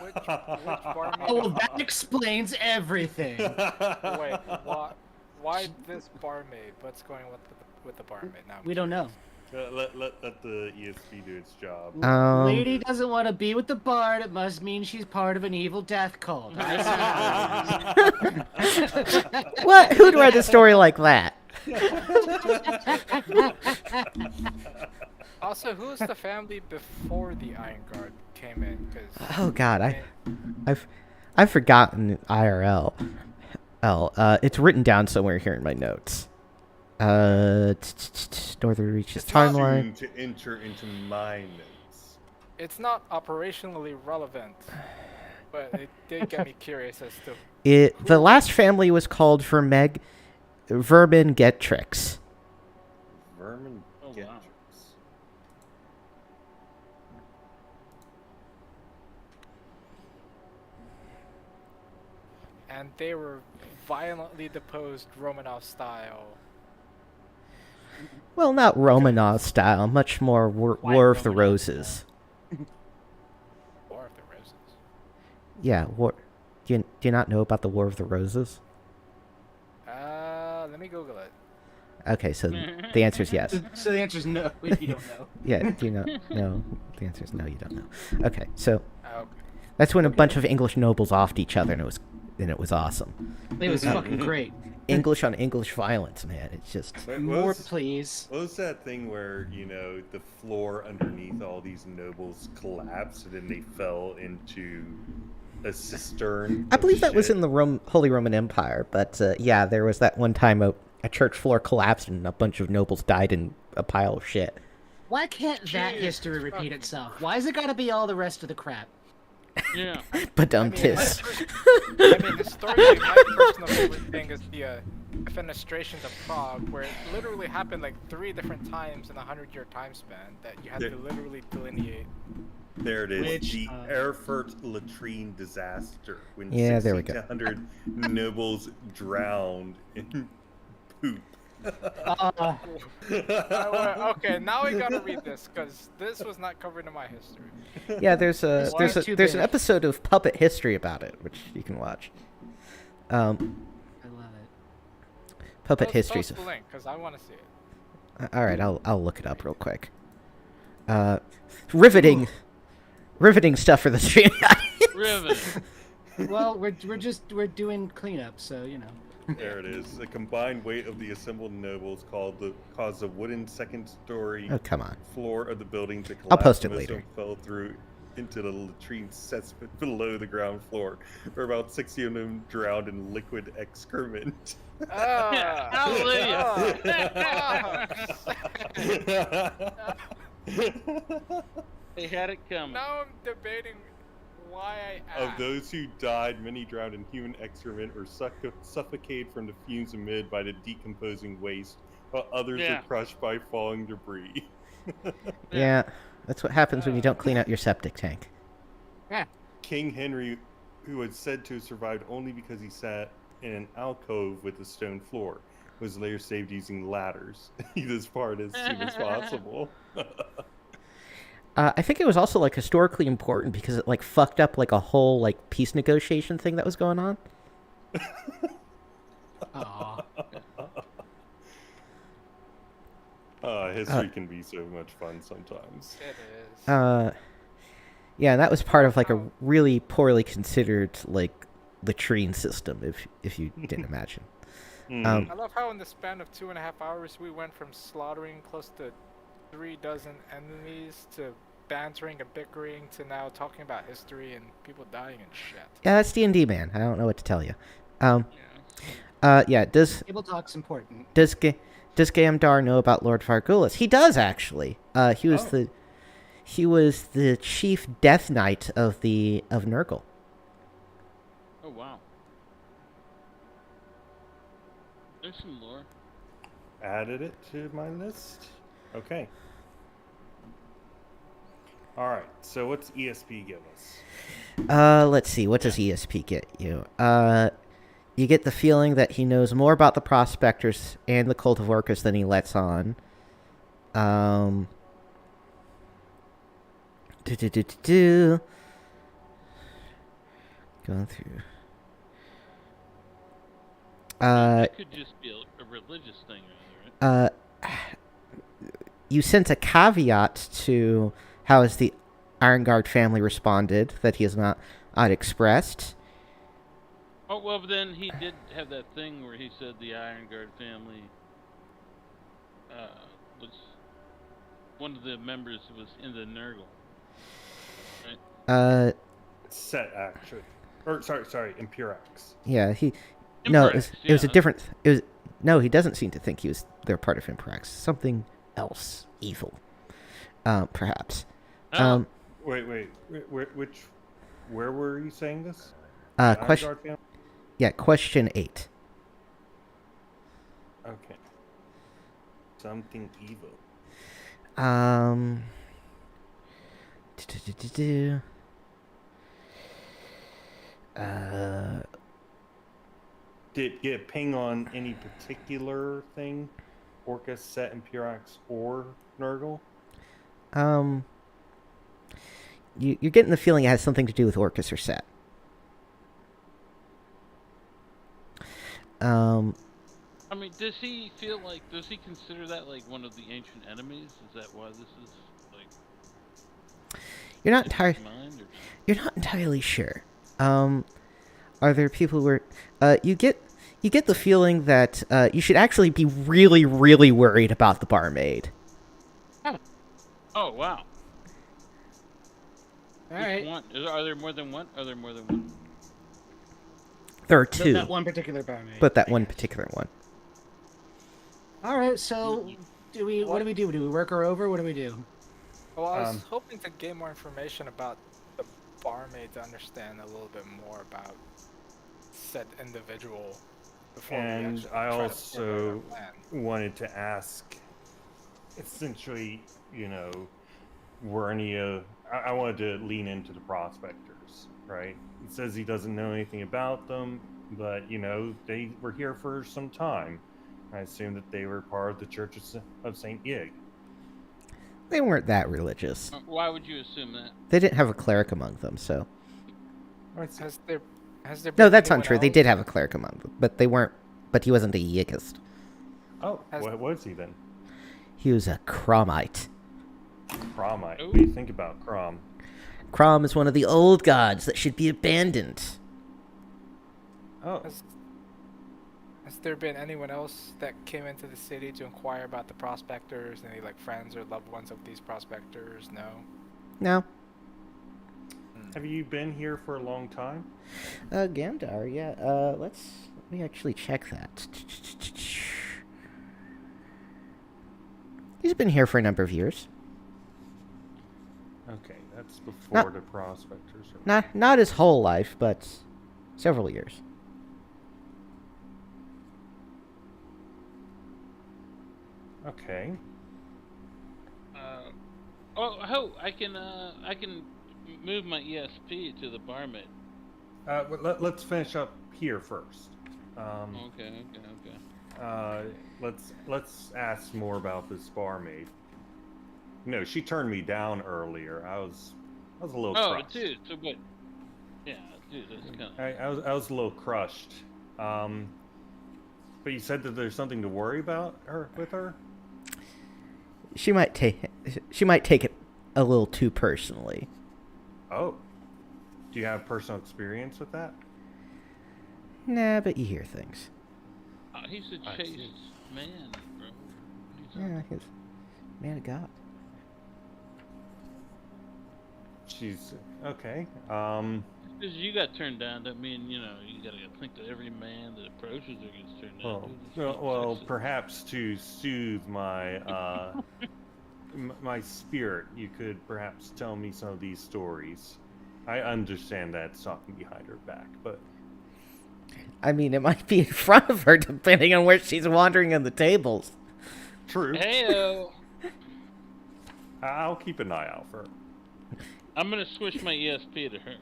Which barmaid? Oh, well, that explains everything. Wait, why this barmaid? What's going on with the barmaid now? We don't know. Let the ESP do its job. Lady doesn't want to be with the bard. It must mean she's part of an evil death cult. What? Who'd write a story like that? Also, who's the family before the Ironguard came in? Oh God, I've forgotten IRL. It's written down somewhere here in my notes. Northern Reaches timeline. To enter into my notes. It's not operationally relevant, but it did get me curious as to. The last family was called Vermin Getrix. Vermin Oh, Getrix. wow. and they were violently deposed Romanov style. Well, not Romanov style, much more War of the Romanov Roses. War of the Roses. Yeah, do you not know about the War of the Roses? Let me Google it. Okay, so the answer is yes. So the answer is no, if you don't know. Yeah, do you know? No, the answer is no, you don't know. Okay, so Okay. that's when a bunch of English nobles offed each other, and it was awesome. It was fucking great. English on English violence, man. It's just What More, was- please. What was that thing where, the floor underneath all these nobles collapsed and then they fell into a cistern? I of believe that was shit? in the Holy Roman Empire, but yeah, there was that one time a church floor collapsed and a bunch of nobles died in a pile of shit. Why can't that Jesus history repeat fucking itself? Why is it gotta be all the rest of the crap? Yeah. But I mean, tis. historically, my personal favorite thing is the defenestration of Prague, where it literally happened like 3 different times in a 100-year time span that you had to literally delineate. There it is. Which, the Erfurt latrine disaster. When Yeah, there we go. 1,600 nobles drowned in poop. Okay, now we gotta read this because this was not covered in my history. Yeah, there's too an big. episode of Puppet History about it, which you can watch. I love it. Puppet History. Post the link because I want to see it. All right, I'll look it up real quick. Riveting stuff for the stream. Rivet. Well, we're doing cleanup, so you know. There it is. The combined weight of the assembled nobles caused the wooden second-story Oh, come on. floor of the building to collapse. I'll post it Most of later. them fell through into the latrine cesspit below the ground floor, where about 60 of them drowned in liquid excrement. Hallelujah. They had it coming. Now I'm debating why I Of asked. those who died, many drowned in human excrement or suffocated from the fumes emitted by the decomposing waste, while others Yeah. were crushed by falling debris. Yeah, that's what happens when you don't clean out your septic tank. King Henry, who was said to have survived only because he sat in an alcove with a stone floor, was later saved using ladders. This part as soon as possible. I think it was also like historically important because it like fucked up like a whole like peace negotiation thing that was going on. Aw. History can be so much fun sometimes. It is. Yeah, and that was part of like a really poorly considered like latrine system, if you didn't imagine. Mm. I love how in the span of 2.5 hours we went from slaughtering close to 3 dozen enemies to bantering and bickering to now talking about history and people dying and shit. Yeah, that's D&D, man. I don't know what to tell you. Yeah. Yeah. Does Table talk's important. Gamdar know about Lord Vargulis? He does actually. He was the chief Death Knight of Nurgle. Oh wow. There's some lore. Added it to my list. Okay. All right. So what's ESP give us? Let's see. What does ESP get you? You get the feeling that he knows more about the Prospectors and the Cult of Orcus than he lets on. Going through. That could just be a religious thing, rather, right? You sense a caveat to how has the Iron Guard family responded that he has not expressed. Oh well, but then he did have that thing where he said the Iron Guard family was one of the members was in the Nurgle. Right? Set action. Or sorry, Impurax. Yeah, no, it was a yeah. different. No, he doesn't seem to think they're part of Imprax. Something else, evil, perhaps. Oh. Wait, where were you saying this? Question. Iron Guard family? Yeah, question 8. Okay. Something evil. Did get ping on any particular thing? Orcus, Set, Imperax, or Nurgle? Um, you're getting the feeling it has something to do with Orcus or Set. I mean, does he consider that like one of the ancient enemies? Is that why this is like You're not in his entirely mind? Or... you're not entirely sure. Are there people where you get the feeling that you should actually be really, really worried about the barmaid. Oh wow! All Which right. one? Are there more than one? Are there more than one? There are two, That one particular barmaid. but that one particular one. All right. So, what do we do? Do we work her over? What do we do? Well, I was hoping to gain more information about the barmaid to understand a little bit more about said individual before we And actually I try to formulate our also plan. wanted to ask, essentially, were any I wanted to lean into the prospectors, right? He says he doesn't know anything about them, but they were here for some time. I assume that they were part of the Church of Saint Yig. They weren't that religious. Why would you assume that? They didn't have a cleric among them, so. Has there No, been that's anyone untrue. They else? did have a cleric among them, but they weren't. But he wasn't a Yigist. Oh, Has- what was he then? He was a Cromite. Cromite. Ooh. What do you think about Crom? Crom is one of the old gods that should be abandoned. Oh, Has there been anyone else that came into the city to inquire about the prospectors? Any like friends or loved ones of these prospectors? No. No. have you been here for a long time? Gamdar, yeah. Let me actually check that. He's been here for a number of years. Okay, that's before the prospectors. Not his whole life, but several years. Okay. I can move my ESP to the barmaid. Let's finish up here first. Okay. Let's ask more about this barmaid. No, she turned me down earlier. I was a little crushed. Dude. So what? Yeah, dude. That's kind of. I was a little crushed. But you said that there's something to worry about with her. She might take it a little too personally. Oh, do you have personal experience with that? Nah, but you hear things. He's a I chaste see. man, bro. What are you Yeah, he's man of God. She's okay. Because you got turned down, that mean you gotta think that every man that approaches her gets turned down. Well, perhaps to soothe my my spirit, you could perhaps tell me some of these stories. I understand that's talking behind her back, but I mean, it might be in front of her, depending on where she's wandering on the tables. true. Heyo! I'll keep an eye out for her. I'm gonna switch my ESP to her.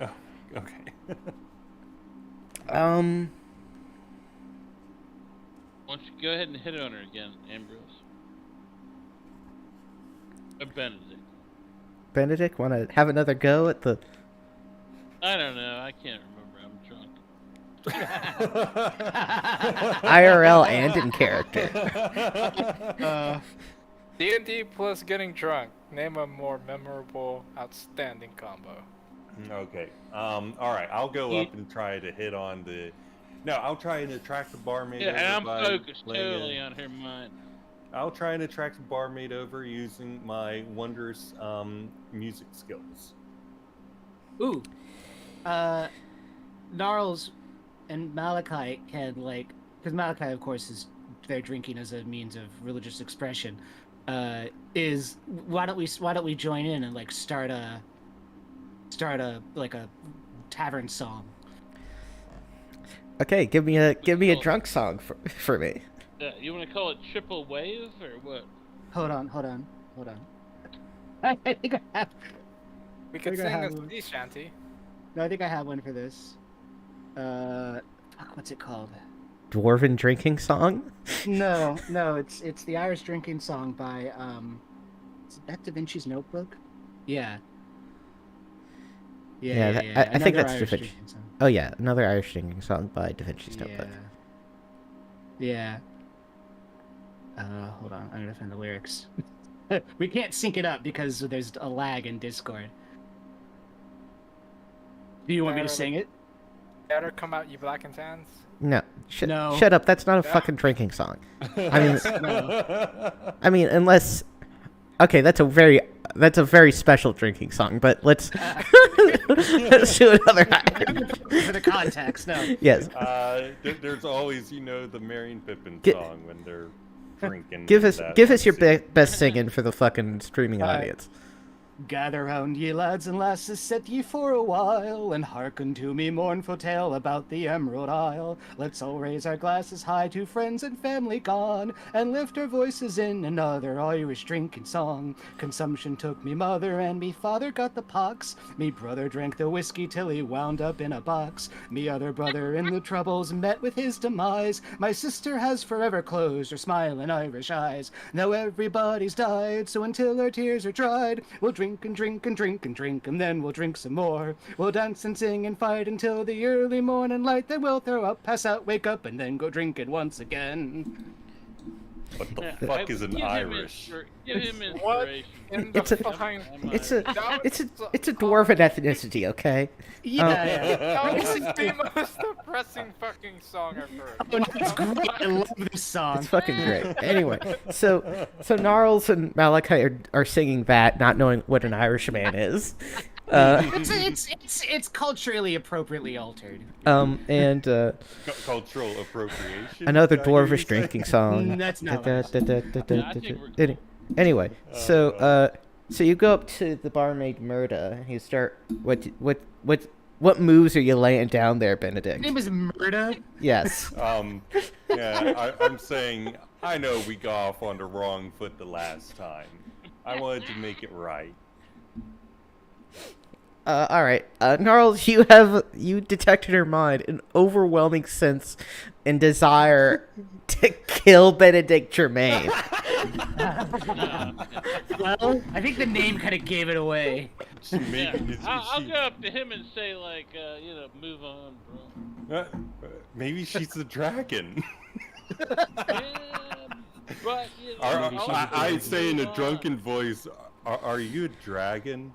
Oh, okay. Why don't you go ahead and hit on her again, Ambrose? Benedict. Benedict, want to have another go at the... I don't know. I can't remember. I'm drunk. IRL and in character. D&D plus getting drunk. Name a more memorable, outstanding combo. Okay. All right. I'll go up and try to hit on the. No, I'll try and attract the barmaid. Yeah, over and I'm by focused playing totally on her mind. I'll try and attract the barmaid over using my wondrous music skills. Ooh. Gnarls and Malachi can because Malachi, of course, is there drinking as a means of religious expression. Is why don't we join in and start a tavern song? Okay, give me a drunk song for me. You want to call it triple wave or what? Hold on. I think I have. We could We're gonna sing have a one. sea shanty. No, I think I have one for this. Fuck, what's it called? Dwarven drinking song? No, it's the Irish drinking song by is that Da Vinci's Notebook? Yeah. Yeah. I think Another that's Da Irish Vinci. drinking song. Oh yeah, another Irish drinking song by Da Vinci's Notebook. Yeah. Hold on, I'm gonna find the lyrics. We can't sync it up because there's a lag in Discord. Do you want me to sing it? Better come out, you black and tans. No, No. Shut up. That's not a Yeah. fucking drinking song. No. I mean, unless. Okay, that's a very special drinking song. But let's let's do another. For the context, no. Yes. There's always, the Merry and Pippin Gi- song when they're drinking. Give us that your scene. best singing for the fucking streaming All right. audience. Gather round, ye lads and lasses, sit ye for a while, and hearken to me mournful tale about the Emerald Isle. Let's all raise our glasses high to friends and family gone, and lift our voices in another Irish drinking song. Consumption took me mother, and me father got the pox. Me brother drank the whiskey till he wound up in a box. Me other brother in the troubles met with his demise. My sister has forever closed her smiling Irish eyes. Now everybody's died, so until our tears are dried, we'll drink and drink and drink and drink, and then we'll drink some more. We'll dance and sing and fight until the early morning light. Then we'll throw up, pass out, wake up, and then go drinking once again. What the fuck is an Irish? Give him What inspiration. in the It's a- fucking... It's a That it's a was- it's a dwarven ethnicity, okay? Yeah. That was the most depressing fucking song I've heard. It's great. I love this song. It's fucking great. Anyway, so Gnarls and Malachi are singing that, not knowing what an Irishman is. It's culturally appropriately altered. And Cultural appropriation. another did I hear you dwarvish say? drinking song. That's not I think we're Anyway, so you go up to the barmaid Murda and you start what moves are you laying down there, Benedict? His name is Murda. Yes. I'm saying I know we got off on the wrong foot the last time. I wanted to make it right. All right, Gnarls, you detected her mind an overwhelming sense and desire to kill Benedict Germain. Well, I think the name kind of gave it away. Yeah. I'll go up to him and say, like, move on, bro. Maybe she's the dragon. Yeah, but, I say in a move drunken on. voice, are you a dragon?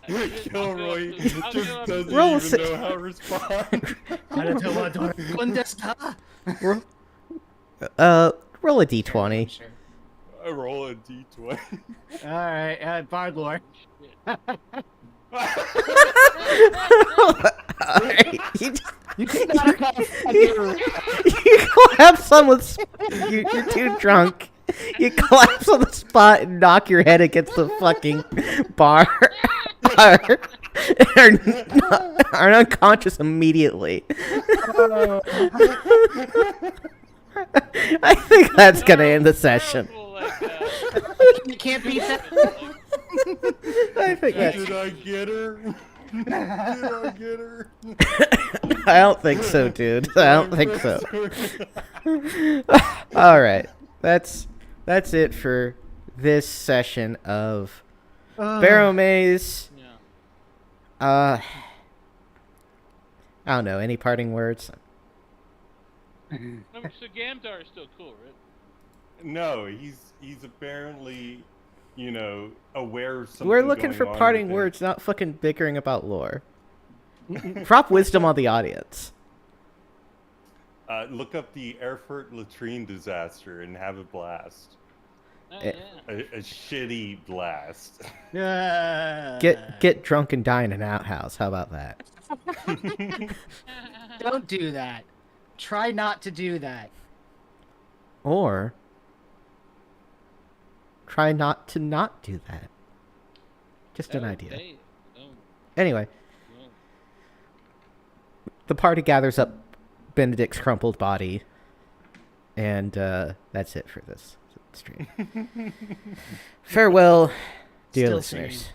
Kilroy I'll just go up- doesn't Roll a even know how to respond. Roll a d20. Sure. I roll a d20. All right, Bard lore. Alright, You cannot have you collapse on the you're too drunk. You collapse on the spot and knock your head against the fucking bar. are unconscious immediately. I think that's gonna end the session. You can't beat that. I think that's. Did I get her? Did I get her? I don't think so, dude. I don't think so. All right, that's it for this session of Barrowmaze. Yeah. I don't know. Any parting words? No, so Gamdar is still cool, right? No, he's apparently, aware of something. We're looking going for on parting with him. words, not fucking bickering about lore. Drop wisdom on the audience. Look up the Erfurt latrine disaster and have a blast. Oh, Eh. yeah. A shitty blast. Get drunk and die in an outhouse. How about that? Don't do that. Try not to do that. Or try not to not do that. Just an idea. Hey, oh, Anyway, well. the party gathers up Benedict's crumpled body, and that's it for this stream. Farewell, dear Still listeners. singing.